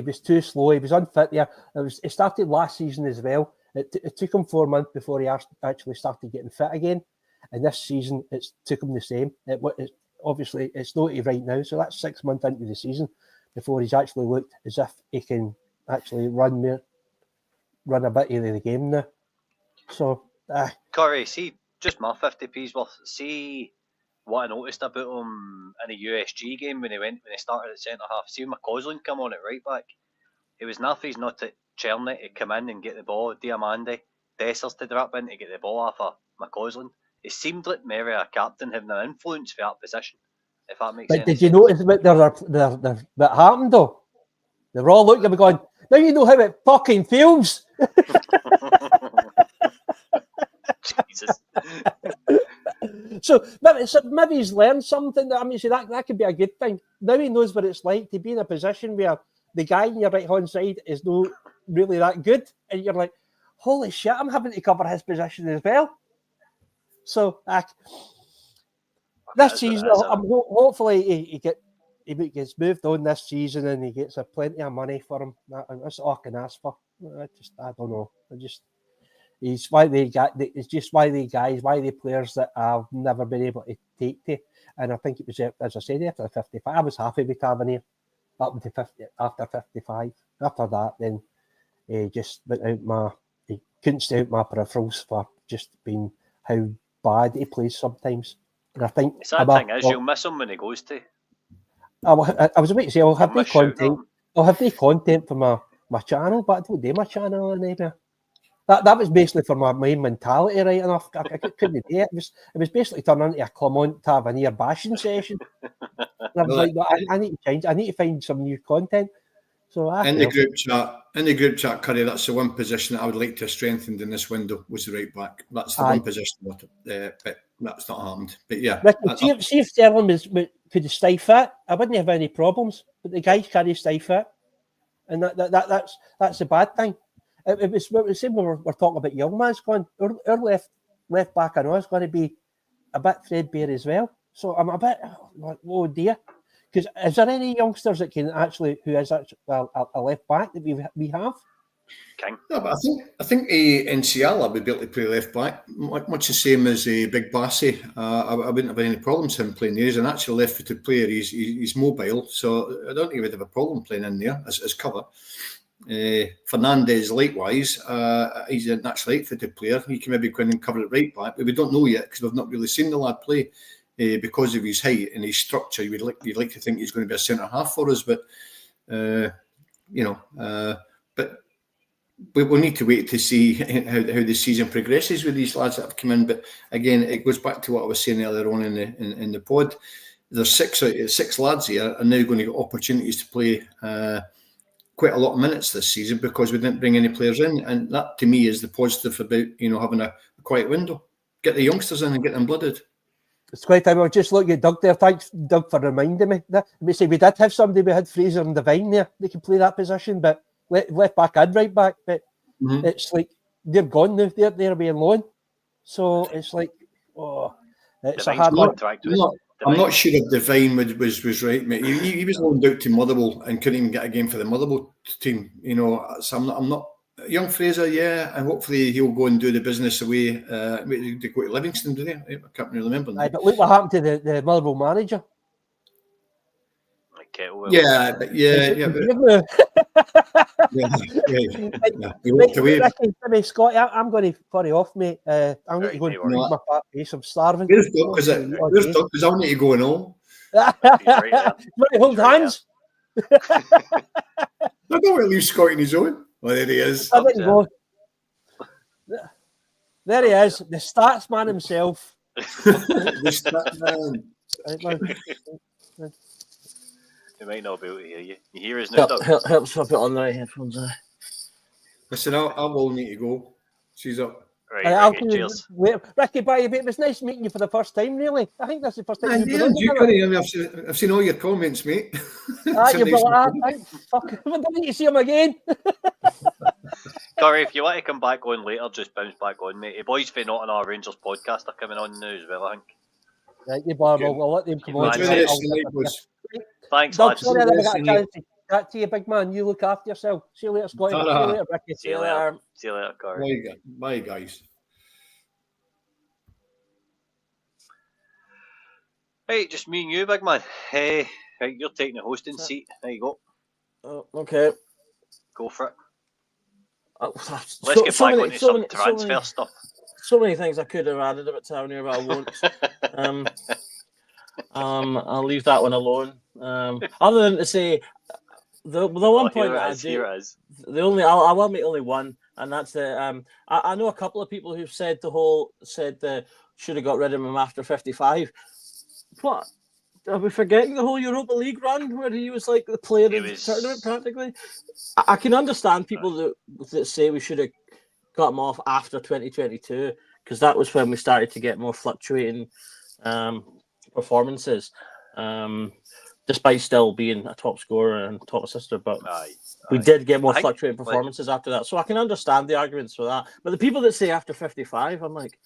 was too slow. He was unfit there. It started last season as well. It took him 4 months before he actually started getting fit again. And this season, it took him the same. Obviously, it's not right now. So that's 6 months into the season before he's actually looked as if he can actually run a bit of the game now. So, Curry, see, just my 50p's worth. See what I noticed about him in a USG game when he started at centre half. See when McCausland come on at right back. It was Naffy's not to Cherny to come in and get the ball, Diamande, Dessers to drop in to get the ball off of McCausland. It seemed like maybe a captain having an influence for that position, if that makes sense. But did you notice what happened though? They were all looking at me going, now you know how it fucking feels. Jesus. So maybe he's learned something. I mean, see, that could be a good thing. Now he knows what it's like to be in a position where the guy on your right-hand side is not really that good. And you're like, holy shit, I'm having to cover his position as well. So, this season, hopefully he gets moved on this season and he gets plenty of money for him. That's all I can ask for. I don't know. It's why the players that I've never been able to take to. And I think it was, as I said, after 55, I was happy with Tavernier up to 50, after 55. After that, then he just went out he couldn't stay out my peripherals for just being how bad he plays sometimes. And I think the sad thing is, you'll miss him when he goes to. I was about to say, I'll have the content for my channel, but I don't do my channel anymore. That was basically for my main mentality, right enough. I couldn't do it. It was basically turned into a Clement Tavernier bashing session. And I was like, no, I need to change. I need to find some new content. So in the group chat, Curry, that's the one position that I would like to have strengthened in this window was the right back. That's the one position, but that's not happened. But yeah, see if Sterling could stay fit, I wouldn't have any problems. But the guy can't stay fit, and that's a bad thing. It was the same when we're talking about young man's going. Our left back, I know, is going to be a bit threadbare as well. So I'm a bit like, oh dear. Because is there any youngsters that can actually, who is actually a left back that we have? King. No, but I think Enciala would be able to play left back, much the same as Big Bassey. I wouldn't have any problems him playing there. He's an actual left-footed player. He's mobile, so I don't think he would have a problem playing in there as cover. Fernandez, likewise, he's an actual right-footed player. He can maybe go in and cover it right back, but we don't know yet because we've not really seen the lad play because of his height and his structure. You'd like to think he's going to be a centre half for us, but but. We'll need to wait to see how the season progresses with these lads that have come in. But again, it goes back to what I was saying earlier on in the pod. There's six lads here are now going to get opportunities to play quite a lot of minutes this season because we didn't bring any players in, and that to me is the positive about having a quiet window. Get the youngsters in and get them blooded. It's quite time. I was just looking at Doug there. Thanks, Doug, for reminding me. We did have somebody. We had Fraser and Devine there. They could play that position, but left back and right back. But it's like they're gone now. They're being loan. So it's like, it's a hard one. I'm not sure if Devine was right, mate. He was loaned out to Motherwell and couldn't even get a game for the Motherwell team. So I'm not. Young Fraser, yeah, and hopefully he'll go and do the business away. They go to Livingston, do they? I can't really remember. But look what happened to the Motherwell manager. Yeah. Scotty, I'm going to furry off, mate. I'm going to go and feed my fat face. I'm starving. Where's Doug? Because I'll need to go and all. Hold hands. I don't want to leave Scotty on his own. Well, there he is. There he is, the stats man himself. The stats man. He might not be able to hear you. You hear us now, Doug? Helps if I put on the right headphones. Listen, I will need to go. She's up. Right, Ricky, cheers. Ricky, it was nice meeting you for the first time, really. I think that's the first time I've seen all your comments, mate. Fuck, I don't need to see him again. Corey, if you want to come back on later, just bounce back on, mate. The boys for Not on Our Rangers podcast are coming on now as well, I think. Right, you bar, we'll let them come on. Thanks, Doug, lads. sorry I never got a chance to chat to you, big man. You look after yourself. See you later, Scotty. See you later, Ricky. See you later. See you later, Corey. Bye, guys. Right, just me and you, big man. Hey, right, you're taking the hosting seat. There you go. Okay. Go for it. Let's get back onto some transfer stuff. So many things I could have added about Tavernier, but I won't. I'll leave that one alone. Other than to say, the one point that I do, I will make only one, and that's the I know a couple of people who've said should have got rid of him after 55. What? Are we forgetting the whole Europa League run where he was like the player of the tournament practically? I can understand people that say we should have got him off after 2022 because that was when we started to get more fluctuating performances, despite still being a top scorer and top assister. But we did get more fluctuating performances after that. So I can understand the arguments for that. But the people that say after 55, I'm like,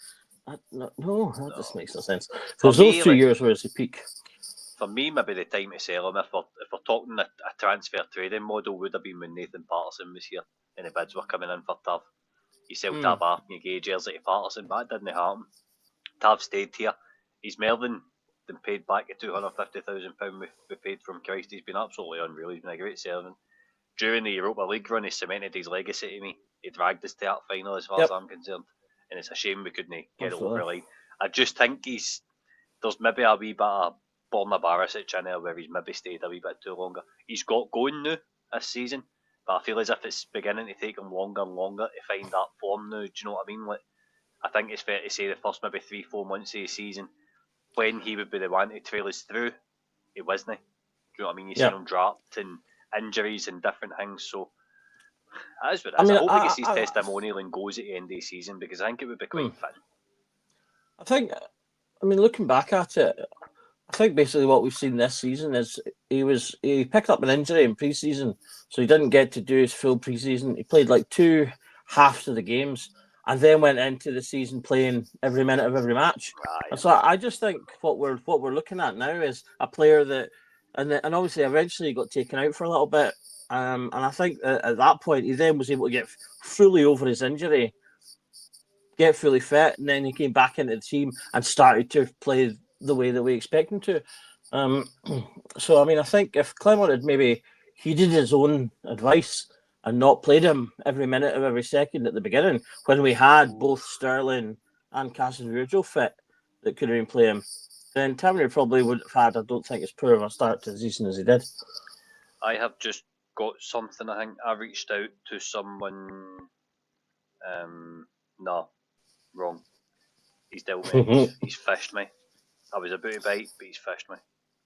no, that just makes no sense. Because those 2 years were his peak. For me, maybe the time to sell him, if we're talking a transfer trading model, would have been when Nathan Patterson was here and the bids were coming in for Tav. You sell Tav off and you get a jersey to Patterson, but that didn't happen. Tav stayed here. He's more than paid back the £250,000 we paid from Christ. He's been absolutely unreal. He's been a great servant. During the Europa League run, he cemented his legacy to me. He dragged us to that final as far as I'm concerned. And it's a shame we couldn't get it over the line. I just think there's maybe a wee bit of Borna Barisic in there where he's maybe stayed a wee bit too longer. He's got going now this season, but I feel as if it's beginning to take him longer and longer to find that form now. Do you know what I mean? Like, I think it's fair to say the first maybe 3-4 months of the season, when he would be the one to trail us through, he wasn't. Do you know what I mean? You seen him dropped and injuries and different things. So that is what it is. I hope he gets his testimonial and goes at the end of the season because I think it would be quite fun. Looking back at it, I think basically what we've seen this season is he picked up an injury in pre-season, so he didn't get to do his full pre-season. He played like 2 halves of the games, and then went into the season playing every minute of every match. And so I just think what we're looking at now is a player that, and obviously eventually got taken out for a little bit. And I think at that point he then was able to get fully over his injury, get fully fit, and then he came back into the team and started to play the way that we expect him to. So I mean, I think if Clement had maybe heeded his own advice and not played him every minute of every second at the beginning, when we had both Sterling and Casemiro fit that could have been playing, then Tavernier probably would have had, I don't think, as poor of a start to the season as he did. I have just got something. I think I reached out to someone. No, wrong. He's dealt me. He's fished me. I was about to bite, but he's fished me.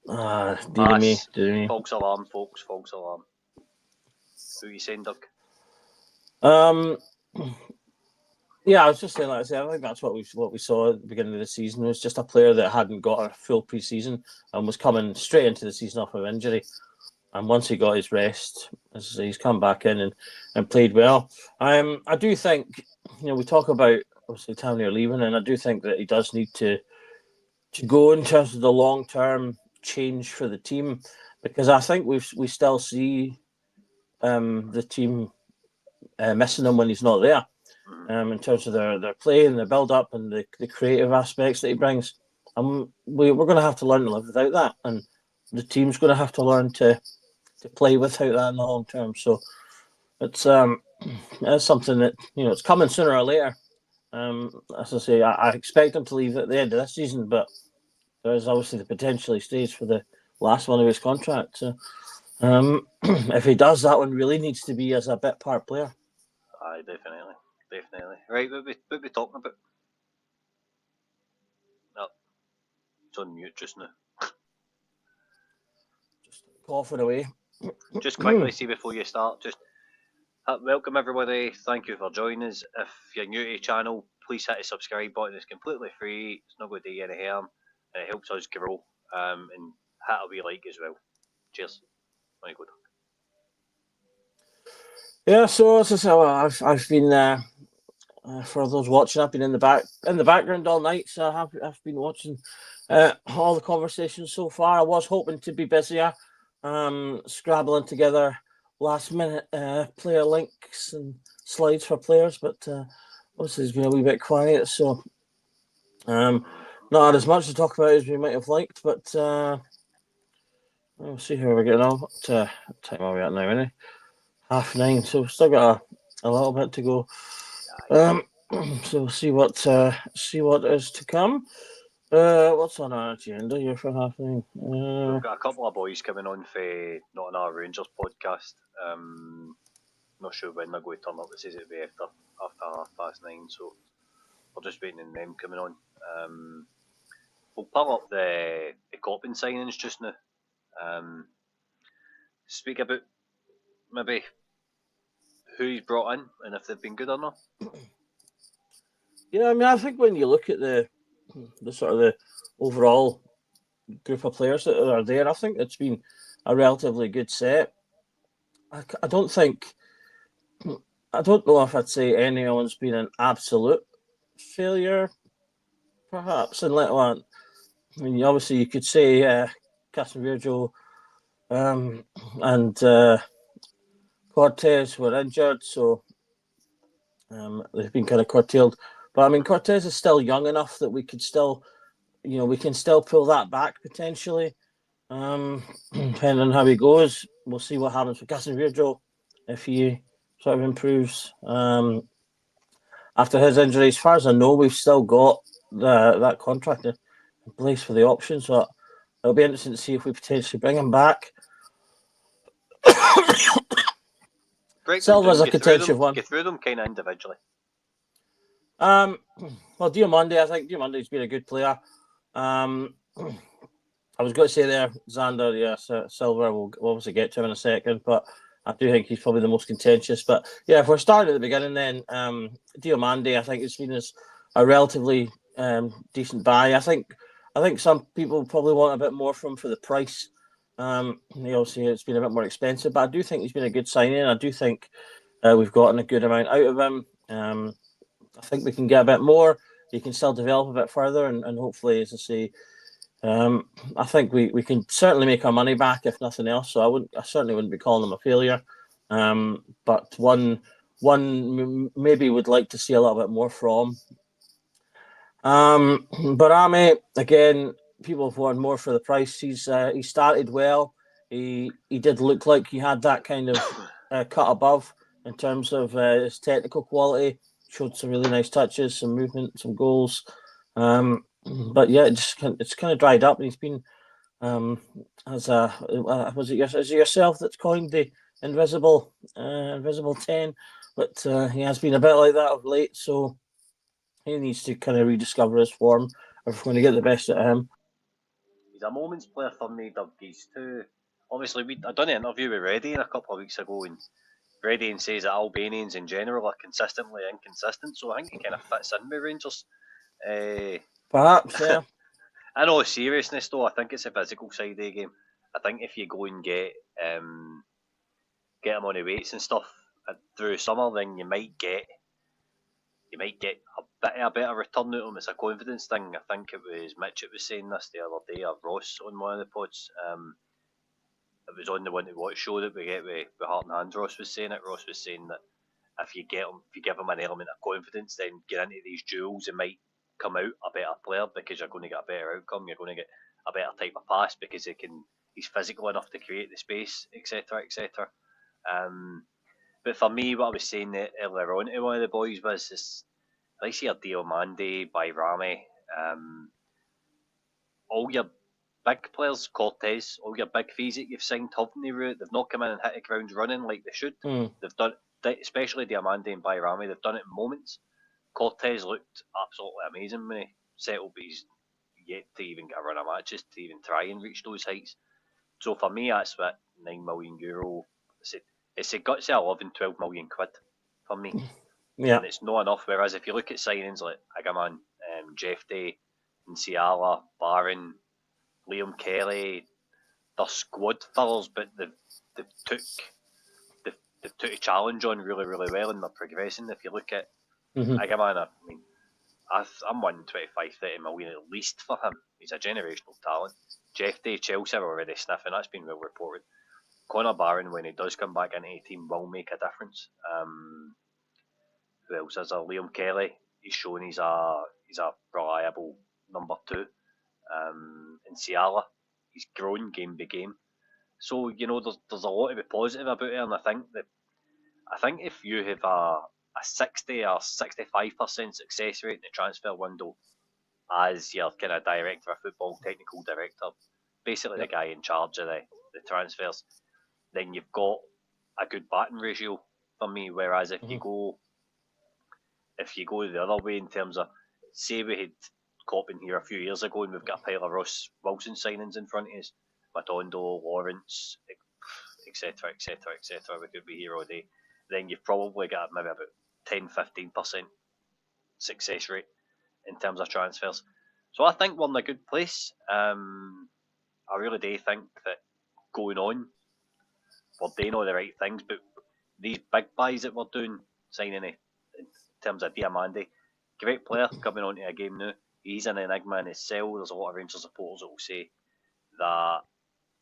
Dear me. False alarm, folks. False alarm. Who are you saying, Doug? Yeah, I was just saying, like I said, I think that's what we saw at the beginning of the season. It was just a player that hadn't got a full pre-season and was coming straight into the season off of injury. And once he got his rest, he's come back in and played well. I do think, we talk about obviously Tavernier leaving, and I do think that he does need to go in terms of the long-term change for the team, because I think we still see the team missing him when he's not there. In terms of their play and their build-up and the creative aspects that he brings. We're going to have to learn to live without that, and the team's going to have to learn to play without that in the long term. So it's something that, it's coming sooner or later. As I say, I expect him to leave at the end of this season, but there's obviously the potential he stays for the last one of his contract. So if he does, that one really needs to be as a bit part player. Aye, definitely. Right, what we talking about? No, it's on mute just now. Just coughing away. Just quickly, see before you start, just welcome everybody. Thank you for joining us. If you're new to the channel, please hit the subscribe button. It's completely free. It's not going to do you any harm, and it helps us grow. And hit a wee like as well. Cheers. Very good. Yeah, so as I said, I've been for those watching, I've been in the background all night, so I've been watching all the conversations so far. I was hoping to be busier, scrabbling together last minute player links and slides for players, but obviously it's been a wee bit quiet, so not as much to talk about as we might have liked, but we'll see how we're getting on. What time are we at now, anyway? 9:30, so we've still got a little bit to go. So we'll see what is to come. What's on our agenda here for 9:30? We've got a couple of boys coming on for Not on Our Rangers podcast. Not sure when they're going to turn up. It says it'll be after 9:30, so we're just waiting on them coming on. We'll pull up the Coppin signings just now. Speak about maybe who he's brought in and if they've been good or not. Yeah, I mean, I think when you look at the sort of the overall group of players that are there, I think it's been a relatively good set. I don't know if I'd say anyone's been an absolute failure, perhaps, and let alone, I mean, obviously you could say Casemiro and Cortez were injured, so they've been kind of curtailed. But I mean, Cortez is still young enough that we could still, we can still pull that back potentially. Depending on how he goes, we'll see what happens with Casemiro if he sort of improves after his injury. As far as I know, we've still got that contract in place for the option, so it'll be interesting to see if we potentially bring him back. Silva's a contentious one. Get through them kind of individually. Well, Diomande, I think Diomande's been a good player. I was going to say there, Xander, yes, Silva, we'll obviously get to him in a second, but I do think he's probably the most contentious. But yeah, if we're starting at the beginning, then Diomande, I think it's been a relatively decent buy. I think some people probably want a bit more from him for the price. Obviously, it's been a bit more expensive, but I do think he's been a good signing. I do think we've gotten a good amount out of him. I think we can get a bit more. You can still develop a bit further, and hopefully, as I say, I think we can certainly make our money back if nothing else. So I certainly wouldn't be calling them a failure. But one maybe would like to see a little bit more from. But Ame, again, people have wanted more for the price. He started well. He did look like he had that kind of cut above in terms of his technical quality. Showed some really nice touches, some movement, some goals. But yeah, it's kind of dried up. And he's been was it yourself that's coined the invisible 10? But he has been a bit like that of late. So he needs to kind of rediscover his form if we're going to get the best out of him. He's a moments player for me, Doug. He's too. Obviously, I done an interview with Reddy a couple of weeks ago, and Reddy says that Albanians in general are consistently inconsistent, so I think he kind of fits in with Rangers. Perhaps, yeah. In all seriousness, though, I think it's a physical side of the game. I think if you go and get him on the weights and stuff through summer, then you might get a better return out of him. It's a confidence thing. I think it was Mitch that was saying this the other day, or Ross on one of the pods. It was on the one to watch show that we get with Heart and Hands. Ross was saying that if you give him an element of confidence, then get into these duels, it might come out a better player because you're going to get a better outcome. You're going to get a better type of pass because he's physical enough to create the space, etc., etc. But for me, what I was saying earlier on to one of the boys was this. I see a Diomande by Rami. All your big players, Cortez, all your big fees that you've signed haven't they've not come in and hit the ground running like they should. They've done, especially Diomande and Bayrami, they've done it in moments. Cortez looked absolutely amazing when he settled, but he's yet to even get a run of matches to even try and reach those heights. So for me, that's what €9 million. It's got to 11-12 million quid for me. Yeah. And it's not enough. Whereas if you look at signings like Agaman, Jeff Day, Nsiala, Barron, Liam Kelly, they're squad fillers, but they've took a challenge on really, really well, and they're progressing. If you look at Agaman, I mean, I'm 25-30 million at least for him. He's a generational talent. Jeff Day, Chelsea are already sniffing. That's been well reported. Connor Barron, when he does come back into the team, will make a difference. Who else is there? Liam Kelly. He's shown he's a reliable number 2. And Ciala, he's grown game by game. So there's a lot to be positive about it, and I think if you have a 60 or 65% success rate in the transfer window as your kind of director of football, technical director, basically the guy in charge of the transfers, then you've got a good batting ratio for me. Whereas if you go the other way in terms of, say we had Klopp in here a few years ago and we've got a pile of Ross Wilson signings in front of us, Matondo, Lawrence, etc., etc., etc. We could be here all day. Then you've probably got maybe about 10-15% success rate in terms of transfers. So I think we're in a good place. I really do think that going on, we're doing all the right things, but these big buys that we're doing, signing in terms of Diamande, great player coming onto a game now. He's an enigma in himself. There's a lot of Rangers supporters that will say that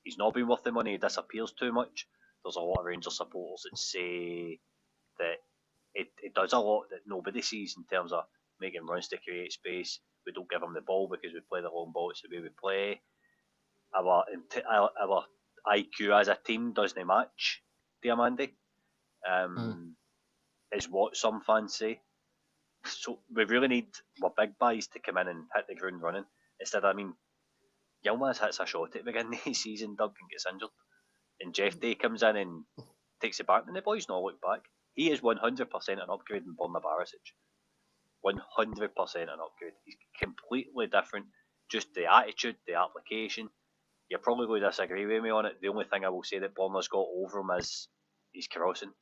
he's not been worth the money, he disappears too much. There's a lot of Rangers supporters that say that it does a lot that nobody sees in terms of making runs to create space. We don't give him the ball because we play the long ball. It's the way we play. Our IQ as a team doesn't match Diamande, is what some fans say. So we really need our big buys to come in and hit the ground running. Instead, Yilmaz hits a shot at the beginning of the season, Doug, and gets injured. And Jeff Day comes in and takes it back, and the boys not look back. He is 100% an upgrade in Borna Barisic. 100% an upgrade. He's completely different. Just the attitude, the application. You're probably going to disagree with me on it. The only thing I will say that Borna's got over him is he's crossing.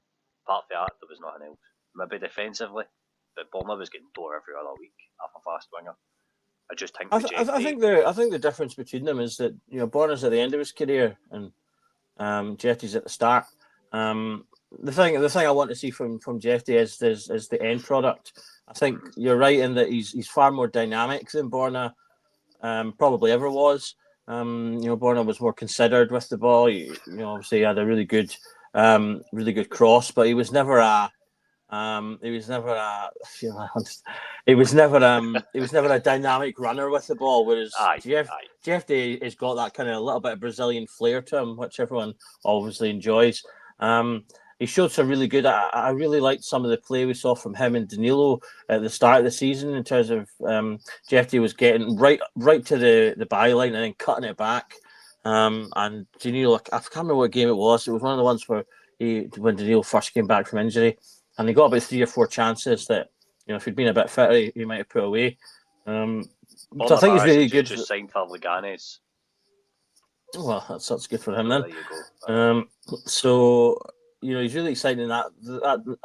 Apart from that, there was nothing else. Maybe defensively, but Borna was getting tore every other week off a fast winger. I just think I think the difference between them is that Borna's at the end of his career and Jetty's at the start. the thing I want to see from Jeffy is the end product. I think you're right in that he's far more dynamic than Borna probably ever was. Borna was more considered with the ball. Obviously he had a really good cross, but he was never a dynamic runner with the ball. Whereas Jeffy has got that kind of a little bit of Brazilian flair to him, which everyone obviously enjoys. He showed some really good. I really liked some of the play we saw from him and Danilo at the start of the season in terms of Jeffy was getting right to the byline and then cutting it back. And Danilo, I can't remember what game it was. It was one of the ones where when Danilo first came back from injury, and he got about 3 or 4 chances that if he'd been a bit fitter, he might have put away. So I think he's really good. Just signed for Leganes. Well, that's good for him then. There you go. So he's really exciting in that.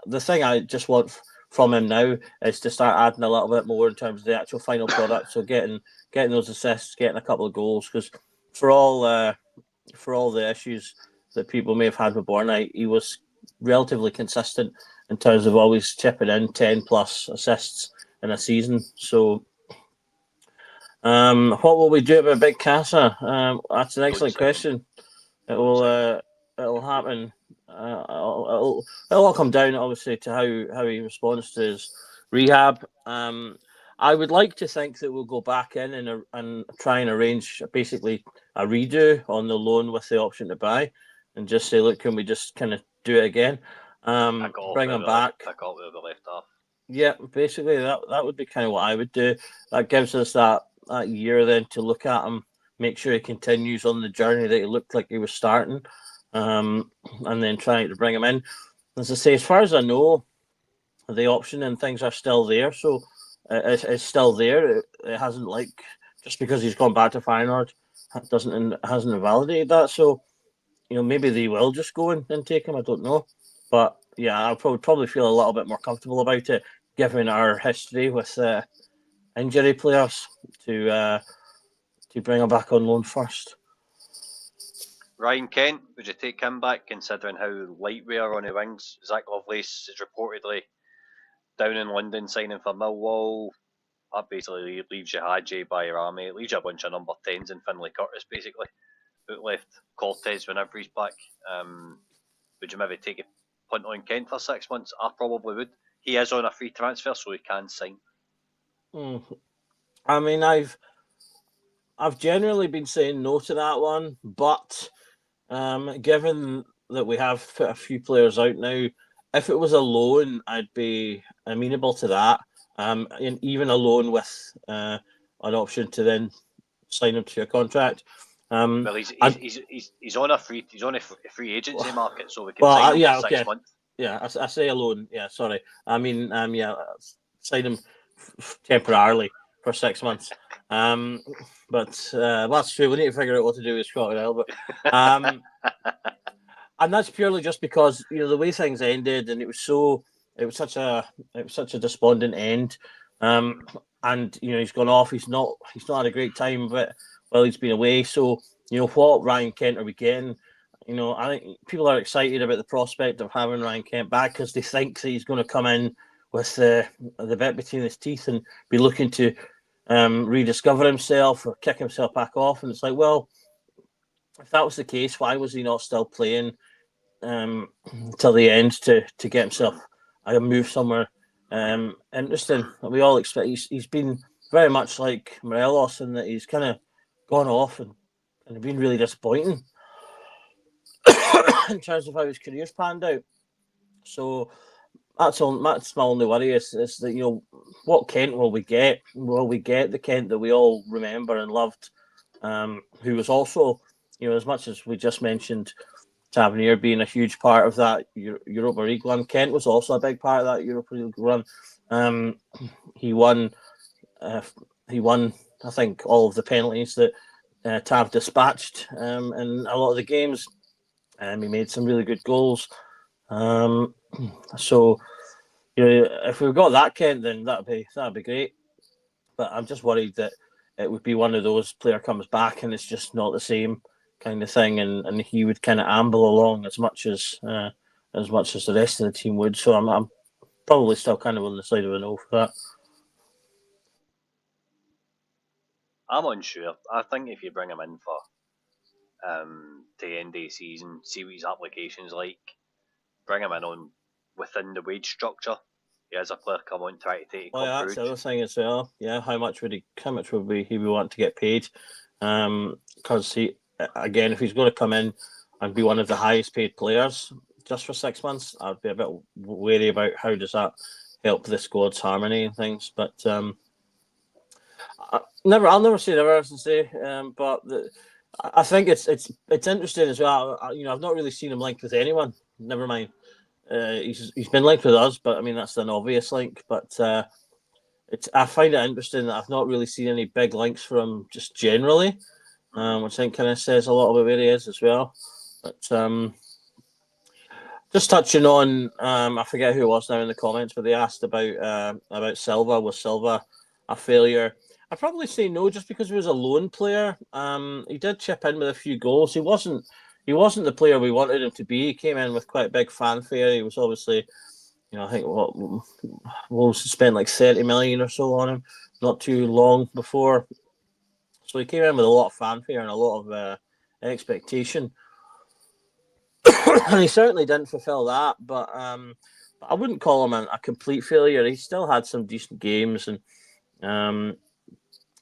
The thing I just want from him now is to start adding a little bit more in terms of the actual final product. So getting those assists, getting a couple of goals, because for all the issues that people may have had with Borna, he was relatively consistent in terms of always chipping in 10 plus assists in a season. So what will we do about Big Casa? That's an excellent question. It'll happen. It'll all come down obviously to how he responds to his rehab. I would like to think that we'll go back in and try and arrange basically a redo on the loan with the option to buy, and just say, look, can we just kind of do it again? Bring him back. Pick up where we left off. Yeah, basically that would be kind of what I would do. That gives us that year then to look at him, make sure he continues on the journey that he looked like he was starting, and then trying to bring him in. As I say, as far as I know, the option and things are still there, so it's still there. It hasn't, just because he's gone back to Feyenoord, hasn't invalidated that. So maybe they will just go and take him. I don't know, but yeah, I would probably feel a little bit more comfortable about it, given our history with injury players, to bring him back on loan first. Ryan Kent, would you take him back, considering how light we are on the wings? Zach Lovelace is reportedly down in London signing for Millwall. That basically leaves you Hadji, Bayrami. It leaves you a bunch of number 10s and Finlay Curtis, basically. Out left Cortez whenever he's back. Would you maybe take a punt on Kent for 6 months? I probably would. He is on a free transfer, so he can sign. I mean, I've generally been saying no to that one, but given that we have put a few players out now, if it was a loan, I'd be amenable to that. And even a loan with an option to then sign him to a contract. Well, he's on a free agency market, so we can sign him for 6 months. Yeah, I say a loan. Yeah, sorry. I mean, sign him temporarily for 6 months. But that's true. We need to figure out what to do with Crocodile. But and that's purely just because the way things ended, and it was such a despondent end. And he's gone off. He's not had a great time, but he's been away. So what Ryan Kent are we getting? I think people are excited about the prospect of having Ryan Kent back because they think that he's going to come in with the bit between his teeth and be looking to rediscover himself or kick himself back off. And it's like, well, if that was the case, why was he not still playing till the end to get himself a move somewhere interesting? We all expect he's been very much like Morelos in that he's kind of gone off and been really disappointing in terms of how his career's panned out. So that's my only worry is that what Kent will we get? Will we get the Kent that we all remember and loved, who was also as much as we just mentioned Tavernier being a huge part of that Europa League run, Kent was also a big part of that Europa League run. He won I think all of the penalties that Tav dispatched in a lot of the games. He made some really good goals. So if we've got that Kent, then that'd be great. But I'm just worried that it would be one of those player comes back and it's just not the same kind of thing, and he would kind of amble along as much as as much as the rest of the team would. So I'm probably still kind of on the side of a no for that. I'm unsure. I think if you bring him in for to end the season, see what his application's like, bring him in on within the wage structure. He has a player come on try to take Well, Club that's the Brugge. other thing as well. Yeah, how much would he want to get paid? Because he, again, if he's going to come in and be one of the highest paid players just for 6 months, I'd be a bit wary about how does that help the squad's harmony and things. But I'll never say never, as I say. But I think it's interesting as well. I've not really seen him linked with anyone. Never mind. He's been linked with us, but I mean that's an obvious link. But I find it interesting that I've not really seen any big links for him just generally, which I think kind of says a lot about where he is as well. But just touching on, I forget who it was now in the comments, but they asked about Silva. Was Silva a failure? I'd probably say no, just because he was a lone player. He did chip in with a few goals. He wasn't the player we wanted him to be. He came in with quite big fanfare. He was obviously, I think Wolves spent like 30 million or so on him not too long before. So he came in with a lot of fanfare and a lot of expectation. And he certainly didn't fulfill that, but I wouldn't call him a complete failure. He still had some decent games, and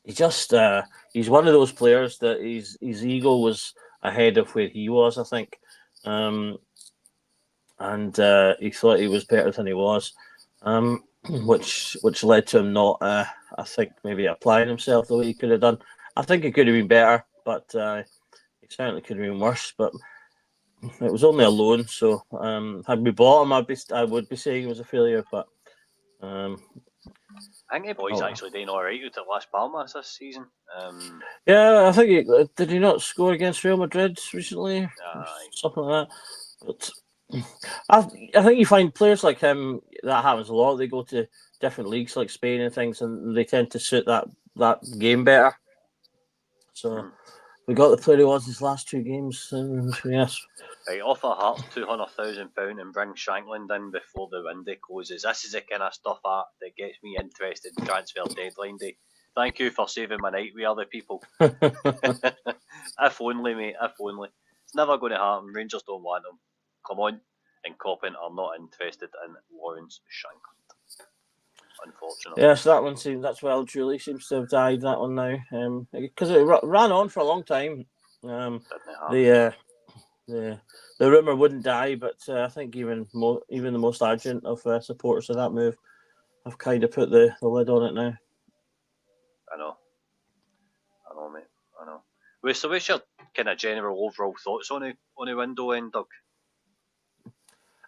he's one of those players that his ego was ahead of where he was, I think, and he thought he was better than he was, which led to him not, I think, maybe applying himself the way he could have done. I think he could have been better, but he certainly could have been worse. But it was only a loan, so had we bought him, I would be saying he was a failure. But I think the boy's actually doing all right with the Las Palmas this season. Yeah, I think did he not score against Real Madrid recently? Something like that. But I think you find players like him, that happens a lot. They go to different leagues like Spain and things, and they tend to suit that game better. So we got the player he was his last two games. Yes. Right, offer Hearts £200,000 and bring Shankland in before the window closes. This is the kind of stuff that gets me interested in transfer deadline day. Thank you for saving my night with other people. If only, mate, if only. It's never going to happen. Rangers don't want him. Come on. And Coppin are not interested in Lawrence Shankland. Unfortunately. Yes, that one seems, Julie seems to have died, that one now. Because it ran on for a long time. The rumour wouldn't die, but I think even the most ardent of supporters of that move have kind of put the lid on it now. I know, mate. I know. So what's your kind of general overall thoughts on the window end, Doug?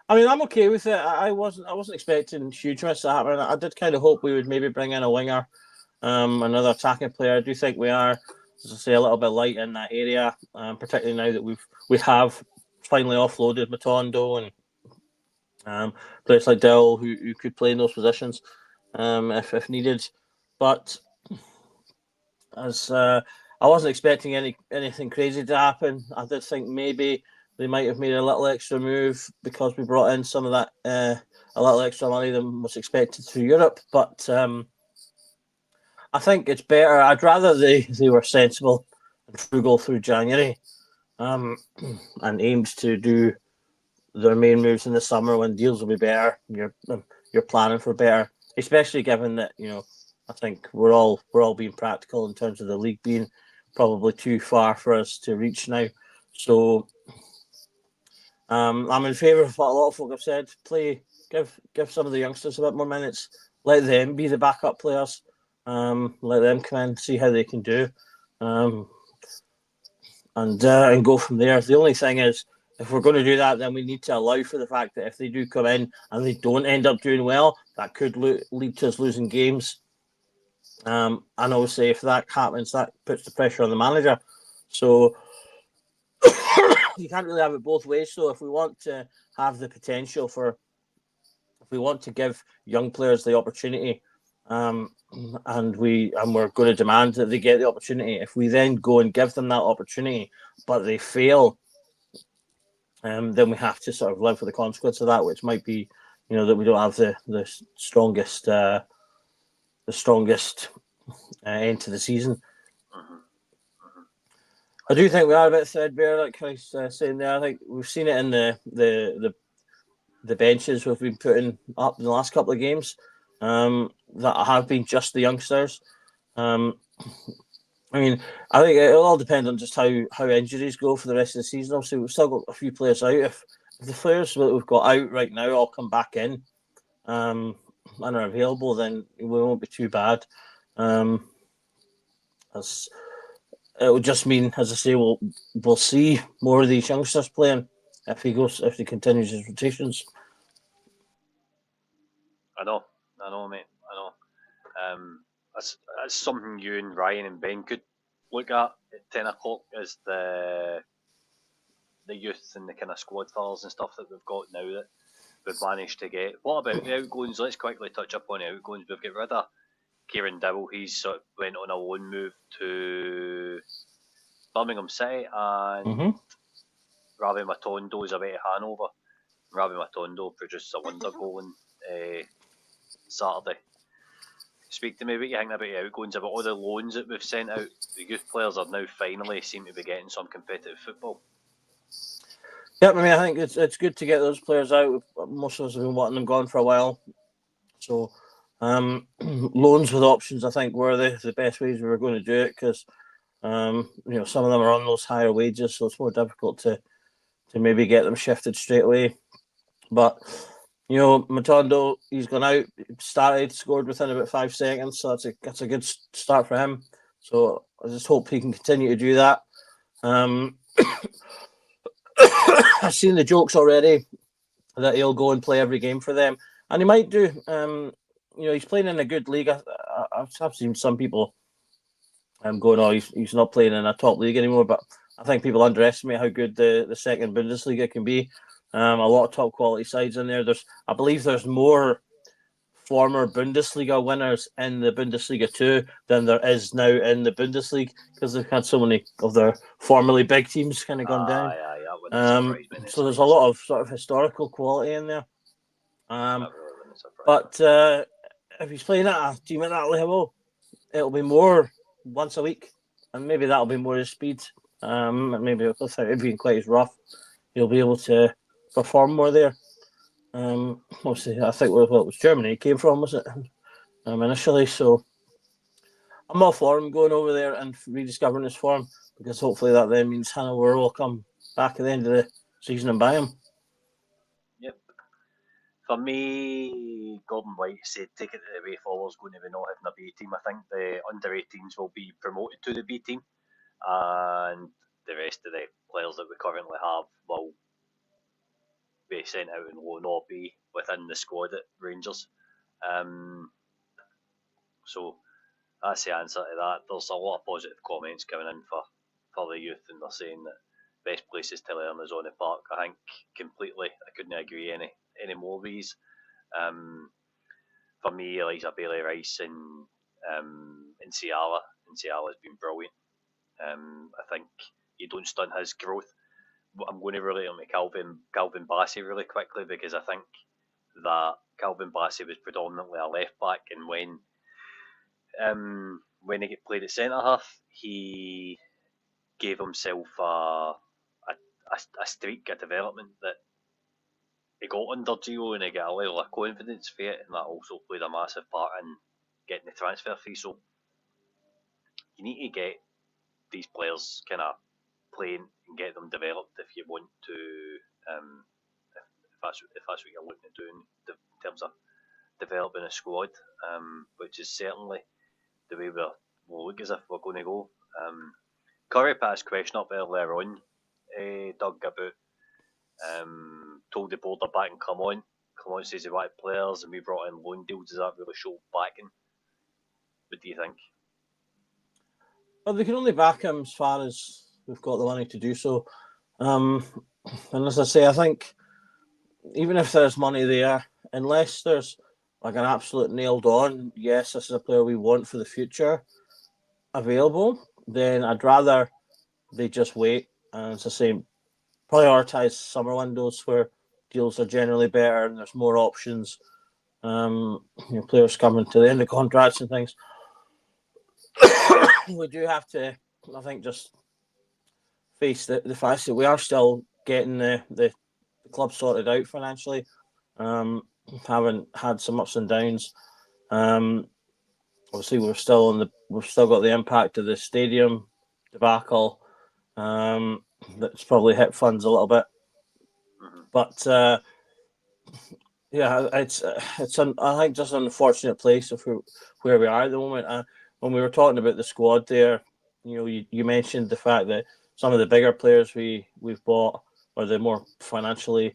I mean, I'm okay with it. I wasn't expecting huge risks to happen. I did kind of hope we would maybe bring in a winger, another attacking player. I do think we are, as I say, a little bit light in that area, particularly now that we have finally offloaded Matondo and players like Dell who could play in those positions if needed. But as I wasn't expecting anything crazy to happen. I did think maybe they might have made a little extra move because we brought in some of that a little extra money than was expected through Europe. But I think it's better. I'd rather they were sensible and frugal through January and aimed to do their main moves in the summer when deals will be better. You're planning for better, especially given that I think we're all being practical in terms of the league being probably too far for us to reach now. So I'm in favour of what a lot of folk have said. Give some of the youngsters a bit more minutes. Let them be the backup players. Let them come in, see how they can do, and go from there. The only thing is, if we're going to do that, then we need to allow for the fact that if they do come in and they don't end up doing well, that could lead to us losing games. And obviously, if that happens, that puts the pressure on the manager. So you can't really have it both ways. So if we want to have the potential if we want to give young players the opportunity, and we're going to demand that they get the opportunity. If we then go and give them that opportunity, but they fail, then we have to sort of live with the consequence of that, which might be, that we don't have the strongest end to the season. I do think we are a bit threadbare, like Chris saying there. I think we've seen it in the benches we've been putting up in the last couple of games that have been just the youngsters. I think it'll all depend on just how injuries go for the rest of the season. Obviously, we've still got a few players out. If the players that we've got out right now all come back in and are available, then we won't be too bad. It will just mean, as I say, we'll see more of these youngsters playing if he continues his rotations. I know, mate. I know. That's something you and Ryan and Ben could look at 10 o'clock as the youth and the kind of squad fellas and stuff that we've got now that we've managed to get. What about the outgoings? Let's quickly touch up on the outgoings. We've got rid of Kieran Dowell. He's sort of went on a loan move to Birmingham City, and Ravi Matondo is away to Hanover. Ravi Matondo produced a wonder goal on Saturday. Speak to me what you think about the outgoings, about all the loans that we've sent out. The youth players are now finally seem to be getting some competitive football. Yeah, I think it's good to get those players out. Most of us have been wanting them gone for a while. So loans with options, I think, were the best ways we were going to do it, because some of them are on those higher wages, so it's more difficult to maybe get them shifted straight away. But Matondo, he's gone out, started, scored within about 5 seconds, so that's a good start for him. So I just hope he can continue to do that. I've seen the jokes already that he'll go and play every game for them, and he might do. He's playing in a good league. I've seen some people going, "Oh, he's not playing in a top league anymore," but I think people underestimate how good the second Bundesliga can be. A lot of top quality sides in there. I believe there's more former Bundesliga winners in the Bundesliga 2 than there is now in the Bundesliga, because they've had so many of their formerly big teams kind of gone down. So there's a lot of sort of historical quality in there. But if he's playing at a team at that level, it'll be more once a week, and maybe that'll be more his speed. Maybe without it being quite as rough, he'll be able to perform more there. Obviously, I think it was Germany he came from, was it? Initially, so I'm all for him going over there and rediscovering his form, because hopefully that then means Hanover will come back at the end of the season and buy him. Yep. For me, Gordon White said take it to the way forward is going to be not having a B team. I think the under-18s will be promoted to the B team, and the rest of the players that we currently have will be sent out and will not be within the squad at Rangers. So that's the answer to that. There's a lot of positive comments coming in for the youth, and they're saying that best places to learn is on the park. I think completely. I couldn't agree any more with these. For me, Elijah Bailey Rice and Ciala has been brilliant. I think you don't stunt his growth. I'm going to relate him to Calvin Bassey really quickly, because I think that Calvin Bassey was predominantly a left back, and when he get played at centre half, he gave himself a streak, a development that he got under Gio, and he got a level of confidence for it, and that also played a massive part in getting the transfer fee. So you need to get these players kind of playing and get them developed if you want to, if that's what you're looking at doing in terms of developing a squad, which is certainly the way we'll look as if we're going to go. Curry put his question up earlier on, Doug, about told the board they're back and come on says he wanted players and we brought in loan deals. Does that really show backing? What do you think? Well, they can only back him as far as we've got the money to do so. And as I say, I think even if there's money there, unless there's like an absolute nailed on, yes, this is a player we want for the future available, then I'd rather they just wait. And as I say, prioritise summer windows where deals are generally better and there's more options. Players coming to the end of contracts and things. We do have to, I think, just face the fact that we are still getting the club sorted out financially. Haven't had some ups and downs. Obviously, we've still got the impact of the stadium debacle. That's probably hit funds a little bit, but it's I think just an unfortunate place of where we are at the moment. When we were talking about the squad there, you mentioned the fact that some of the bigger players we've bought, or the more financially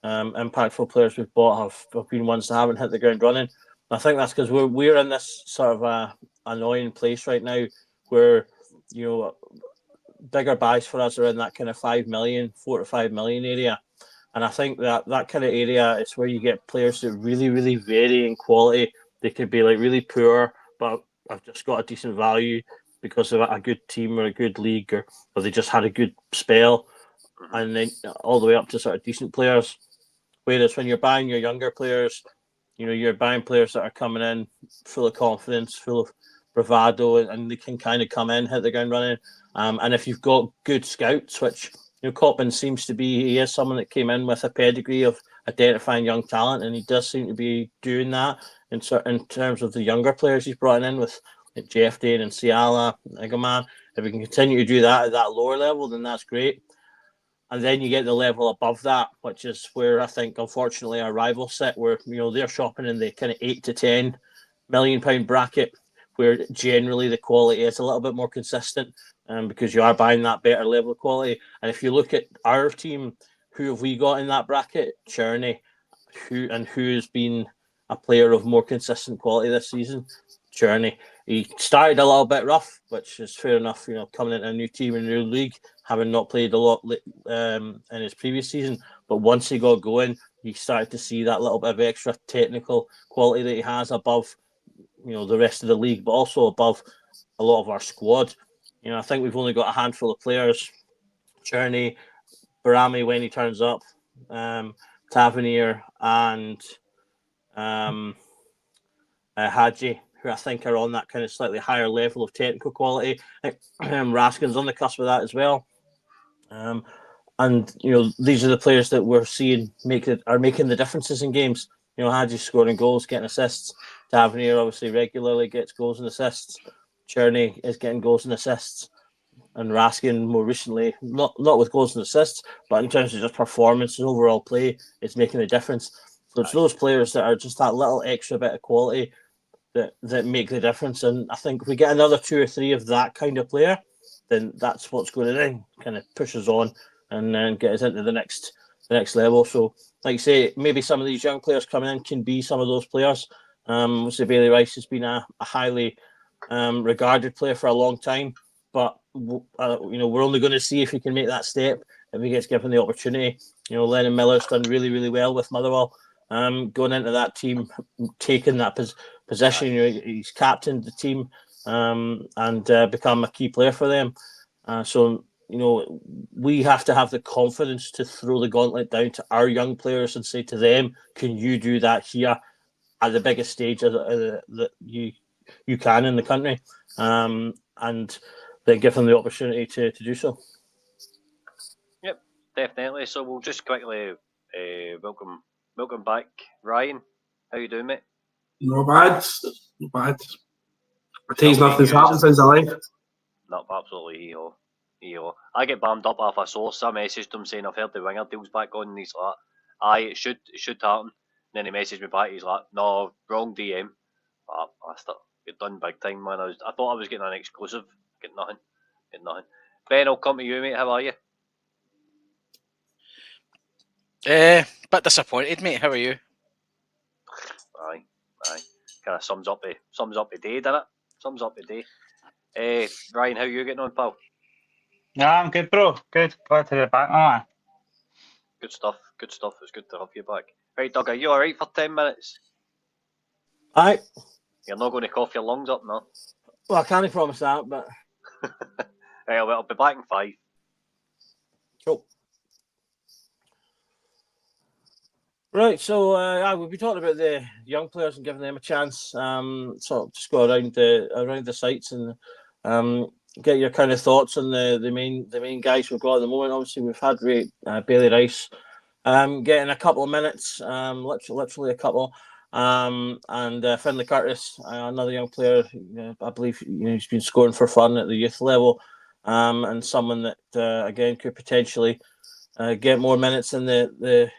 impactful players we've bought, have been ones that haven't hit the ground running. I think that's because we're in this sort of annoying place right now where bigger buys for us are in that kind of 4 to 5 million area. And I think that kind of area is where you get players that really, really vary in quality. They could be like really poor, but have just got a decent value because of a good team or a good league, or they just had a good spell, and then all the way up to sort of decent players. Whereas when you're buying your younger players, you're buying players that are coming in full of confidence, full of bravado, and they can kind of come in, hit the ground running. And if you've got good scouts, which Copman seems to be, he is someone that came in with a pedigree of identifying young talent, and he does seem to be doing that in terms of the younger players he's brought in with Jeff Dane and Ciala, Egoman. If we can continue to do that at that lower level, then that's great. And then you get the level above that, which is where I think, unfortunately, our rivals sit, where they're shopping in the kind of £8 to £10 million bracket, where generally the quality is a little bit more consistent, because you are buying that better level of quality. And if you look at our team, who have we got in that bracket? Cherney, who's been a player of more consistent quality this season? Cherney. He started a little bit rough, which is fair enough, coming into a new team in a new league, having not played a lot in his previous season. But once he got going, you started to see that little bit of extra technical quality that he has above, the rest of the league, but also above a lot of our squad. I think we've only got a handful of players: Cherney, Barami when he turns up, Tavernier, and Hadji, who I think are on that kind of slightly higher level of technical quality. Raskin's on the cusp of that as well. And these are the players that we're seeing are making the differences in games. Hadji's scoring goals, getting assists. Tavernier obviously regularly gets goals and assists. Cherney is getting goals and assists. And Raskin more recently, not with goals and assists, but in terms of just performance and overall play, it's making a difference. So it's those players that are just that little extra bit of quality that make the difference. And I think if we get another 2 or 3 of that kind of player, then that's what's going to then kind of push us on and then get us into the next level. So, like you say, maybe some of these young players coming in can be some of those players. So Bailey Rice has been a highly regarded player for a long time, but we're only going to see if he can make that step if he gets given the opportunity. Lennon Miller's done really, really well with Motherwell. Going into that team, taking that position, he's captained the team and become a key player for them. So we have to have the confidence to throw the gauntlet down to our young players and say to them, "Can you do that here at the biggest stage that you can in the country?" And then give them the opportunity to do so. Yep, definitely. So we'll just quickly welcome back Ryan. How you doing, mate? Not bad. I tell you, nothing's happened since I left. Not absolutely EO. I get bammed up off a source. I messaged him saying I've heard the winger deal's back on, and he's like, "Aye, it should happen." And then he messaged me back. He's like, "No, wrong DM." Bastard, get done big time, man. I thought I was getting an exclusive. Get nothing. Ben, I'll come to you, mate. How are you? Bit disappointed, mate. How are you? Aye. Kind of sums up the day, doesn't it? Sums up the day. Ryan, how you getting on, pal? Yeah, I'm good, bro. Good. Glad to be back, man. Good stuff. It's good to have you back. Right, Doug, are you alright for 10 minutes? Aye. You're not going to cough your lungs up, no? Well, I can't promise that, but... Right, I'll be back in 5. Cool. Right, so we'll be talking about the young players and giving them a chance. So just go around the sites and get your kind of thoughts on the main guys we've got at the moment. Obviously, we've had Bailey Rice getting a couple of minutes, literally a couple. And Finlay Curtis, another young player, I believe he's been scoring for fun at the youth level, and someone that again could potentially get more minutes in the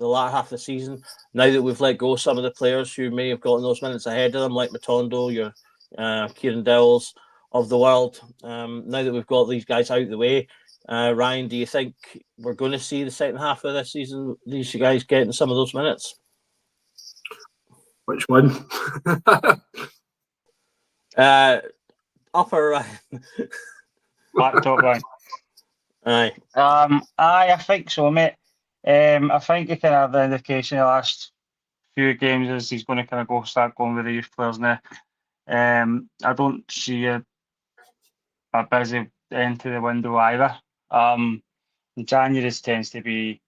latter half of the season. Now that we've let go some of the players who may have gotten those minutes ahead of them, like Matondo, your Kieran Dowells of the world. Now that we've got these guys out of the way, Ryan, do you think we're going to see the second half of this season these guys getting some of those minutes? Which one? Upper Ryan. Back top Ryan. Aye. I think so, mate. I think you can have the indication the last few games is he's going to start going with the youth players now. I don't see a busy end to the window either. January tends to be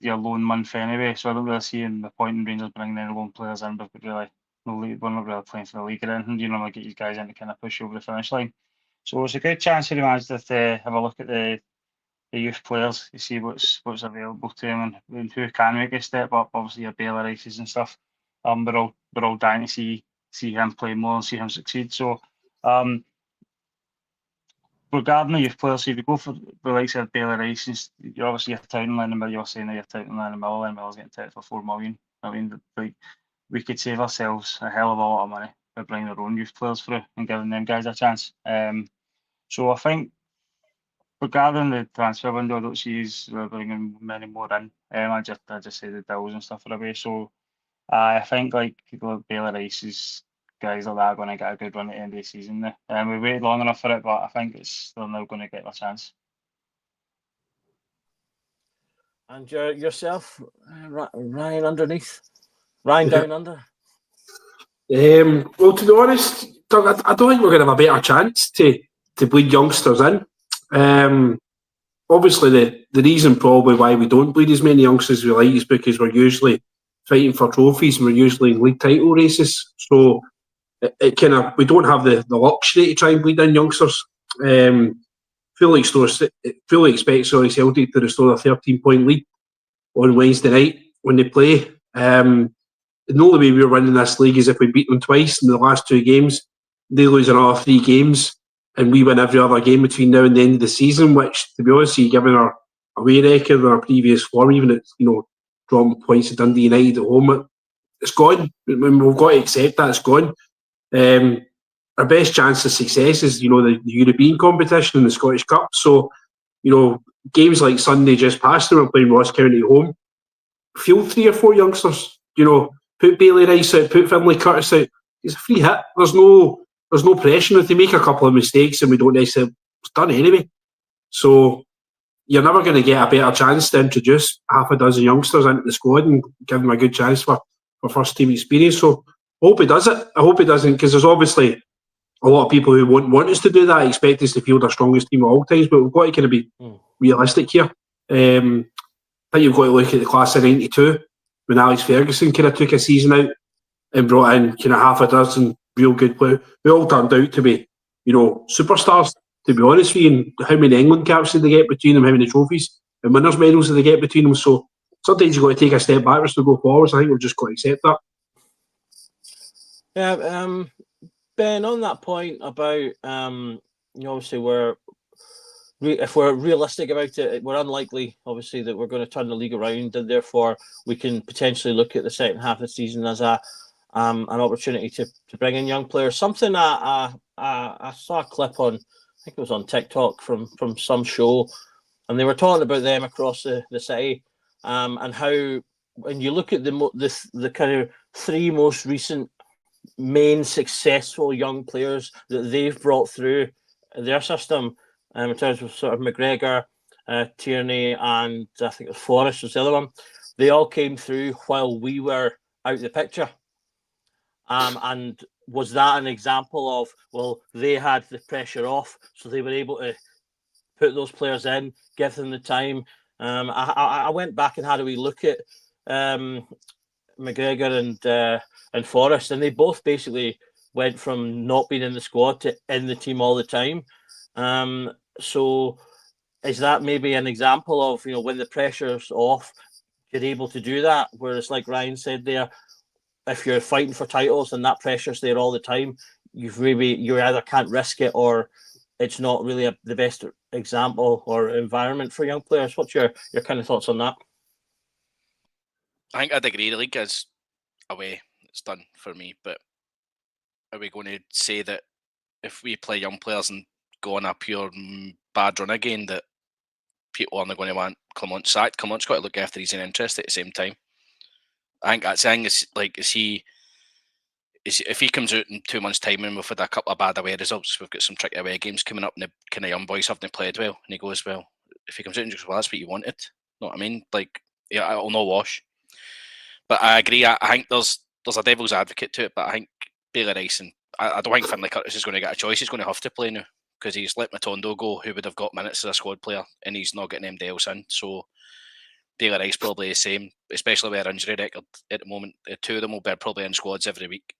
your loan month anyway, so I don't really see the point in Rangers bringing any loan players in, but really we're not really playing for the league or anything. You normally get these guys in to kind of push over the finish line. So it's a good chance for the manager to have a look at the youth players to see what's available to him and who can make a step up. Obviously, your Bailey Rices and stuff. We're all dying to see him play more and see him succeed. So, regarding the youth players, so if you go for the likes of Bailey Rices, you're obviously your touting Lennon Mill. You're saying that you're touting Lennon Mill. Lennon Mill's getting touted for $4 million. I mean, like, we could save ourselves a hell of a lot of money by bringing our own youth players through and giving them guys a chance. So I think, regarding the transfer window, I don't see us bringing many more in. I just say the deals and stuff are away. So I think like people like Bailey Rice's guys like that are going to get a good run at the end of the season now. We waited long enough for it, but I think they're now going to get their chance. And yourself, Ryan underneath, Ryan down under. Well, to be honest, Doug, I don't think we're going to have a better chance to bleed youngsters in. Obviously, the reason probably why we don't bleed as many youngsters as we like is because we're usually fighting for trophies and we're usually in league title races. So it kind of, we don't have the luxury to try and bleed in youngsters. Fully expect Celtic to restore a 13-point lead on Wednesday night when they play. The only way we're winning this league is if we beat them twice in the last two games. They lose another 3 games, and we win every other game between now and the end of the season. Which, to be honest, given our away record and our previous form, even at drawing points to Dundee United at home, it's gone. We've got to accept that it's gone. Our best chance of success is the European competition and the Scottish Cup. So games like Sunday just past, we're playing Ross County at home. Field 3 or 4 youngsters. Put Bailey Rice out, put Finlay Curtis out. It's a free hit. There's no pressure. If they make a couple of mistakes and we don't necessarily, it's done anyway. So you're never going to get a better chance to introduce half a dozen youngsters into the squad and give them a good chance for first team experience. So I hope he does it. I hope he doesn't, because there's obviously a lot of people who won't want us to do that, expect us to field our strongest team at all times, but we've got to kind of be realistic here. I think you've got to look at the class of 92 when Alex Ferguson kind of took a season out and brought in kind of half a dozen real good players. They all turned out to be, superstars, to be honest with you. And how many England caps did they get between them? How many trophies and winners' medals did they get between them? So sometimes you've got to take a step backwards to go forwards. I think we've just got to accept that. Yeah, Ben, on that point about, obviously if we're realistic about it, we're unlikely, obviously, that we're going to turn the league around, and therefore we can potentially look at the second half of the season as an opportunity to bring in young players. Something I saw a clip on, I think it was on TikTok from some show, and they were talking about them across the city, and how when you look at the kind of 3 most recent main successful young players that they've brought through their system, in terms of sort of McGregor, Tierney, and I think it was Forrest was the other one. They all came through while we were out of the picture. And was that an example of, well, they had the pressure off, so they were able to put those players in, give them the time? I went back and had a wee look at McGregor and Forrest, and they both basically went from not being in the squad to in the team all the time. So is that maybe an example of, when the pressure's off, you're able to do that? Whereas, like Ryan said there, if you're fighting for titles and that pressure's there all the time, you either can't risk it or it's not really the best example or environment for young players. What's your kind of thoughts on that? I think I'd agree. The league is away. It's done for me. But are we going to say that if we play young players and go on a pure bad run again, that people aren't going to want Clement sacked? Clement's got to look after his own interest at the same time. I think that's the thing. If he comes out in 2 months' time and we've had a couple of bad away results, we've got some tricky away games coming up, and the kind of young boys haven't played well, and he goes, well, if he comes out and just, well, that's what you wanted. You know what I mean? Like, yeah, it'll not wash. But I agree. I think there's a devil's advocate to it, but I think Bailey Rice and I don't think Finlay Curtis is going to get a choice. He's going to have to play now because he's let Matondo go, who would have got minutes as a squad player, and he's not getting anybody else in. So Bailey Rice probably the same, especially with their injury record at the moment. The two of them will be probably in squads every week.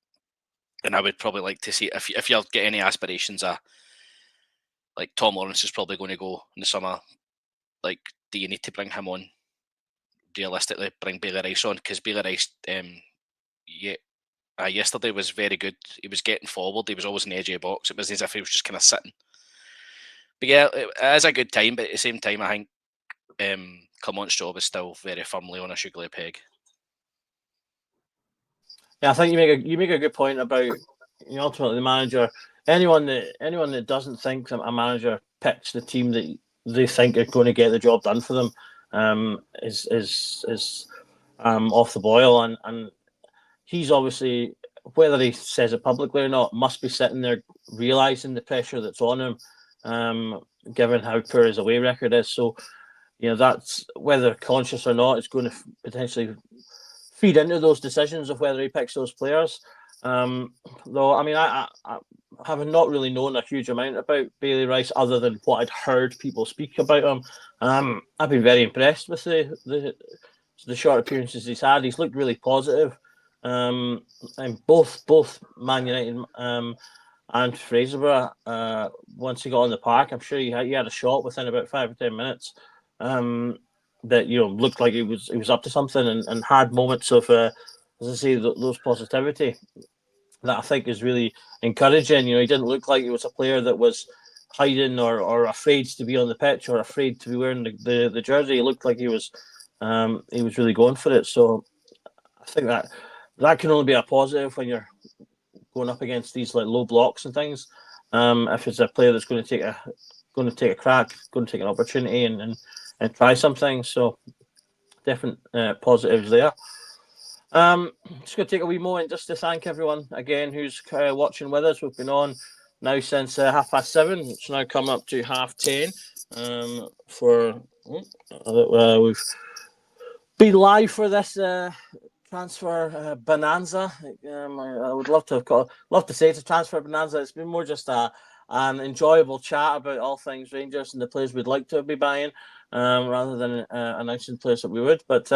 And I would probably like to see, if you get any aspirations, like Tom Lawrence is probably going to go in the summer. Like, do you need to bring him on? Realistically, bring Bailey Rice on, because Bailey Rice, yesterday was very good. He was getting forward. He was always in the edge of the box. It was as if he was just kind of sitting. But yeah, it is a good time. But at the same time, I think Clement's job is still very firmly on a sugary peg. Yeah, I think you make a good point about ultimately the manager. Anyone that doesn't think a manager picks the team that they think are going to get the job done for them is off the boil, and he's obviously, whether he says it publicly or not, must be sitting there realizing the pressure that's on him, given how poor his away record is. So that's, whether conscious or not, it's going to potentially feed into those decisions of whether he picks those players. Though, I mean, I having not really known a huge amount about Bailey Rice other than what I'd heard people speak about him, I've been very impressed with the short appearances he's had. He's looked really positive. And both Man United and Fraserburgh, once he got on the park, I'm sure he had a shot within about 5 or 10 minutes. That looked like he was up to something, and had moments of, as I say, those positivity that I think is really encouraging. He didn't look like he was a player that was hiding or afraid to be on the pitch or afraid to be wearing the jersey. He looked like he was really going for it. So I think that can only be a positive when you're going up against these like low blocks and things. If it's a player that's going to take a crack, going to take an opportunity and try something. So different positives there. Just going to take a wee moment just to thank everyone again who's watching with us. We've been on now since 7:30. It's now come up to 10:30. We've been live for this transfer bonanza. I would love to say it's a transfer bonanza. It's been more just an enjoyable chat about all things Rangers and the players we'd like to be buying, rather than announcing players that we would. But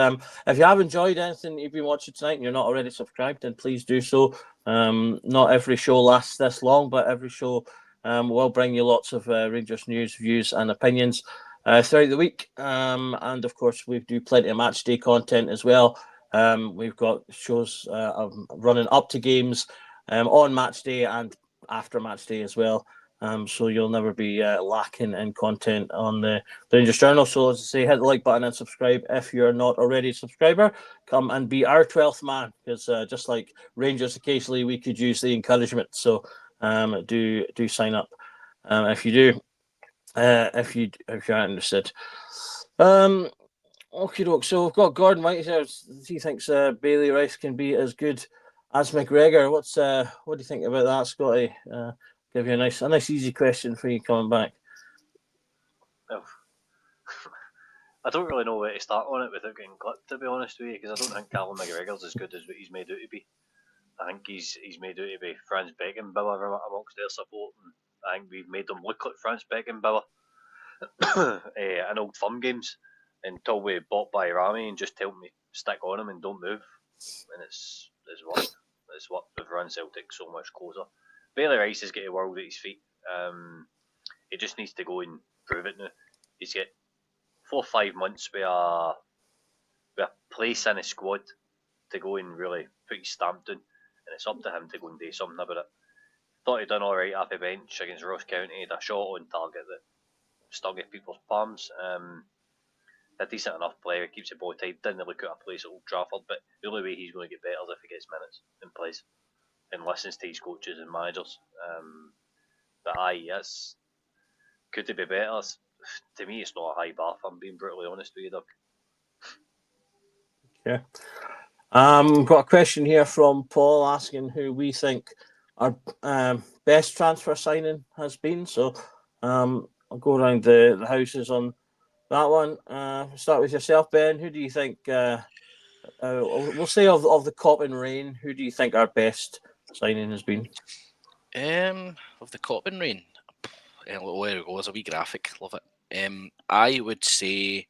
if you have enjoyed anything you've been watching tonight and you're not already subscribed, then please do so. Not every show lasts this long, but every show will bring you lots of Rangers news, views and opinions throughout the week. And of course, we do plenty of match day content as well. We've got shows running up to games on match day and after match day as well. So you'll never be lacking in content on the Rangers Journal. So as I say, hit the like button and subscribe if you're not already a subscriber. Come and be our 12th man, because just like Rangers, occasionally we could use the encouragement. So do sign up if you do, if you're interested. Okay, doke. So we've got Gordon White here. He thinks Bailey Rice can be as good as McGregor. What do you think about that, Scotty? Give you a nice easy question for you coming back. Well, I don't really know where to start on it without getting clipped, to be honest with you, because I don't think Callum McGregor's as good as what he's made out to be. I think he's made out to be Franz Beckenbauer amongst their support, and I think we've made them look like Franz Beckenbauer in old firm games until we bought by Rami and just told me stick on him and don't move, and it's worked. It's worked. We've run Celtic so much closer. Bailey Rice has got a world at his feet. He just needs to go and prove it now. He's got 4 or 5 months with a place in his squad to go and really put his stamp down, and it's up to him to go and do something about it. Thought he'd done all right off the bench against Ross County. He had a shot on target that stung at people's palms. A decent enough player, keeps the ball tight. Didn't look at a place at Old Trafford, but the only way he's going to get better is if he gets minutes and plays and listens to his coaches and managers. But aye, yes, could it be better? To me, it's not a high bar. If I'm being brutally honest with you, Doug. Okay. Got a question here from Paul asking who we think our best transfer signing has been. So I'll go around the houses on that one. Start with yourself, Ben. Who do you think? We'll say of the Cop and Rain. Who do you think our best signing has been? Of the Cop and Rain. Where it goes, a wee graphic. Love it. I would say.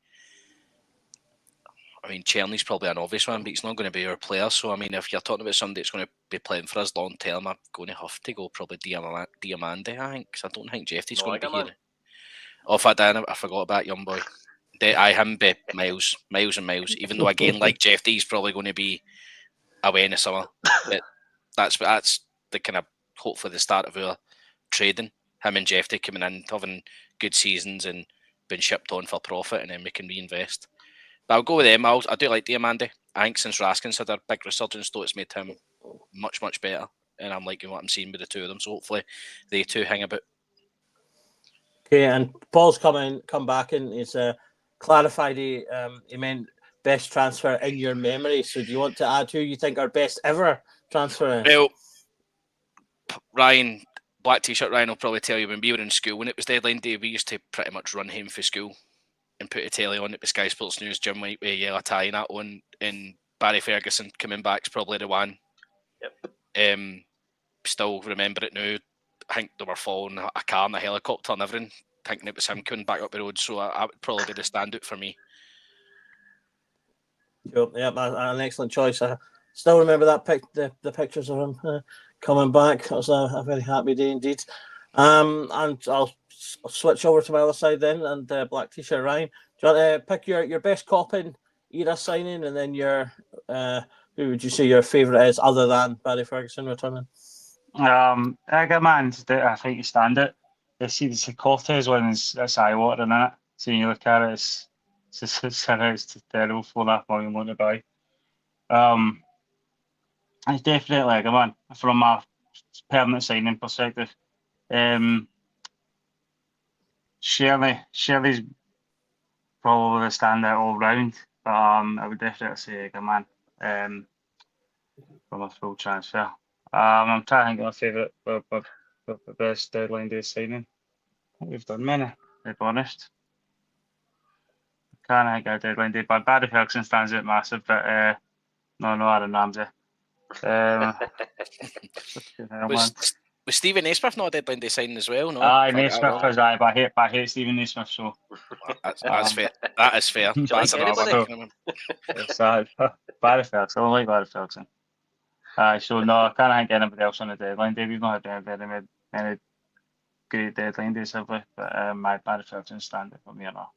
I mean, Cherny's probably an obvious one, but he's not going to be our player. So, I mean, if you're talking about somebody that's going to be playing for us long term, I'm going to have to go probably Diamande, I think, because I don't think Jeffy's going to be here. Oh, if I forgot about young boy. Him be miles and miles. Even though, again, like Jeffy's probably going to be away in the summer. But that's the kind of hopefully the start of our trading. Him and Jeffy coming in, having good seasons and being shipped on for profit, and then we can reinvest. But I'll go with them. I do like Diamande. I think since Raskins had a big resurgence, though, it's made him much, much better. And I'm liking what I'm seeing with the two of them. So hopefully they two hang about. Okay, and Paul's come back and he's clarified he meant best transfer in your memory. So do you want to add who you think our best ever transfer is? Well, Ryan, black t-shirt Ryan will probably tell you when we were in school, when it was deadline day, we used to pretty much run home for school and put a telly on it with Sky Sports News, Jim White with a yellow tie and that on, and Barry Ferguson coming back is probably the one. Yep. Still remember it now. I think they were following a car and a helicopter and everything, thinking it was him coming back up the road, so I would probably be the standout for me. Sure. Yeah, an excellent choice. I still remember that the pictures of him coming back. That was a very happy day indeed. And I'll switch over to my other side then, and black t-shirt Ryan. Do you want to pick your best Coppin era signing, and then your who would you say your favourite is other than Barry Ferguson returning? Good man. I think you stand it. The Cortez one that's eye watering, isn't it? So you look at it, it's terrible, $4.5 million loan to buy. It's definitely a good man from a permanent signing perspective. Shirley's probably the standout all round, but I would definitely say a good man from a full transfer. I'm trying to think of my favourite, but the best deadline day signing. I think we've done many, to be honest. Can't think of a deadline day, but Barry Ferguson stands out massive, but no, Aaron Ramsey. Was Stephen Naismith not a deadline day signing as well? No. Naismith was but I hate Stephen Naismith, so that's fair. That is fair. That's another one. Barry Ferguson. I don't like Barry Ferguson. So no, I can't think of anybody else on the deadline day. We've not had very many great deadline days, have we? But my Barry Ferguson stand up for me or not.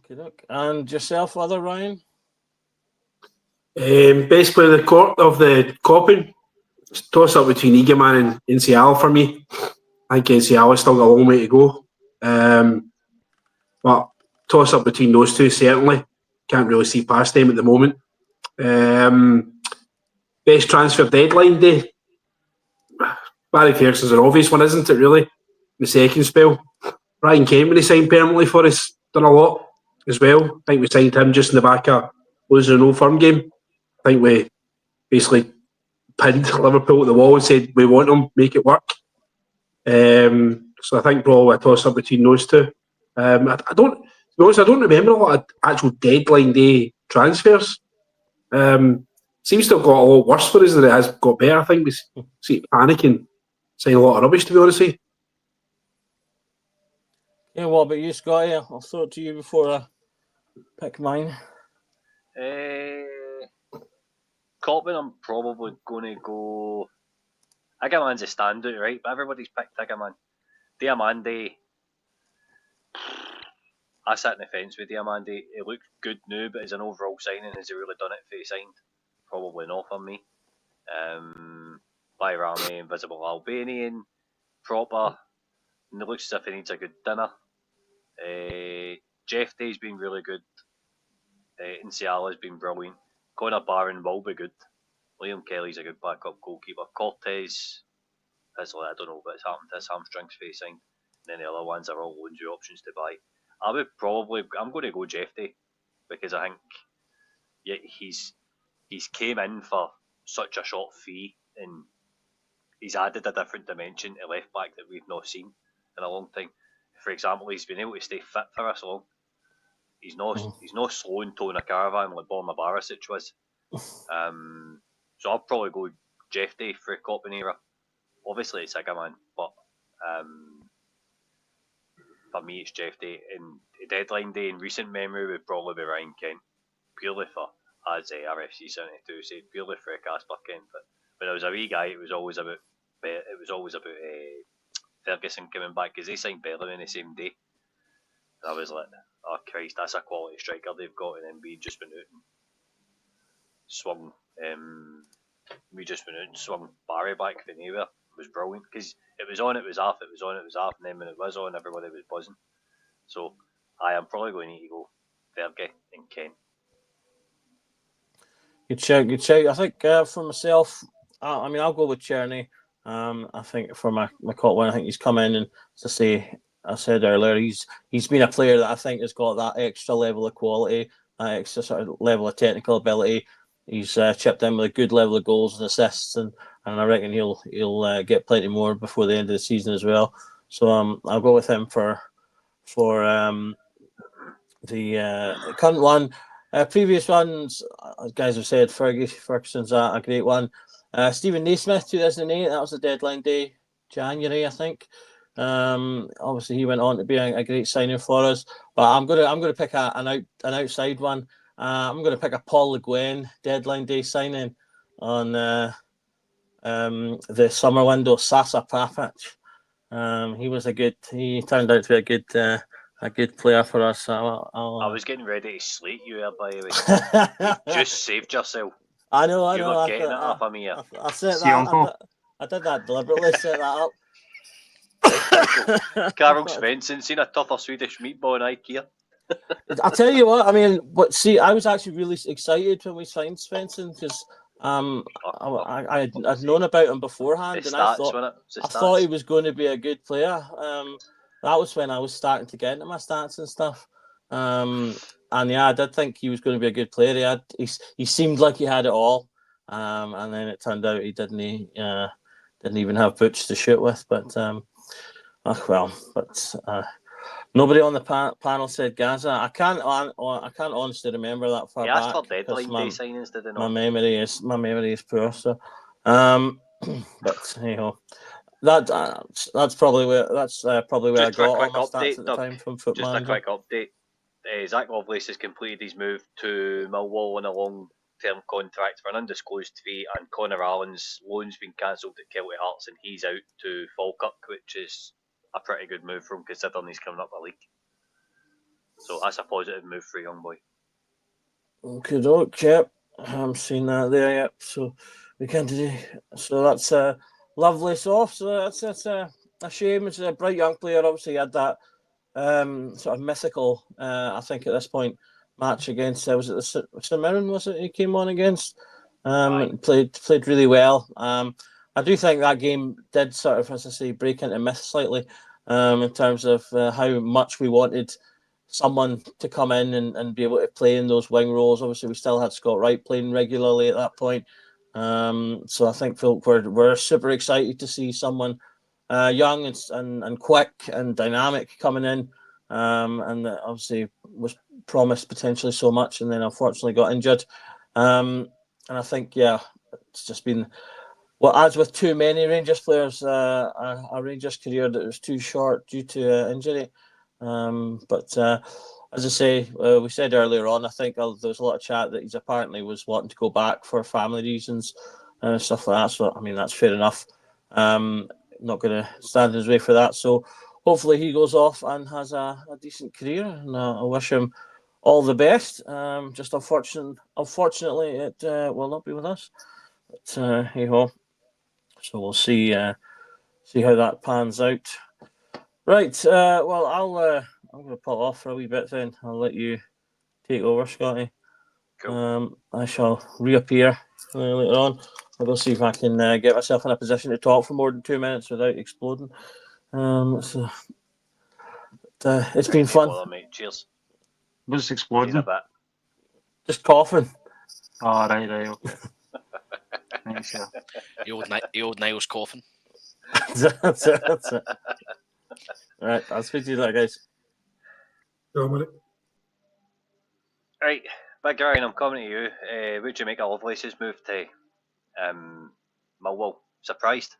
Okay, look. And yourself, other Ryan? Best player of the Coppin. Toss up between Eagleman and NCL for me. I think NCL has still got a long way to go. But toss up between those two, certainly. Can't really see past them at the moment. Best transfer deadline day. Barry Ferguson's an obvious one, isn't it, really? The second spell. Ryan Kent, when he signed permanently for us, done a lot as well. I think we signed him just in the back of losing an Old Firm game. I think we basically pinned Liverpool at the wall and said, we want him, make it work. So I think probably a toss-up between those two. I don't remember a lot of actual deadline day transfers. Seems to have got a lot worse for us than it has got better. I think we see panicking, saying a lot of rubbish, to be honest with you. Yeah, what about you, Scotty? I'll throw it to you before I pick mine. Copman, I'm probably going to go. Igaman's a standout, right? But everybody's picked Igaman. Diamande, I sat in the fence with Diamande. He looked good now, but as an overall signing, has he really done it for he signed? Probably not for me. Bayrami, Invisible Albanian, proper, and it looks as if he needs a good dinner. Jeff Day's been really good. Inciala's been brilliant. Connor Barron will be good. Liam Kelly's a good backup goalkeeper. Cortez, I don't know what's happened to his hamstrings for he signed. And then the other ones are all loans with options to buy. I'm going to go Jeff Day because I think he's came in for such a short fee and he's added a different dimension to left back that we've not seen in a long time. For example, he's been able to stay fit for us long. He's not slow and towing a caravan like Borna Barisic was. So I'll probably go Jeff Day for Copman era. Obviously it's Igaman, but for me it's Jeff Day. And deadline day in recent memory would probably be Ryan Kent, purely for, as RFC 72 said, purely for Casper Kent. But when I was a wee guy, it was always about Ferguson coming back because they signed Bellamy the same day. And I was like, oh Christ, that's a quality striker they've got. And then we just went out and swung. Swung Barry back from anywhere. It was brilliant because it was on, it was off, it was on, it was off, and then when it was on, everybody was buzzing. So I am probably going to need to go Fergie and Kent. Good shout. I think for myself, I'll go with Cherny. I think for my Cotton, I think he's come in and, as I said earlier, he's been a player that I think has got that extra level of quality, that extra sort of level of technical ability. He's chipped in with a good level of goals and assists, and I reckon he'll get plenty more before the end of the season as well. So I'll go with him for the current one. Previous ones, as guys have said, Ferguson's a great one. Stephen Naismith, 2008, that was the deadline day, January, I think. Obviously, he went on to be a great signing for us. But I'm gonna pick an outside one. I'm going to pick a Paul Le Guen deadline day signing on the summer window. Sasa Papic. He turned out to be a good player for us. I was getting ready to slate you there, by the way. You just saved yourself. I know. You were getting it off of me. I set that up. I did that deliberately. Set that up. Carl Svensson, seen a tougher Swedish meatball in IKEA. I'll tell you what. I was actually really excited when we signed Svensson because I'd known about him beforehand, and I thought he was going to be a good player. That was when I was starting to get into my stats and stuff. And yeah, I did think he was going to be a good player. He seemed like he had it all, and then it turned out he didn't even have boots to shoot with. But nobody on the panel said Gaza. I can't honestly remember that far back. Asked for deadline day signings, did they not? My memory is poor. So, but you know, that's probably where I got all my stats at the time from Football Manager. Just a quick update. Zach Lovelace has completed his move to Millwall on a long-term contract for an undisclosed fee, and Connor Allen's loan's been cancelled at Kelty Hearts, and he's out to Falkirk, which is a pretty good move for him considering he's coming up the league. So that's a positive move for a young boy. Okay, doke, yep. I'm seeing that there, yep. So we can't do. So that's Lovelace off. So that's a shame. It's a bright young player. Obviously, he had that sort of mythical, I think at this point, match against was it the St Mirren? Was it he came on against? Played really well. I do think that game did sort of, as I say, break into myth slightly in terms of how much we wanted someone to come in and be able to play in those wing roles. Obviously, we still had Scott Wright playing regularly at that point. So I think we're super excited to see someone young and quick and dynamic coming in, and that obviously was promised potentially so much, and then unfortunately got injured. And I think it's just been. Well, as with too many Rangers players, a Rangers career that was too short due to injury. But as I say, we said earlier on, I think there was a lot of chat that he's apparently was wanting to go back for family reasons and stuff like that. So, I mean, that's fair enough. Not going to stand in his way for that. So, hopefully, he goes off and has a decent career, and I wish him all the best. Just unfortunately, it will not be with us. But hey ho. So we'll see how that pans out. Right. Well, I'm going to pull off for a wee bit then. I'll let you take over, Scotty. Cool. I shall reappear later on. I'll go see if I can get myself in a position to talk for more than 2 minutes without exploding. So, it's been fun. Well, mate. Cheers. What's exploding? Just coughing. Oh, right, okay. Nice, yeah. The old Niles coughing. That's it. Right, I'll speak to you later, guys. Right, Big Ryan, I'm coming to you. Would you make a Lovelace's move to Millwall? Surprised?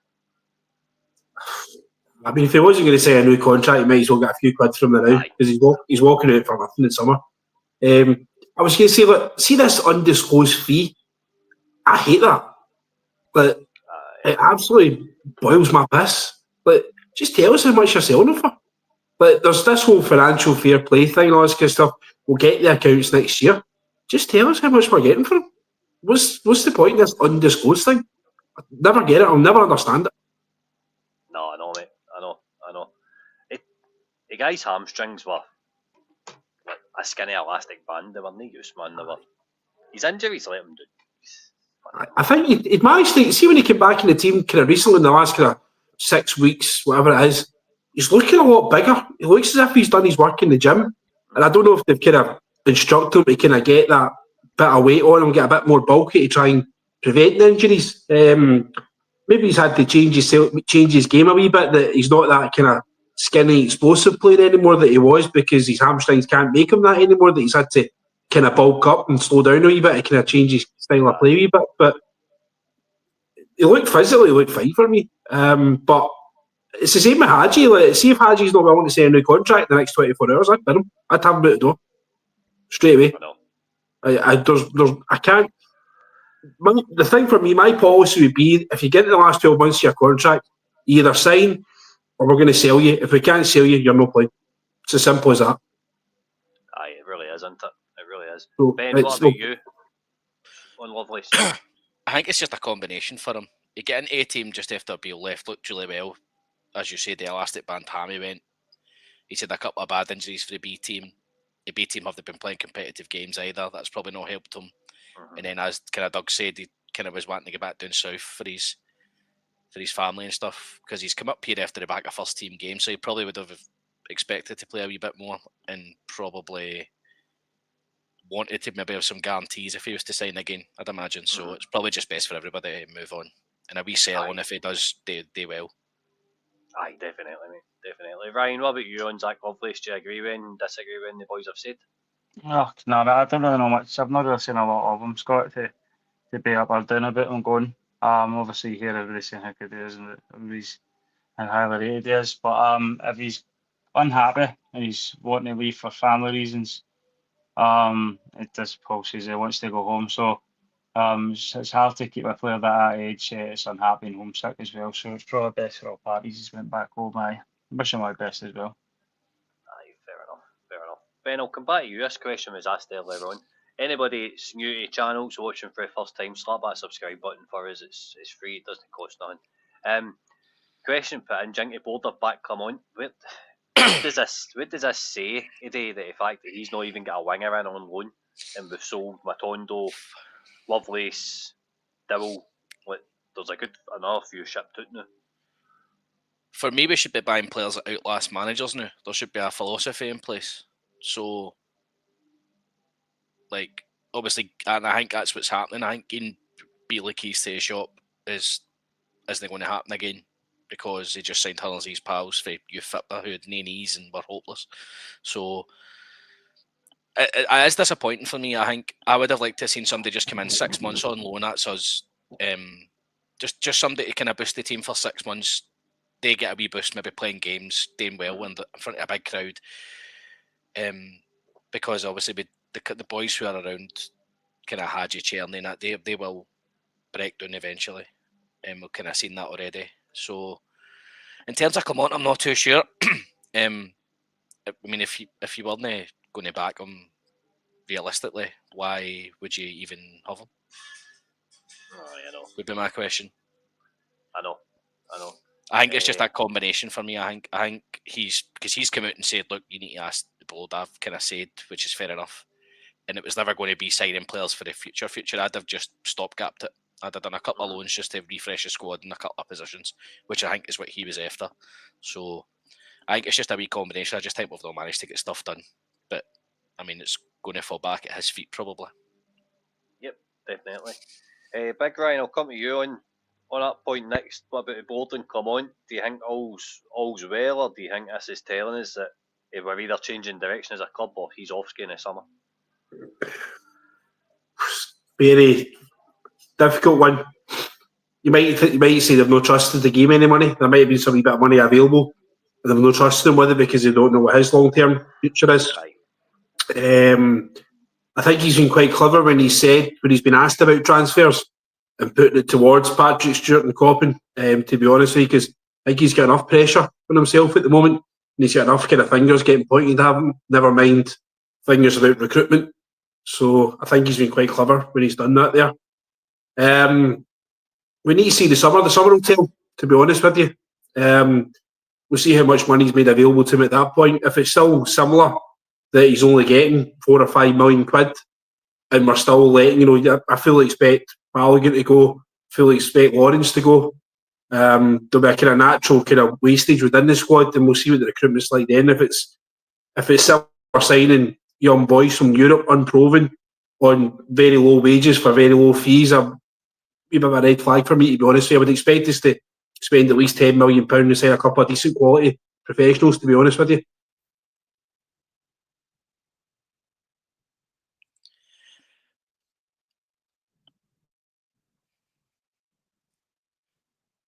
I mean, if he wasn't going to sign a new contract, he might as well get a few quid from the now because he's walking out for nothing in summer. I was going to say, look, see this undisclosed fee? I hate that. But it absolutely boils my piss. Like, just tell us how much you're selling it for. Like, there's this whole financial fair play thing and all this kind of stuff. We'll get the accounts next year. Just tell us how much we're getting for them. What's the point in this undisclosed thing? I never get it. I'll never understand it. No, I know, mate. I know. The guy's hamstrings were like a skinny elastic band. They were no use, man. His injuries let him do. I think he'd managed to see when he came back in the team kind of recently in the last kind of 6 weeks, whatever it is. He's looking a lot bigger. He looks as if he's done his work in the gym. And I don't know if they've kind of instructed him to kind of get that bit of weight on him, get a bit more bulky to try and prevent the injuries. Maybe he's had to change his game a wee bit, that he's not that kind of skinny, explosive player anymore that he was because his hamstrings can't make him that anymore, that he's had to kind of bulk up and slow down a wee bit to kind of change his style of play a wee bit. But he looked fine for me. But it's the same with Hadji. Like, see if Hadji's not willing to sign a new contract in the next 24 hours, I'd bin him. I'd have him out the door straight away. I can't. The thing for me, my policy would be, if you get to the last 12 months of your contract, you either sign or we're going to sell you. If we can't sell you, you're no playing. It's as simple as that. Aye, it really is, isn't it? It really is. So Ben, what about you on Lovelace? I think it's just a combination for him. You get an A team just after Beale left, looked really well. As you said, the elastic band hammy went. He's had a couple of bad injuries for the B team. The B team haven't been playing competitive games either. That's probably not helped him. Mm-hmm. And then, as kind of Doug said, he kind of was wanting to get back down south for his family and stuff, because he's come up here after the back of first team game, so he probably would have expected to play a wee bit more and probably wanted to maybe have some guarantees if he was to sign again, I'd imagine. So it's probably just best for everybody to move on. And a wee sell on if he does do well. Aye, definitely, mate. Definitely. Ryan, what about you on Zach Lovelace? Do you agree with and disagree with the boys have said? Oh, no, I don't really know much. I've not really seen a lot of them, Scott, to be up or down about him going. Obviously, you hear everybody saying how good he is and how highly rated he is. But if he's unhappy and he's wanting to leave for family reasons, it does Paul says he wants to go home. So it's hard to keep a player that age. It's unhappy and homesick as well. So it's probably best for all parties. He's went back home. I wish him my best as well. Aye, fair enough. Ben, I'll come back to you. This question was asked earlier on. Anybody that's new to channels watching for the first time, slap that subscribe button for us. It's free. It doesn't cost nothing. Question put in, Jinky Border back. Come on. What does this say today? That the fact that he's not even got a winger in on loan, and we've sold Matondo, Lovelace, Dowell. There's another few shipped out now. For me, we should be buying players that outlast managers now. There should be a philosophy in place. So, obviously, and I think that's what's happening. I think getting Beale keys to his shop isn't going to happen again, because he just signed Hillsey's pals for youth football who had no knees and were hopeless. So, it is disappointing for me. I think I would have liked to have seen somebody just come in 6 months on loan. That's us. Just somebody to kind of boost the team for 6 months. They get a wee boost, maybe playing games, doing well in front of a big crowd. because obviously the boys who are around, kind of Hadji, Cherny, and that they will break down eventually, and we've kind of seen that already. So in terms of Clement, I'm not too sure. I mean, if you weren't going to back him realistically, why would you even have him? I know. Would be my question. I know. I think it's just that combination for me. I think he's come out and said, look, you need to ask the board. I've kind of said, which is fair enough. And it was never going to be signing players for the future. I'd have just stopgapped it. I'd have done a couple of loans just to refresh the squad in a couple of positions, which I think is what he was after. So I think it's just a wee combination. I just think we've not managed to get stuff done. But I mean, it's going to fall back at his feet probably. Yep, definitely. Big Ryan, I'll come to you on that point next. What about the board and come on? Do you think all's well, or do you think this is telling us that we're either changing direction as a club or he's off skiing this summer? Very difficult one. You might say they've no trust in the game any money. There might have been some wee bit of money available, but they've no trust in him with it because they don't know what his long-term future is. I think he's been quite clever when he's been asked about transfers and putting it towards Patrick Stewart and Coppin, to be honest with you, because I think he's got enough pressure on himself at the moment, and he's got enough kind of fingers getting pointed at him, never mind fingers about recruitment. So I think he's been quite clever when he's done that there. We need to see the summer. The summer will tell, to be honest with you. We'll see how much money's made available to him at that point. If it's still similar, that he's only getting 4 or 5 million quid, and we're still letting, I fully expect Balogun to go, fully expect Lawrence to go. There'll be a kind of natural kind of wastage within the squad, and we'll see what the recruitment's like then. If it's similar signing young boys from Europe, unproven, on very low wages for very low fees, a bit of a red flag for me, to be honest with you. I would expect us to spend at least £10 million to sign a couple of decent quality professionals, to be honest with you.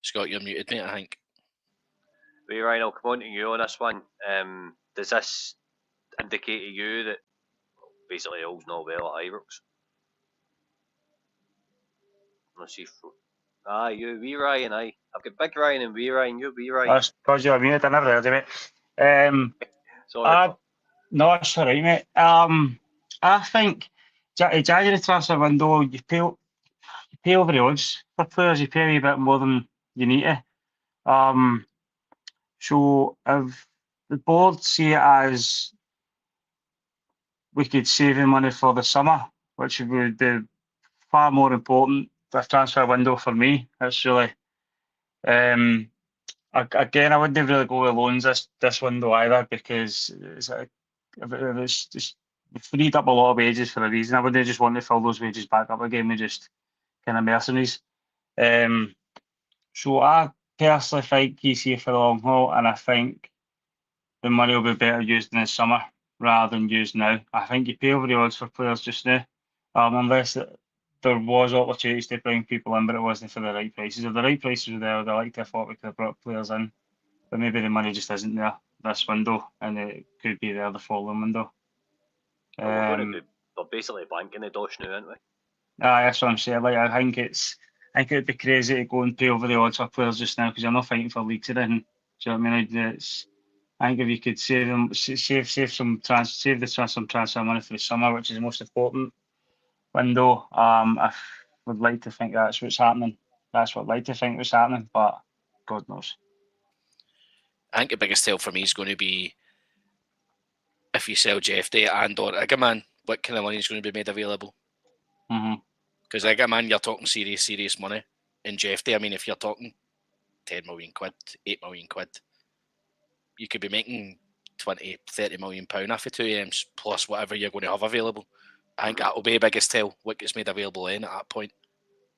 Scott, you're muted, mate, I think. Wait, Ryan, I'll come on to you on this one. Does this indicate to you that basically all's not well at Ibrox? Let's see. You, wee Ryan, I've got Big Ryan and wee Ryan, you wee Ryan. That's because you're muted, I never heard of it. Sorry. No, it's alright, mate. I think January transfer window, you pay over the odds for players, you pay a wee bit more than you need to. So if the board see it as we could save the money for the summer, which would be far more important, the transfer window for me. It's really, again, I wouldn't really go with loans this window either, because it's just freed up a lot of wages for a reason. I wouldn't just want to fill those wages back up again with just kind of mercenaries. So I personally think he's here for the long haul, and I think the money will be better used in the summer rather than used now. I think you pay over the odds for players just now, unless there was opportunities to bring people in, but it wasn't for the right prices. If the right prices were there, I'd like to have thought we could have brought players in, but maybe the money just isn't there this window, and it could be there the following window. We're basically banking the dosh now, aren't we? That's what I'm saying. Like, I think it'd be crazy to go and pay over the odds for players just now, because you're not fighting for leagues or anything. Do you know what I mean? I think if you could save some transfer money for the summer, which is the most important window, I would like to think that's what's happening. That's what I'd like to think was happening, but God knows. I think the biggest tell for me is going to be if you sell Jeffrey and or Igaman, what kind of money is going to be made available? Because Igaman, you're talking serious money. And Jeffrey, I mean, if you're talking 10 million quid, 8 million quid, you could be making 20, 30 million pound off of 2Ms plus whatever you're going to have available. I think that will be the biggest tell, what gets made available in at that point.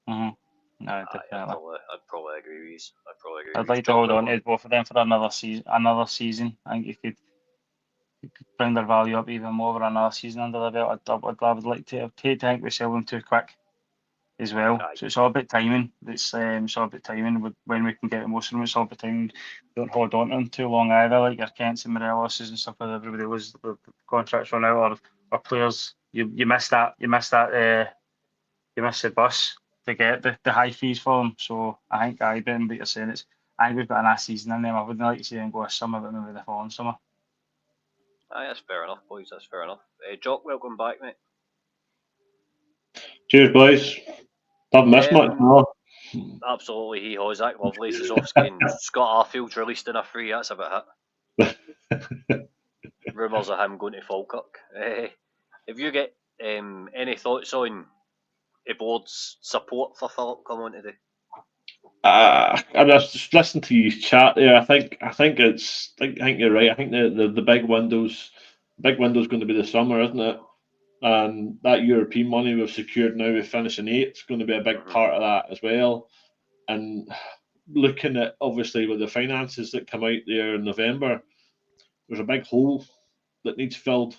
No, definitely. I'd probably agree with you. I'd like to hold on to both of them for another season. I think you could bring their value up even more for another season under the belt. I would like to think we sell them too quick as well. So it's all about timing. It's all about timing when we can get the most of them. It's all about timing. Don't hold on to them too long either, like your Kents and Morelos's and stuff, where everybody was the contracts run out, our players, you miss that. You miss the bus to get the high fees for them. So I think Ben, what you're saying, I think we've got a nice season in them. I wouldn't like to see them go a summer, but maybe the following summer. Aye, that's fair enough, boys. That's fair enough. Jock, welcome back, mate. Cheers, boys. Haven't missed much. No. Absolutely, he has. Zach Lovelace is off skiing. Scott Arfield's released in a free. That's about it. Rumours of him going to Falkirk. Have you got any thoughts on the board's support for Philip coming on today? I just listened to you chat there. I think you're right. I think the big window's going to be the summer, isn't it? And that European money we've secured now with finishing 8th is going to be a big part of that as well. And looking at obviously with the finances that come out there in November, there's a big hole that needs filled.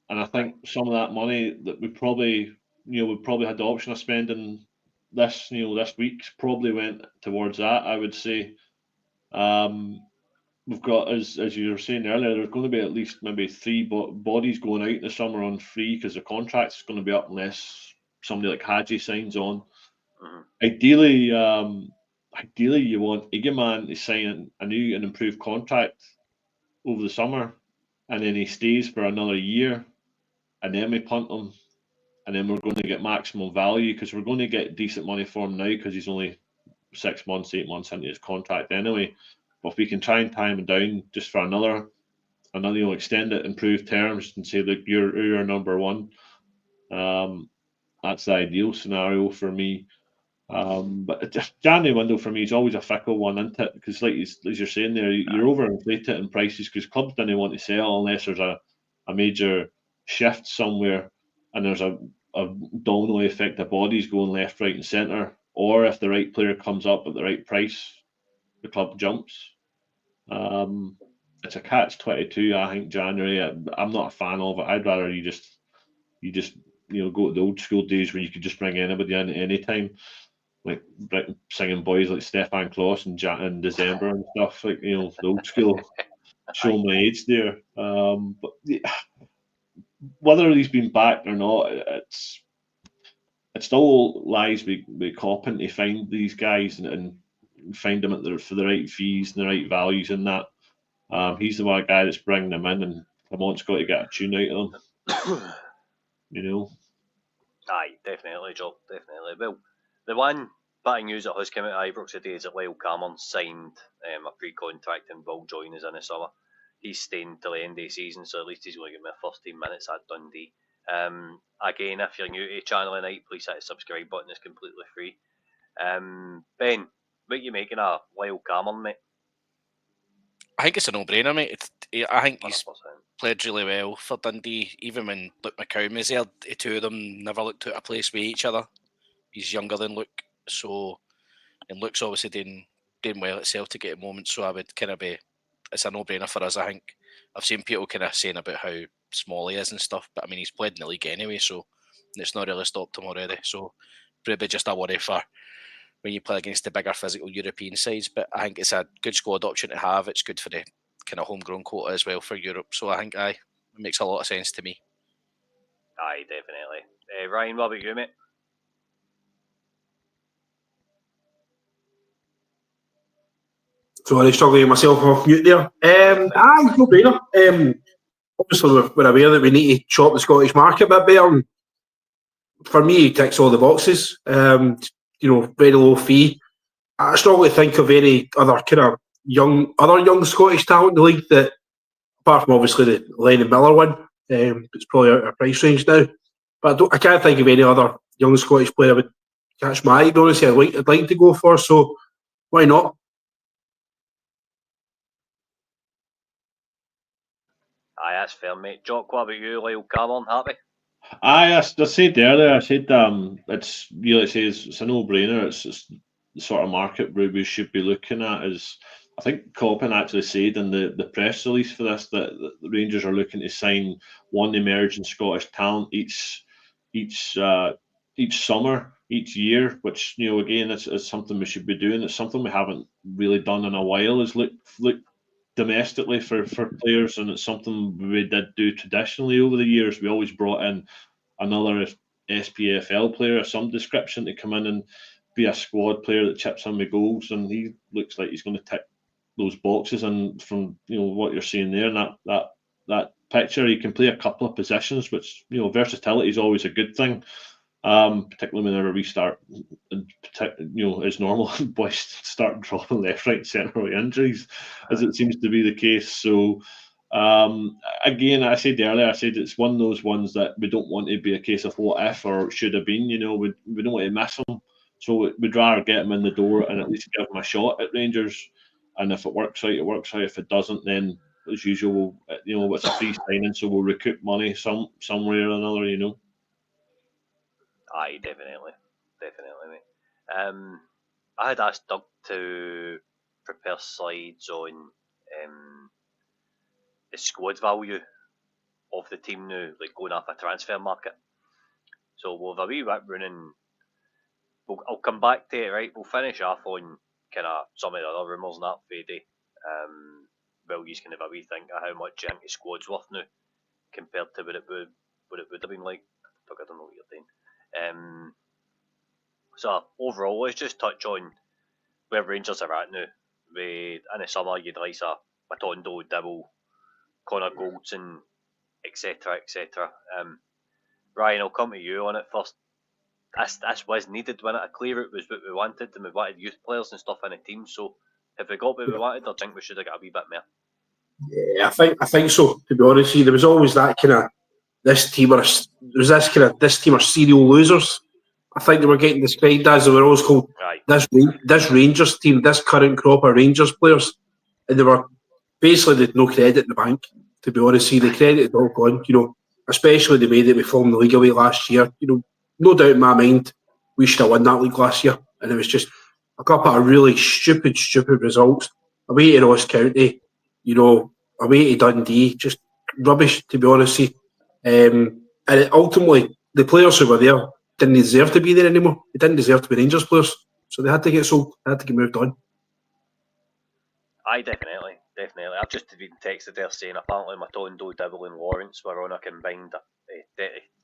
And I think some of that money that we probably had the option of spending this week probably went towards that. I would say we've got, as you were saying earlier, there's going to be at least maybe 3 bodies going out in the summer on free because the contract is going to be up unless somebody like Hadji signs on. Ideally, you want Egeman to sign a new and improved contract over the summer, and then he stays for another year, and then we punt him, and then we're going to get maximum value because we're going to get decent money for him now because he's only 6 months, 8 months into his contract anyway. But if we can try and tie him down just for another extend it, improve terms, and say, look, you're number one, that's the ideal scenario for me. But January window for me is always a fickle one, isn't it? Because like as you're saying there, you're overinflated in prices because clubs don't want to sell unless there's a major shift somewhere and there's a domino effect of bodies going left, right and centre, or if the right player comes up at the right price, the club jumps. It's a catch-22, I think, January. I'm not a fan of it. I'd rather you just go to the old school days where you could just bring anybody in at any time, like singing boys like Stefan Kloss in December and stuff, like the old school. Show my age there. But whether he's been backed or not, it still lies with Coppin to find these guys and find them for the right fees and the right values in that. He's the one guy that's bringing them in, and Clamont's got to get a tune out of them. Aye, definitely, Joe, definitely. Well, the one bit of news that has come out of Ibrox today is that Lyle Cameron signed a pre-contract and will join us in the summer. He's staying till the end of the season, so at least he's going to get me 15 minutes at Dundee. Again, if you're new to Channel Night, please hit the subscribe button. It's completely free. Ben, what you making of Lyle Cameron, mate? I think it's a no-brainer, mate. I think he's 100%. played really well for Dundee. Even when Luke McCown was there, the two of them never looked out of place with each other. He's younger than Luke, and Luke's obviously doing well at Celtic at the moment, so I would kind of it's a no-brainer for us, I think. I've seen people kind of saying about how small he is and stuff, but I mean, he's played in the league anyway, so it's not really stopped him already. So probably just a worry for when you play against the bigger physical European sides, but I think it's a good squad option to have. It's good for the kind of homegrown quota as well for Europe, so I think it makes a lot of sense to me. Aye, definitely. Ryan, what about you, mate? Sorry, struggling myself off mute there. Aye, no brainer. Obviously, we're aware that we need to chop the Scottish market a bit better. And for me, he ticks all the boxes. Very low fee. I struggle to think of any other kind of young Scottish talent in the league that, apart from obviously the Lennon Miller one, it's probably out of our price range now. But I can't think of any other young Scottish player that would catch my eye. Honestly, I'd like to go for. So why not? Aye, that's fair, mate. Jock, what about you? Lyle Cameron, happy? I said earlier, it's really says it's a no-brainer. It's the sort of market where we should be looking at. Is I think Coppin actually said in the press release for this that the Rangers are looking to sign one emerging Scottish talent each summer, each year. Which again, it's something we should be doing. It's something we haven't really done in a while. Is look domestically for players, and it's something we did do traditionally over the years. We always brought in another SPFL player of some description to come in and be a squad player that chips in with goals, and he looks like he's going to tick those boxes. And from what you're seeing there in that picture, he can play a couple of positions, which versatility is always a good thing. Particularly whenever we start, as normal, boys start dropping left, right, centre with injuries, as it seems to be the case. So, again, I said it's one of those ones that we don't want to be a case of what if or should have been. We don't want to miss them, so we'd rather get them in the door and at least give them a shot at Rangers. And if it works out, it works out. If it doesn't, then as usual, it's a free signing, so we'll recoup money some way or another. Aye, definitely, mate. I had asked Doug to prepare slides on the squad value of the team now, like going off a transfer market. So we'll have a wee bit running. I'll come back to it, right? We'll finish off on kind of some of the other rumours and that for the day. Well, you can have a wee think of how much you think the squad's worth now compared to what it would have been like. I don't know what you're doing. So overall, let's just touch on where Rangers are at now. In the summer, you'd like a Matondo, Dibble, Connor Goldson, etc., etc. Ryan, I'll come to you on it first. This was needed, when it clear it was what we wanted, and we wanted youth players and stuff in the team. So have we got what we wanted, or think we should have got a wee bit more? Yeah, I think so. To be honest, there was always that kind of this team are serial losers. I think they were getting described as. They were always called this Rangers team, this current crop of Rangers players, and they were basically they'd no credit in the bank. To be honest, the credit had all gone. Especially the way that we formed the league away last year. No doubt in my mind, we should have won that league last year, and it was just a couple of really stupid results. Away to Ross County, away to Dundee, just rubbish, to be honest. And ultimately, the players who were there didn't deserve to be there anymore. They didn't deserve to be Rangers players, so they had to get sold. They had to get moved on. Aye, definitely. I've just been texted there saying apparently Matondo, Dibble and Lawrence were on a combined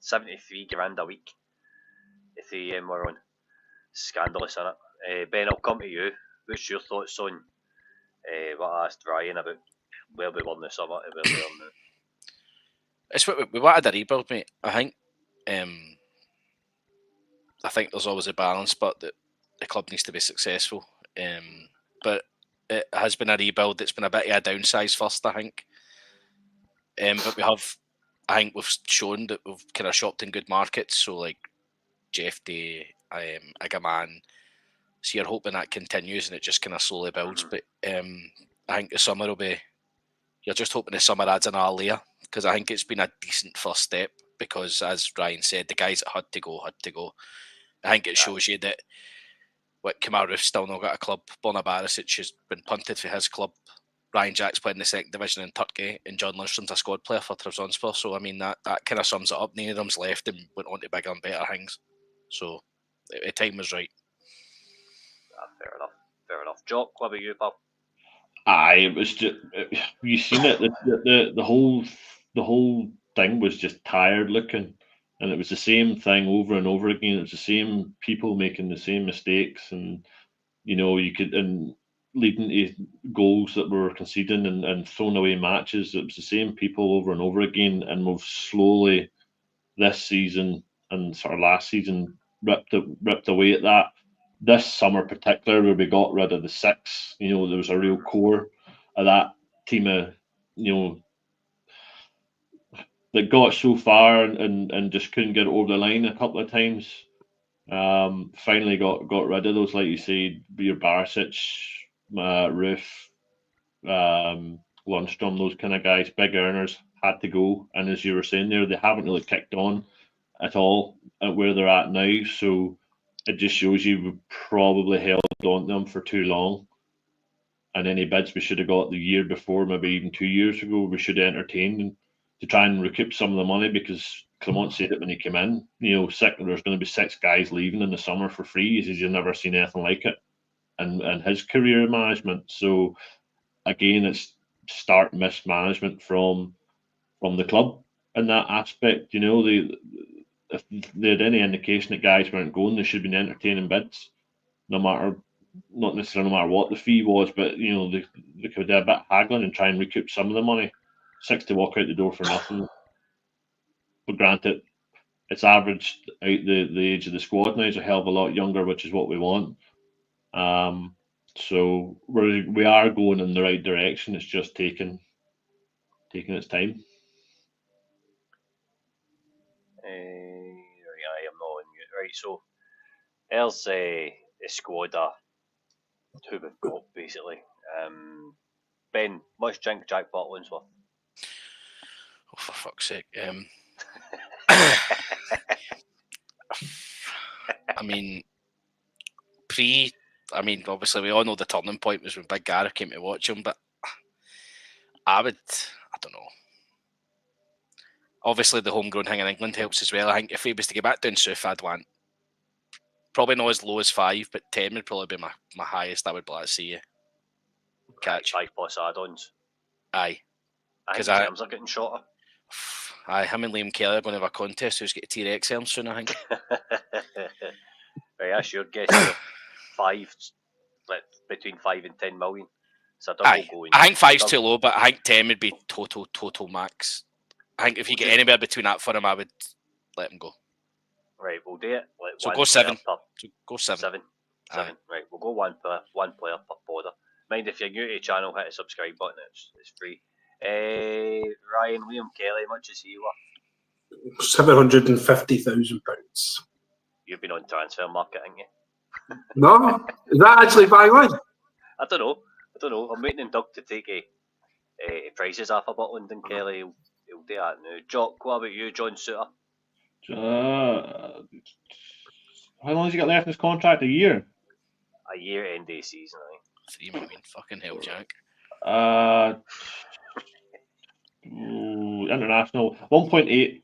73 grand a week. If they were on. Scandalous, innit? Ben, I'll come to you. What's your thoughts on what I asked Ryan about where we were in the summer to where we are now? It's what we wanted a rebuild, mate. I think there's always a balance, but the club needs to be successful. But it has been a rebuild. It's been a bit of a downsize first, I think. But I think we've shown that we've kind of shopped in good markets. So like Jeff Day, Agaman. So you're hoping that continues and it just kind of slowly builds. But I think the summer will be. You're just hoping the summer adds another layer, because I think it's been a decent first step. Because as Ryan said, the guys that had to go. I think it shows you that Kamara Roof's still not got a club. Borna Barisic has been punted for his club. Ryan Jack's playing in the second division in Turkey, and John Lundstrom's a squad player for Trabzonspor. So I mean that kind of sums it up. None of them's left and went on to bigger and better things. So the time was right. Fair enough. Jock, what about you, pal? Aye, it was just you seen it. The whole thing was just tired looking, and it was the same thing over and over again. It was the same people making the same mistakes, and leading to goals that were conceding and throwing away matches. It was the same people over and over again, and we've slowly this season and sort of last season ripped away at that. This summer, particular, where we got rid of the six, there was a real core of that team of, that got so far and just couldn't get it over the line a couple of times. Finally got rid of those, like you say, your Barisic, Roof, Lundstrom, those kind of guys, big earners, had to go. And as you were saying there, they haven't really kicked on at all at where they're at now. So it just shows you we probably held on to them for too long. And any bids we should have got the year before, maybe even 2 years ago, we should have entertained to try and recoup some of the money, because Clement said it when he came in. There's going to be 6 guys leaving in the summer for free. He says he's never seen anything like it and his career in management. So again, it's stark mismanagement from the club in that aspect. You know, if they had any indication that guys weren't going, they should have been entertaining bids, not necessarily no matter what the fee was, but you know, they could do a bit of haggling and try and recoup some of the money. 6 to walk out the door for nothing. But granted, it's averaged out the age of the squad now is a hell of a lot younger, which is what we want. So we are going in the right direction. It's just taking its time. I am not on mute. Right, so there's the squad who we've got basically. Ben, much drink Jack Butland's worth? Oh, for fuck's sake. I mean, obviously we all know the turning point was when Big Gareth came to watch him, but I don't know. Obviously the homegrown thing in England helps as well. I think if he was to get back down south, I'd want probably not as low as 5, but 10 would probably be my highest I would like to see you catch. 5 plus add-ons. Aye. Because terms are getting shorter. Aye, him and Liam Kelly are going to have a contest who's got a T-Rex arm soon, I think. Right, that's your guess. 5, between 5 and 10 million. So double going. I think 5's too low, but I think 10 would be total max. I think if you get anywhere between that for him, I would let him go. Right, we'll do it. So go 7. Go 7. 7. Right, we'll go one player per border. Mind if you're new to the channel, hit the subscribe button. It's free. Ryan, Liam Kelly, how much is he worth? £750,000. You've been on transfer market, haven't you? No, is that actually bang on? I don't know. I'm waiting on Doug to take prices off of Butland and Kelly. He'll do that now. Jock, what about you, John Suter? How long has he got left in his contract? A year? A year end of the season, I think. 3 million, fucking hell, Jack. International 1.8.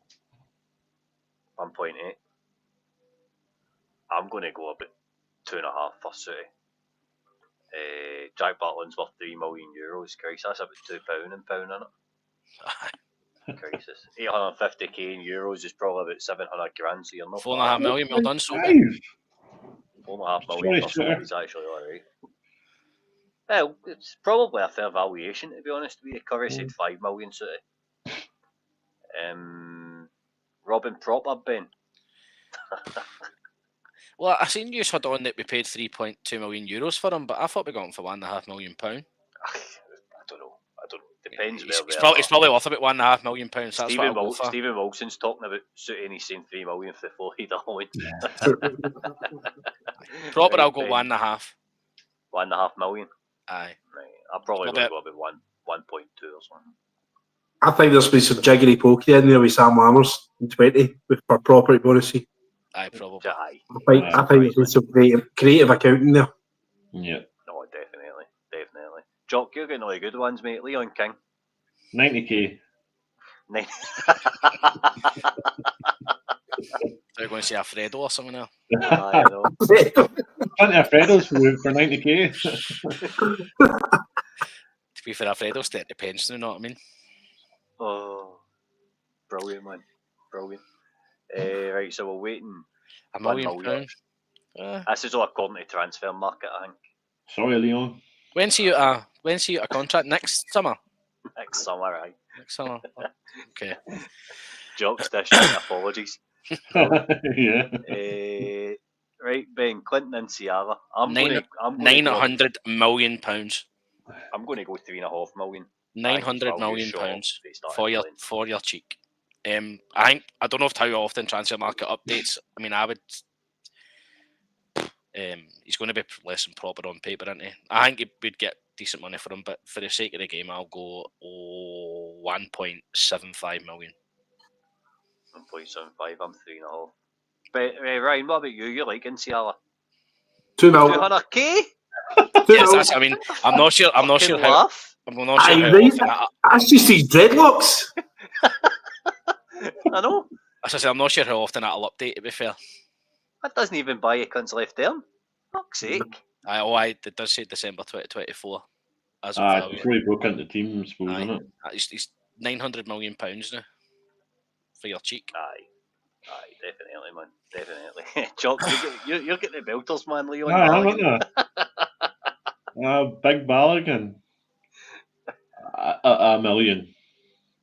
1.8. I'm going to go about 2.5 for City. Jack Butland's worth €3 million. Christ, that's about £2 in pound, isn't it? Crisis. 850k in euros is probably about 700 grand. So you're not 4.5 million. Well done, so. 4.5 million for Sobe is actually alright. Well, it's probably a fair valuation, to be honest with you. Curry said 5 million City. Robin Proper, Ben. Well, I seen you had on that we paid €3.2 million for him, but I thought we got him for £1.5 million. I don't know. Depends where it's probably worth about £1.5 million. Stephen Wilson's talking about suiting. He's saying 3 million for the Florida line. Proper, I'll go 1.5. 1.5 million. Aye. Right. I'll probably go about 1.2 or something. I think there's been some jiggery pokey in there with Sam Lammers in 20 for property bonusy. Aye, probably. I think there's some creative accounting there. Yeah. No, definitely. Jock, you're getting all the good ones, mate. Leon King. 90k. They're going to say Alfredo or something else. I know. Plenty of Alfredos for 90k. To be fair, Alfredo's 30 pence, you know what I mean? Oh, brilliant, man. Brilliant. Right, so we're waiting. £1 million. This is all according to transfer market, I think. Sorry, Leon. When's he out a contract? Next summer? Next summer, right? Next summer. Okay. Jock's dishing apologies. Yeah. Right, Ben, Clinton and Ciara. £900 million. I'm going to go 3.5 million. £900 million for your cheek. I don't know how often transfer market updates. I mean, I would. He's going to be less than Proper on paper, isn't he? I think we'd get decent money for him, but for the sake of the game, I'll go 1.75 million. 1.75. I'm 3.5. But Ryan, what about you? You're liking Ciara? 2 million. 200k? Yes, I mean, I'm not sure how. That's just his dreadlocks. I know. As I say, I'm not sure how often that'll update, to be fair. That doesn't even buy a cunt's left term. Fuck's sake. It does say December 2024. as of value. Before he broke into the team, I suppose, Aye. isn't it? He's £900 million now for your cheek. Aye, definitely, man. Definitely. Jock, you're getting the belters, man, Leon. Aye, Big Balogun. A million.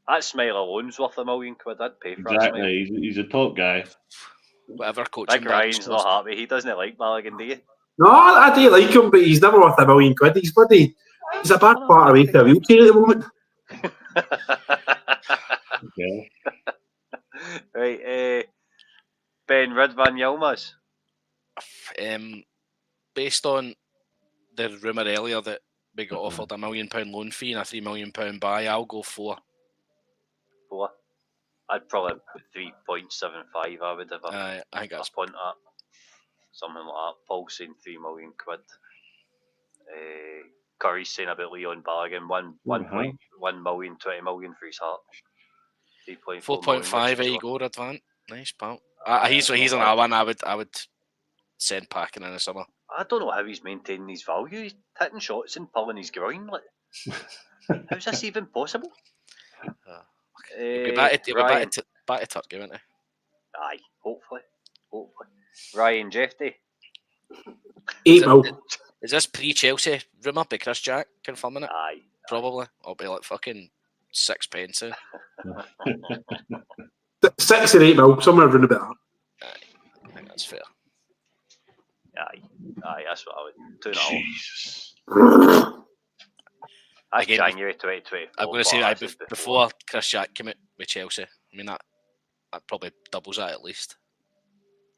That smile alone's worth £1 million. I'd pay for Exactly. He's a top guy. Whatever coaching. Big Ryan's not happy. He doesn't like Balogun, do you? No, I do like him, but he's never worth £1 million. He's bloody. He's a bad part away from a wheelchair at the moment. Right, Ben Ridvan Yilmaz. Based on the rumour earlier that we got offered £1 million loan fee and a £3 million buy, I'll go 4. 4. I'd probably put 3.75. I would have I think that's a punt at something like that. Paul's saying £3 million. Curry's saying about Leon Balogun, 1.1 million, 20 million for his heart. 4.5. There you go, Radvan. Nice, pal. He's on that one. I would send packing in the summer. I don't know how he's maintaining his value. He's hitting shots and pulling his groin. Like, how's this even possible? He'll be back to Turkey, won't he? Aye, hopefully. Ryan Jeffy. 8 mil. Is this pre-Chelsea rumour by Chris Jack confirming it? Aye. Probably. I'll be like fucking 6 pence. 6 or 8 mil, somewhere around about that. I think that's fair. Aye, that's what I would. 2.5. That's Again, January 2024. I'm going to say that before Chris Jack came out with Chelsea. I mean, that probably doubles that at least.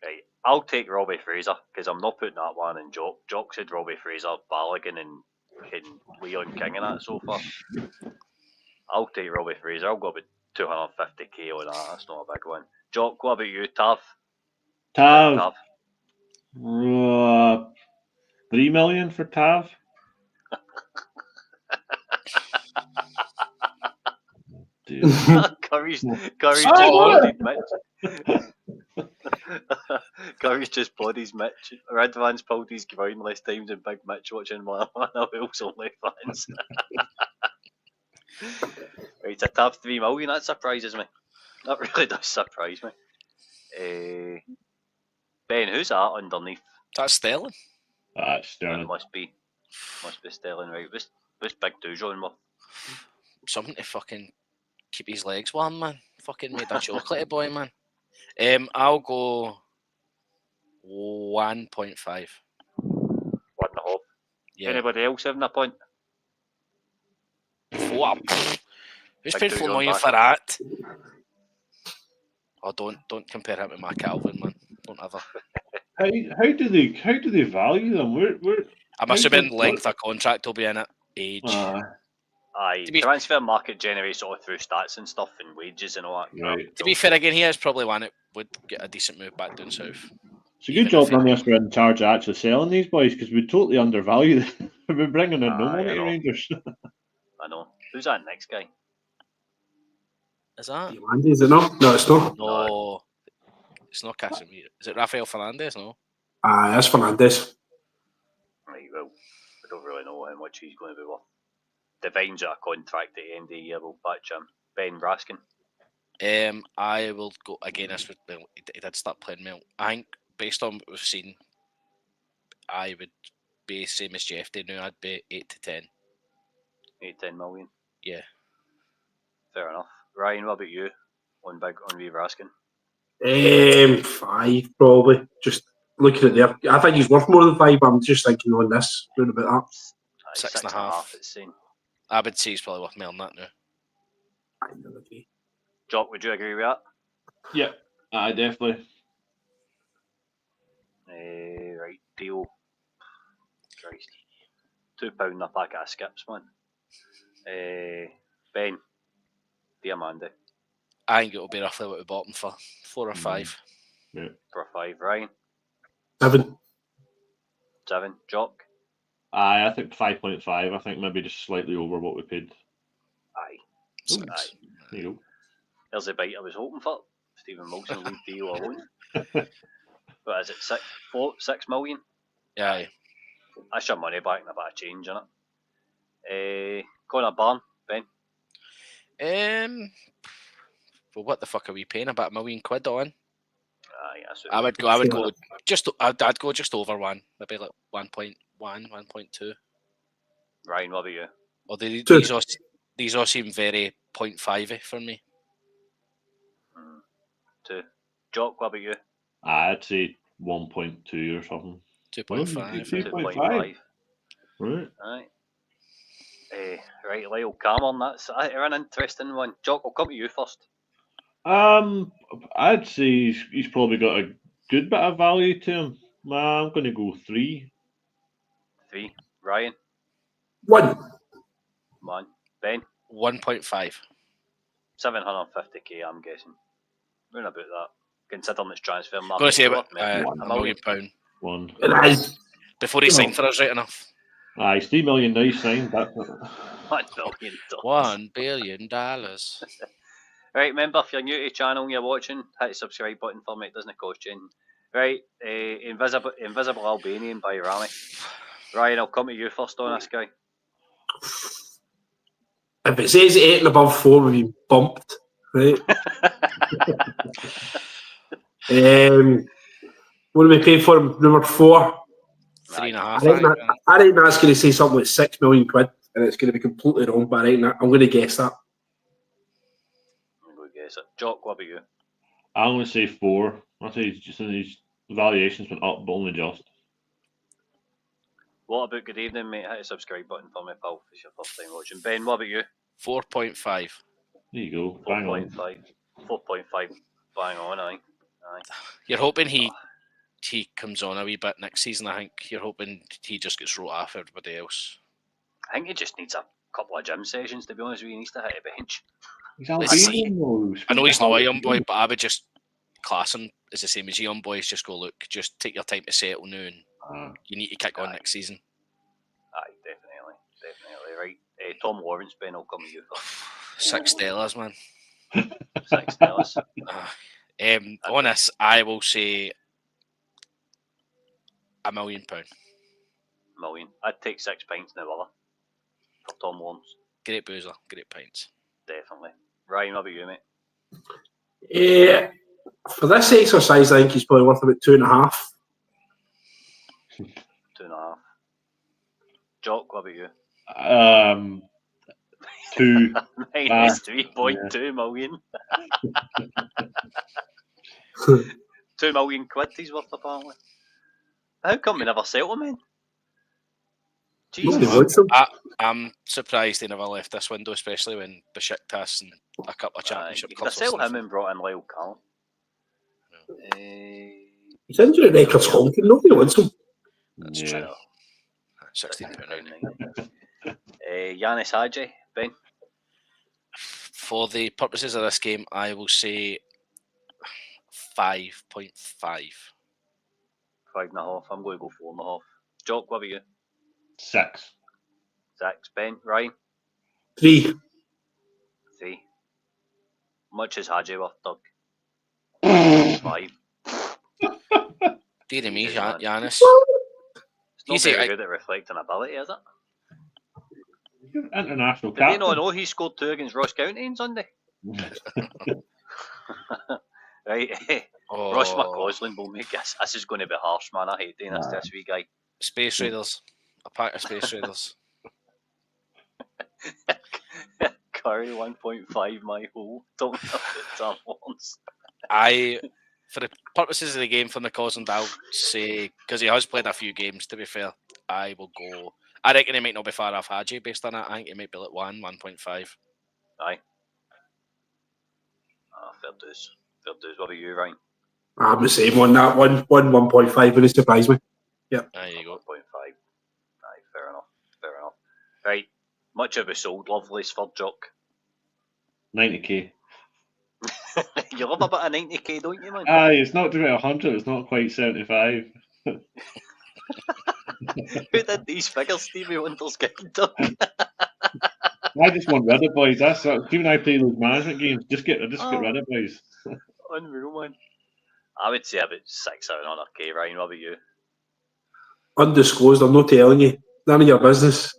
Right, I'll take Robbie Fraser because I'm not putting that one in Jock. Jock said Robbie Fraser, Balogun and Leon King and that so far. I'll take Robbie Fraser. I'll go about 250k on that. That's not a big one. Jock, what about you, Tav? Tav. 3 million for Tav. Curry's just bloodied Mitch. Curry's just bloodied Mitch. Radvan's pulled his groin less times than Big Mitch watching one of Wales only fans. Right, to Tav 3 million, that surprises me. That really does surprise me. Ben, who's that underneath? That's Sterling. That's Sterling. It must be Sterling, right? This Big Dujon worth? Something to fucking keep his legs warm, man. Fucking made a chocolatey boy, man. I'll go 1.5. 1.5. Yeah. Anybody else having a point? 4. Who's Big paid 4 Dujon million back. for that? Oh, don't compare him with Mark Calvin, man. Don't ever. How do they value them? I'm assuming length of contract will be in it, age. Aye, transfer market generates sort of through stats and stuff and wages and all that. Right. To be fair, again, he is probably one that would get a decent move back down south. It's a good job none of us were in charge of actually selling these boys because we totally undervalue them. We're bringing in no money to Rangers. I know. Who's that next guy? Is that? Is it not? No, it's not. No, it's not Casemiro. Is it Rafael Fernandez? No. That's Fernandez. Right, well, I don't really know how much he's going to be worth. Divine's out a contract at the end of the year. We'll patch him. Ben Raskin. I will go again. He did start playing well. I think based on what we've seen, I would be same as Jeff did now. I'd be 8 to 10. 8-10 million. Yeah. Fair enough. Ryan, what about you? On wee Raskin. 5 probably. Just looking at there, I think he's worth more than 5. But I'm just thinking on this, doing about that. 6.5. It's saying. I would say he's probably worth more than that now. I don't agree. Jock, would you agree with that? Yeah, definitely. Right, deal. Christ. £2 a packet of skips, man. Ben, Diamande. I think it'll be roughly what we bought him for 4 or 5. Yeah. For 5, Ryan. 7. 7, Jock. I think 5.5. I think maybe just slightly over what we paid. Aye. 6. Aye. There you go. There's the bite I was hoping for. Stephen Wilson leave deal alone. But is it 6 million? Yeah. That's your money back and a bit of change in it. Connor Barn, Ben. Well, what the fuck are we paying? About £1 million on? That's I would go just. I'd go just over one, maybe like 1.1, 1.2. Ryan, what about you? Or these all seem very 0.5 for me. 2. Jock, what about you? I'd say 1.2 or something. 2.5. 2.5. Right. Aye. Right, Lyle Cameron, that's an interesting one. Jock, I'll come to you first. I'd say he's probably got a good bit of value to him. I'm going to go 3. 3. Ryan? 1. 1. Ben? 1.5. 750k, I'm guessing. Round about that. Considering it's transfer I'm market. going to say £1 million. £1 million. 1. It is. Before he signed for us, right enough. Aye, it's 3 million now signed. That's $1 million. $1 billion. Right, remember, if you're new to the channel and you're watching, hit the subscribe button for me, it doesn't cost you. Right, Invisible Albanian by Rami. Ryan, I'll come to you first on this guy. If it says 8 and above 4, we've been bumped, right? What do we pay for him? Number 4? 3.5. I reckon that's going to say something like £6 million, and it's going to be completely wrong, but I'm going to guess that. I'm going to guess it. Jock, what about you? I'm going to say 4. I say his valuations went up, but only just. What about good evening, mate? Hit the subscribe button for me, pal, if it's your first time watching. Ben, what about you? 4.5. There you go. Bang on. 4.5. Bang on, aye. You're hoping he comes on a wee bit next season, I think. You're hoping he just gets wrote off everybody else. I think he just needs a couple of gym sessions, to be honest with you. He needs to hit a bench. I know he's not a young boy, but I would just class him as the same as young boys. Just go, look, just take your time to settle now, and you need to kick on next season. Aye, definitely. Right. Tom Lawrence, Ben, I'll come to you first. $6, man. $6. On this, I will say £1 million. Million. I'd take 6 pints now, Willa, for Tom Lawrence. Great boozer, great pints. Definitely. Ryan, what about you, mate? Yeah, for this exercise, I think he's probably worth about 2.5. 2.5. Jock, what about you? 2. Minus 3.2 million. £2 million he's worth, apparently. How come we never settle him, man? Jesus. I'm surprised they never left this window, especially when Besiktas and a couple of championship clubs. They settled him and brought in Lyle Callum. His injury record's honking. Nobody wants him. That's true. £16.90. Yanis Hadji, Ben? For the purposes of this game, I will say 5.5. 5.5. I'm going to go 4.5. Jock, what about you? 6. 6. Ben? Ryan? 3. 3. Much is Hadji worth, Doug? 5. Dear me, Yanis. It's not very good at reflecting ability, is it? International Did captain. they not know he scored 2 against Ross County on Sunday? Right. Ross McCausland will make this. This is going to be harsh, man. I hate doing this to this wee guy. Space Raiders. A pack of Space Raiders. Curry 1.5 my hole. Don't know the Tom Lawrence. For the purposes of the game for McCausland, I'll say, because he has played a few games, to be fair, I will go. I reckon he might not be far off Hadji based on that. I think he might be like 1.5. Aye. Fair dues. Fair dues. What about you, Ryan? I'm the same on that. 1.5 would surprise me. Yeah. There you go. 1.5. Aye, fair enough. Fair enough. Right. Much of a sold Lovelace for Jock. 90k. You love a bit of 90k, don't you, man? Aye, it's not to 100, it's not quite 75. Who did these figures, Stevie Wonder's Guide Dog? I just want rid of boys. That's what, even I play those management games. Just get rid of boys. Unreal, man. I would say about 600-700k. Ryan, what about you? Undisclosed. I'm not telling you. None of your business.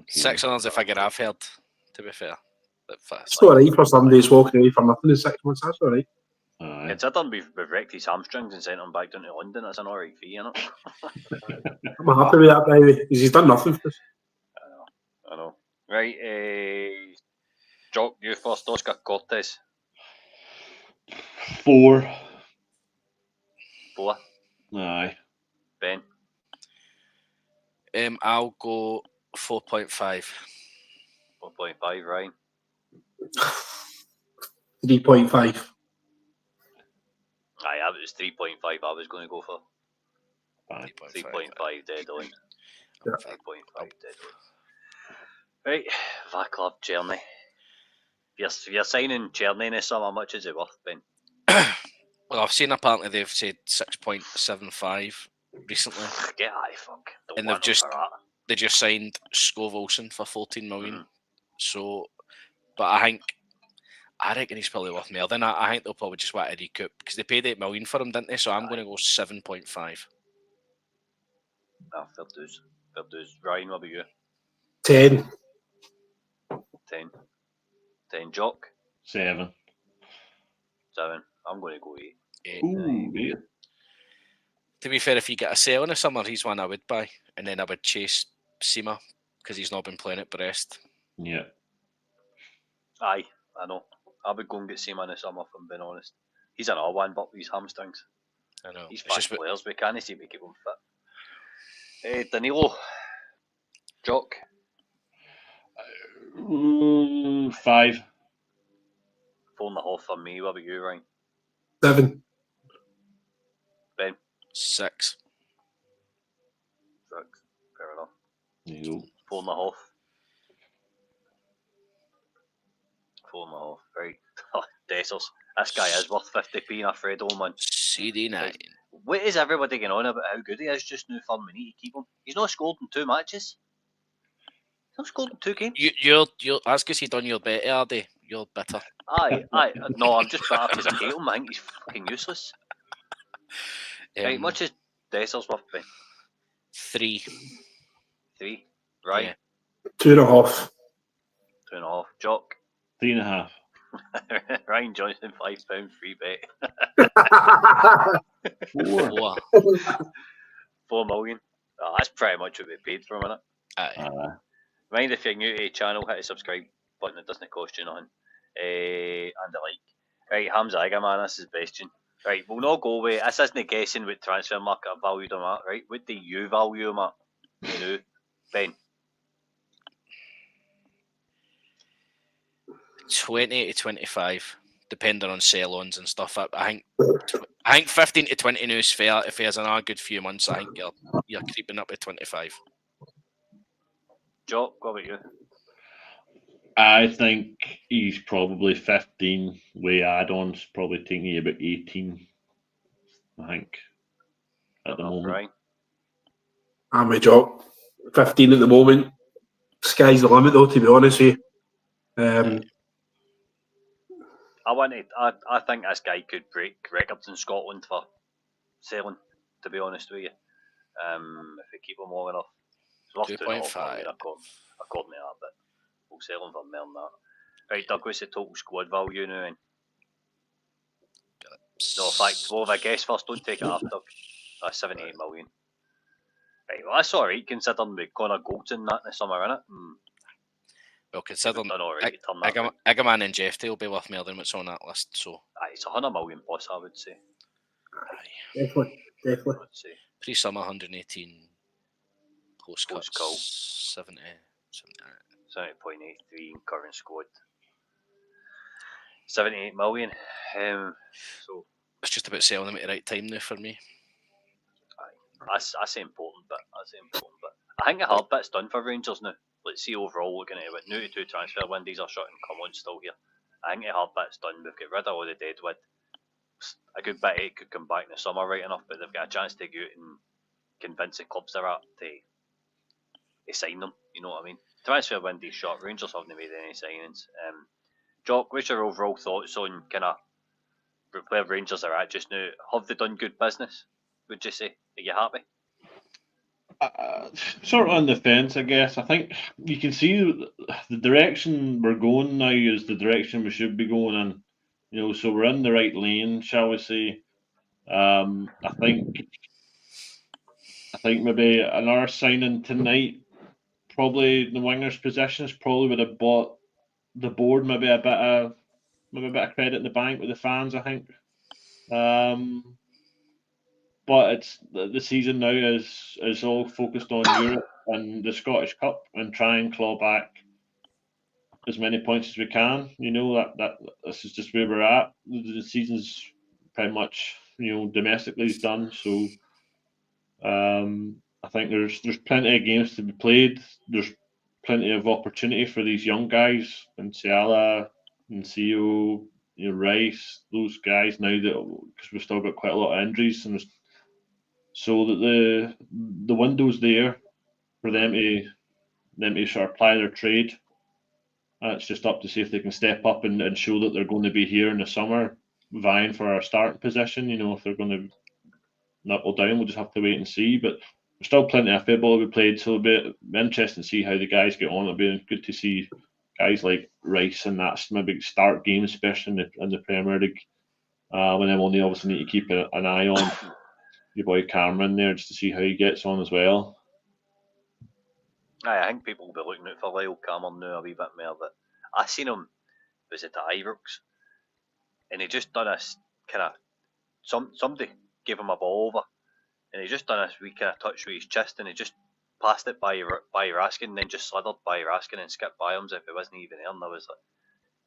600 is a figure I've heard, to be fair. It's all right for somebody who's walking away for nothing in 6 months. That's all right. Considering we've wrecked his hamstrings and sent him back down to London, that's an alright fee, isn't it? I'm happy with that, by the way, because he's done nothing for us. I know. Right, Jock, you first. Oscar Cortez. 4. 4. Aye. Ben. I'll go 4.5. 4.5, Ryan. 3.5. Aye, that was 3.5 I was going to go for. 3.5 dead on. 3.5 dead on. Right, Vaclav Cherny. If you're signing Cherny in the summer, how much is it worth, Ben? Well, I've seen apparently they've said 6.75 recently. Get out of fuck. Don't And want they just signed Scove Olsen for 14 million. So, but I reckon he's probably worth more than that. I think they'll probably just want to recoup because they paid 8 million for him, didn't they? So I'm going to go 7.5. Fair dues. Fair dues. Ryan, what about you? 10. 10. 10. Jock? 7. 7. I'm going to go 8. Ooh, 8. To be fair, if you get a sale in the summer, he's one I would buy, and then I would chase Sima because he's not been playing at Brest. Yeah. Aye, I know. I would go and get Seaman in the summer, if I'm being honest. He's an all-one, but with his hamstrings. I know. He's fast players, we can't see we keep him fit. Danilo. Jock. 5. 4.5 for me. What about you, Ryan? 7. Ben? 6. 6. Fair enough. There you go. 4.5. 4.5. Right. Dessers. This guy is worth 50p in a Fredo, man. CD9. What is everybody going on about how good he is just now for me? We need to keep him. He's not scored in 2 matches. He's not scored in 2 games. You're that's because you done your bet, Ardy. You're bitter. Aye. No, I'm just bitter because I hate him. I think he's fucking useless. Right, much is Dessers worth, Ben? 3. 3. Right. Yeah. 2.5. 2.5. Jock. 3.5. Ryan Johnson, £5 free bet. 4. 4 million. Oh, that's pretty much what we paid for a minute. Mind if you're new to the channel, hit the subscribe button. It doesn't cost you nothing. And a like. Right, Hamza Agaman, this is the question. Right, we'll not go away. This isn't guessing what transfer market valued him at, right? What do you value him at? You know, Ben. 20 to 25, depending on sell-ons and stuff. I think 15 to 20 now is fair. If he has a good few months, I think you're creeping up to 25. Jock, what about you? I think he's probably 15 with add-ons, probably taking you about 18. I think at the moment. Right. I'm a Jock. 15 at the moment. Sky's the limit, though. To be honest with you. I think this guy could break records in Scotland for selling, to be honest with you. If we keep him long enough. It's worth 2.5 according to that, but we'll sell him for more than that. Right, Doug, what's the total squad value now then? No, in fact, we'll have a guess first, don't take it up, Doug. That's 78 million. Right, well that's alright considering we Connor Goldson that in the summer, innit? Well, considering right, Igaman and Jeff will be worth more than what's on that list, so. Aye, it's 100 million plus, I would say. Definitely. I would say. Pre-summer 118, post-cut 70. 70.83 in current squad. 78 million. So it's just about selling them at the right time now for me. Aye, that's important, but I think the hard bit's done for Rangers now. Let's see overall looking at it. With new to 2 transfer windows are shut and come on still here. I think the hard bit's done. We've got rid of all the dead wood. A good bit of it could come back in the summer, right enough, but they've got a chance to go out and convince the clubs they're at to sign them. You know what I mean? Transfer window's shut. Rangers haven't made any signings. Jock, what's your overall thoughts on kind of where Rangers are at just now? Have they done good business? Would you say? Are you happy? Sort of on the fence, I guess. I think you can see the direction we're going now is the direction we should be going in. So we're in the right lane, shall we say? I think maybe another signing tonight, probably the wingers' positions, probably would have bought the board maybe a bit of credit in the bank with the fans. I think. But it's the season now is all focused on Europe and the Scottish Cup and try and claw back as many points as we can. That this is just where we're at. The season's pretty much domestically is done. So I think there's plenty of games to be played. There's plenty of opportunity for these young guys and Ciala and CEO, Rice, those guys now that because we've still got quite a lot of injuries and so that the window's there for them to sort of apply their trade. And it's just up to see if they can step up and show that they're going to be here in the summer, vying for our starting position. If they're going to knuckle down, we'll just have to wait and see. But there's still plenty of football to be played, so it'll be interesting to see how the guys get on. It'll be good to see guys like Rice and that's maybe start games, especially in the Premier League. When them only obviously need to keep an eye on your boy Cameron there just to see how he gets on as well. I think people will be looking out for Lyle Cameron now a wee bit more. But I seen him, was it at Ibrox, and he just done this kind of somebody gave him a ball over, and he just done this wee kind of touch with his chest, and he just passed it by Raskin, and then just slithered by Raskin and skipped by him as if it wasn't even there. And I was like,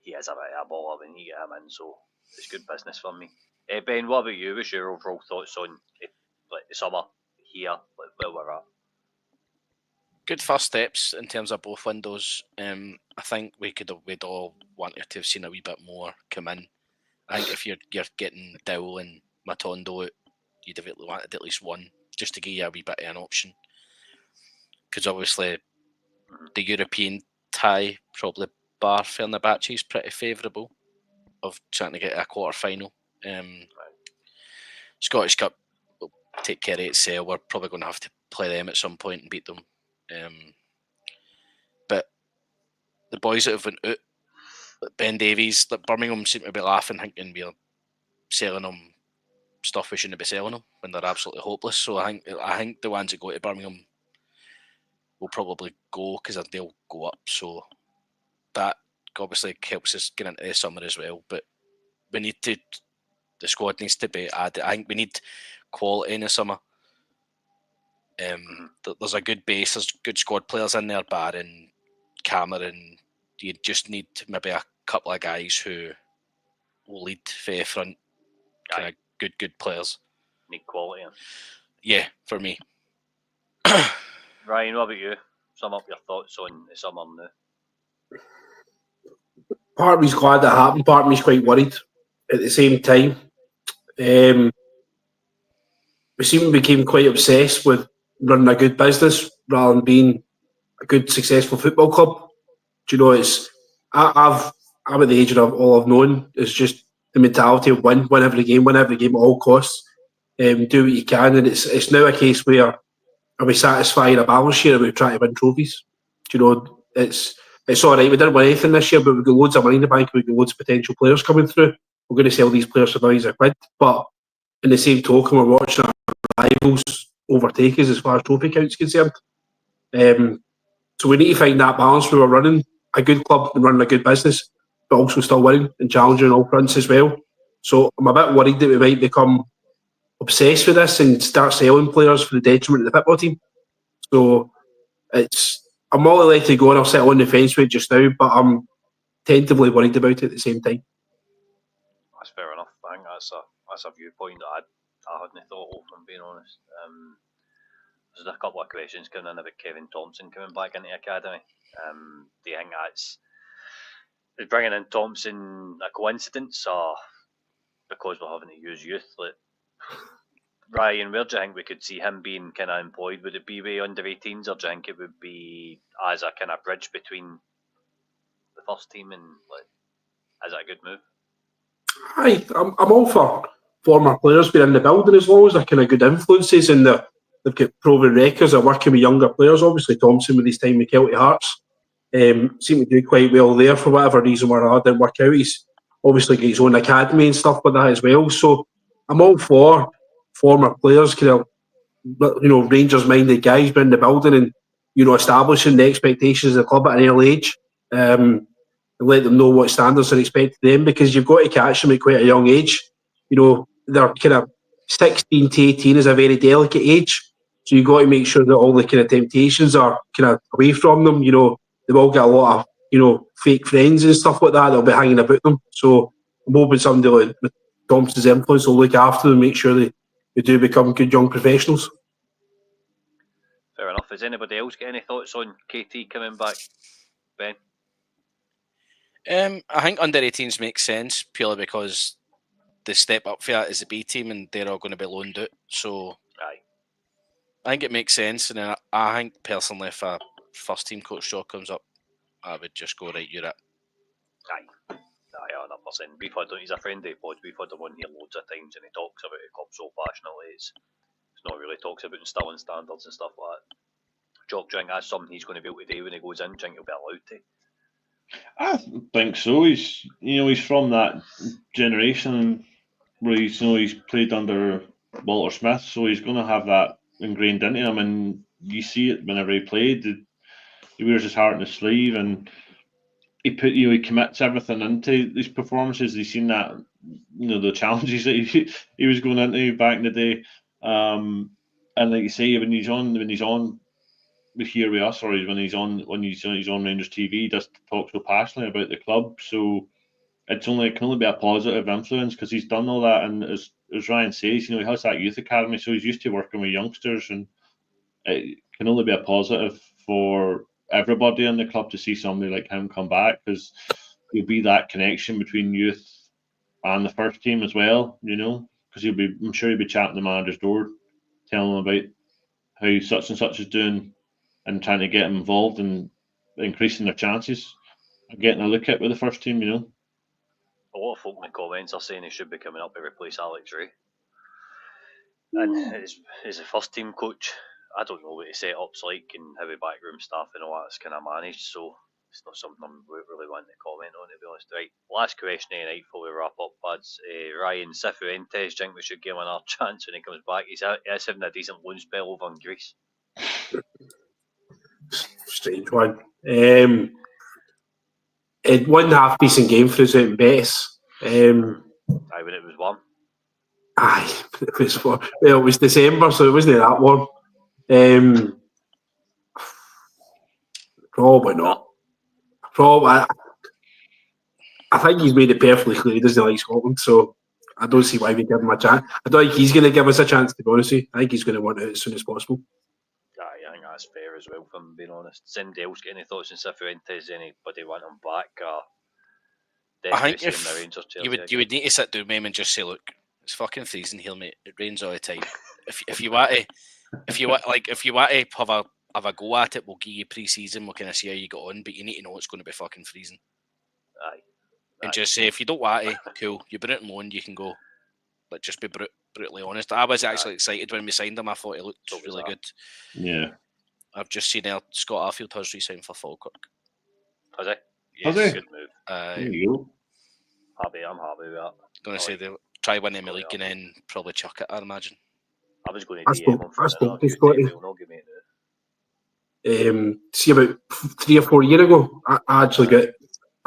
he is a bit of a baller when you get him in, so it's good business for me. Ben, what about you? What's your overall thoughts on the summer here, where we're at? Good first steps in terms of both windows. I think we'd all wanted to have seen a wee bit more come in. I think if you're getting Dowell and Matondo out, you'd have wanted at least one just to give you a wee bit of an option. Because obviously the European tie, probably bar Fenerbahce, is pretty favourable of trying to get a quarter final. Scottish Cup will take care of itself. We're probably going to have to play them at some point and beat them. But the boys that have went out, like Ben Davies, like Birmingham, seem to be laughing, thinking we're selling them stuff we shouldn't be selling them when they're absolutely hopeless. So I think the ones that go to Birmingham will probably go because they'll go up. So that obviously helps us get into the summer as well. But the squad needs to be added. I think we need quality in the summer. There's a good base, there's good squad players in there, barring Cameron. You just need maybe a couple of guys who will lead for the front. Kind of good players. Need quality. Yeah, for me. Ryan, what about you? Sum up your thoughts on the summer now. Part of me's glad that happened, part of me's quite worried at the same time. We seem to became quite obsessed with running a good business rather than being a good, successful football club. Do you know, I'm at the age of all I've known is just the mentality of win every game at all costs. Do what you can, and it's now a case where are we satisfying a balance sheet or are we trying to win trophies? Do you know, it's all right. We didn't win anything this year, but we've got loads of money in the bank. We've got loads of potential players coming through. We're going to sell these players for millions of quid. But in the same token, we're watching our rivals overtake us as far as trophy count's concerned. So we need to find that balance where we're running a good club and running a good business, but also still winning and challenging on all fronts as well. So I'm a bit worried that we might become obsessed with this and start selling players for the detriment of the football team. So I'm all likely to go and I'll sit on the fence with it just now, but I'm tentatively worried about it at the same time. That's fair enough. I think that's a viewpoint that I hadn't thought of, if I'm being honest. There's a couple of questions coming in about Kevin Thompson coming back into the academy. Do you think is bringing in Thompson a coincidence or because we're having to use youth? Like, Ryan, where do you think we could see him being kind of employed? Would it be way under 18s, or do you think it would be as a kind of bridge between the first team and is that a good move? I'm all for former players being in the building as long as they're kind of good influences and they're they've got proven records of working with younger players. Obviously, Thompson with his time with Celtic Hearts seemed to do quite well there for whatever reason where it didn't work out. He's obviously got his own academy and stuff like that as well. So I'm all for former players, kind of, Rangers-minded guys being in the building and, establishing the expectations of the club at an early age. And let them know what standards are expected of them, because you've got to catch them at quite a young age. They're kind of 16 to 18 is a very delicate age. So you've got to make sure that all the kind of temptations are kind of away from them. They've all got a lot of, fake friends and stuff like that that'll be hanging about them. So I'm hoping somebody like with Thompson's influence will look after them, make sure they do become good young professionals. Fair enough. Has anybody else got any thoughts on KT coming back, Ben? I think under 18s makes sense purely because the step up for that is the B team and they're all going to be loaned out. So I think it makes sense. And then I think personally, if a first team coach job comes up, I would just go, right, you're it. Aye, 100%. We've had, he's a friend of Pod. We've had him on here loads of times and he talks about the club so passionately. It's not really talks about instilling standards and stuff like that. Jock, do you think that's something he's going to be able to do when he goes in? Do you think he'll be allowed to? I think so. He's from that generation where he's played under Walter Smith, so he's going to have that ingrained into him, and you see it whenever he played. He wears his heart on his sleeve, and he commits everything into these performances. He's seen that, the challenges that he was going into back in the day, and like you say, when he's on here with us, or when he's on Rangers TV, he just talks so passionately about the club. So it can only be a positive influence because he's done all that, and as Ryan says, he has that youth academy, so he's used to working with youngsters, and it can only be a positive for everybody in the club to see somebody like him come back, because he'll be that connection between youth and the first team as well. Because I'm sure he'll be chatting the manager's door, telling him about how such and such is doing, and trying to get them involved and increasing their chances of getting a look at with the first team. A lot of folk in the comments are saying he should be coming up to replace Alex Ray. And as a first team coach, I don't know what his setup's like and how the backroom staff and all that's kind of managed, so it's not something I'm really wanting to comment on, to be honest. Right, last question of the night before we wrap up, lads. Ryan, Cifuentes, do you think we should give him another chance when he comes back? He's having a decent loan spell over in Greece. Strange one. It wasn't half decent game for us at best. When it was warm. Aye, it was December, so it wasn't that warm. Probably not. I think he's made it perfectly clear he doesn't like Scotland, so I don't see why we give him a chance. I don't think he's going to give us a chance, to be honest with you. I think he's going to want it as soon as possible. Aye, I think that's fair as well, if I'm being honest. Does anybody else get any thoughts on Cifuentes? Anybody want him back? I think if you would need to sit down with him and just say, look, it's fucking freezing here, mate. It rains all the time. If you want to have a go at it, we'll give you pre-season. We'll kind of see how you get on, but you need to know it's going to be fucking freezing. Aye. And just say, if you don't want to, cool, you've been out on loan, you can go. But just be brutally honest. I was actually excited when we signed him. I thought he looked really good. Yeah. I've just seen Scott Arfield has re-signed for Falkirk. Has he? Yes, Has he? Good move. There you go. I'm happy with that. Going to say they'll try winning the league and then probably chuck it, I'd imagine. I was going to DM him for see, about 3 or 4 years ago, I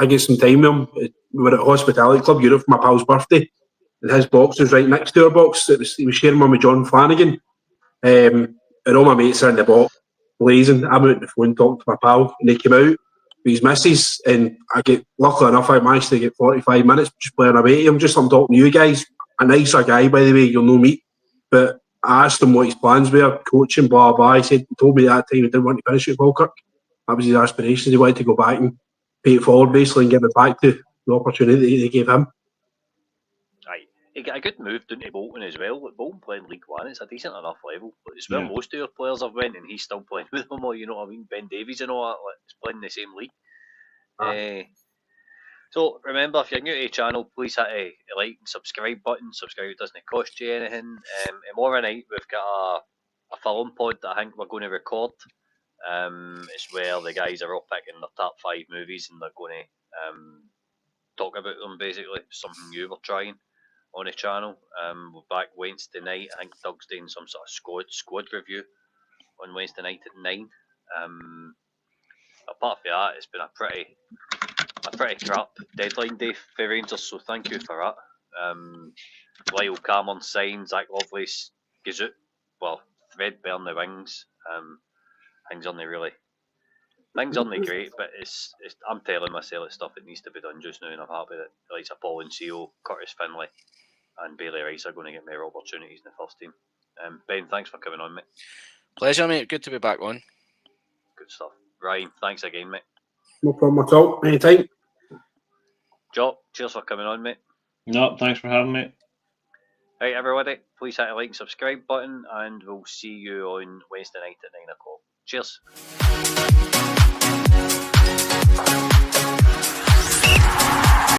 get some time with him. We were at a hospitality club Europe for my pal's birthday, and his box was right next to our box. He was sharing one with John Flanagan, and all my mates are in the box blazing. I'm out on the phone talking to my pal, and they came out with his missus, and luckily enough, I managed to get 45 minutes just playing away to him. Just I'm talking to you guys. A nicer guy, by the way, you'll know me, but I asked him what his plans were, coaching, blah, blah. He told me that time he didn't want to finish at Falkirk. That was his aspirations. He wanted to go back and pay it forward, basically, and give it back to the opportunity they gave him. Aye. He got a good move down to Bolton as well. Bolton playing League One, it's a decent enough level. But it's where most of your players have went, and he's still playing with them all, you know what I mean? Ben Davies and all that, he's playing in the same league. So remember, if you're new to the channel, please hit the like and subscribe button. Subscribe doesn't cost you anything. Tomorrow night we've got film pod that I think we're going to record. It's where the guys are all picking their top 5 movies and they're going to talk about them, basically. Something new we're trying on the channel. We're back Wednesday night. I think Doug's doing some sort of squad review on Wednesday night at 9. Apart from that, it's been a pretty crap deadline day for Rangers, so thank you for that. Lyle Cameron signed, Zach Lovelace goes out. Well, threadbare in the wings. Things aren't great, but it's I'm telling myself it's stuff that needs to be done just now, and I'm happy that the likes of Paul and Seal, Curtis Finlay, and Bailey Rice are going to get more opportunities in the first team. Ben, thanks for coming on, mate. Pleasure, mate. Good to be back on. Good stuff. Ryan, thanks again, mate. No problem at all. Anytime. Joe, cheers for coming on, mate. No, thanks for having me. Right, everybody, please hit the like and subscribe button, and we'll see you on Wednesday night at 9 o'clock. Cheers.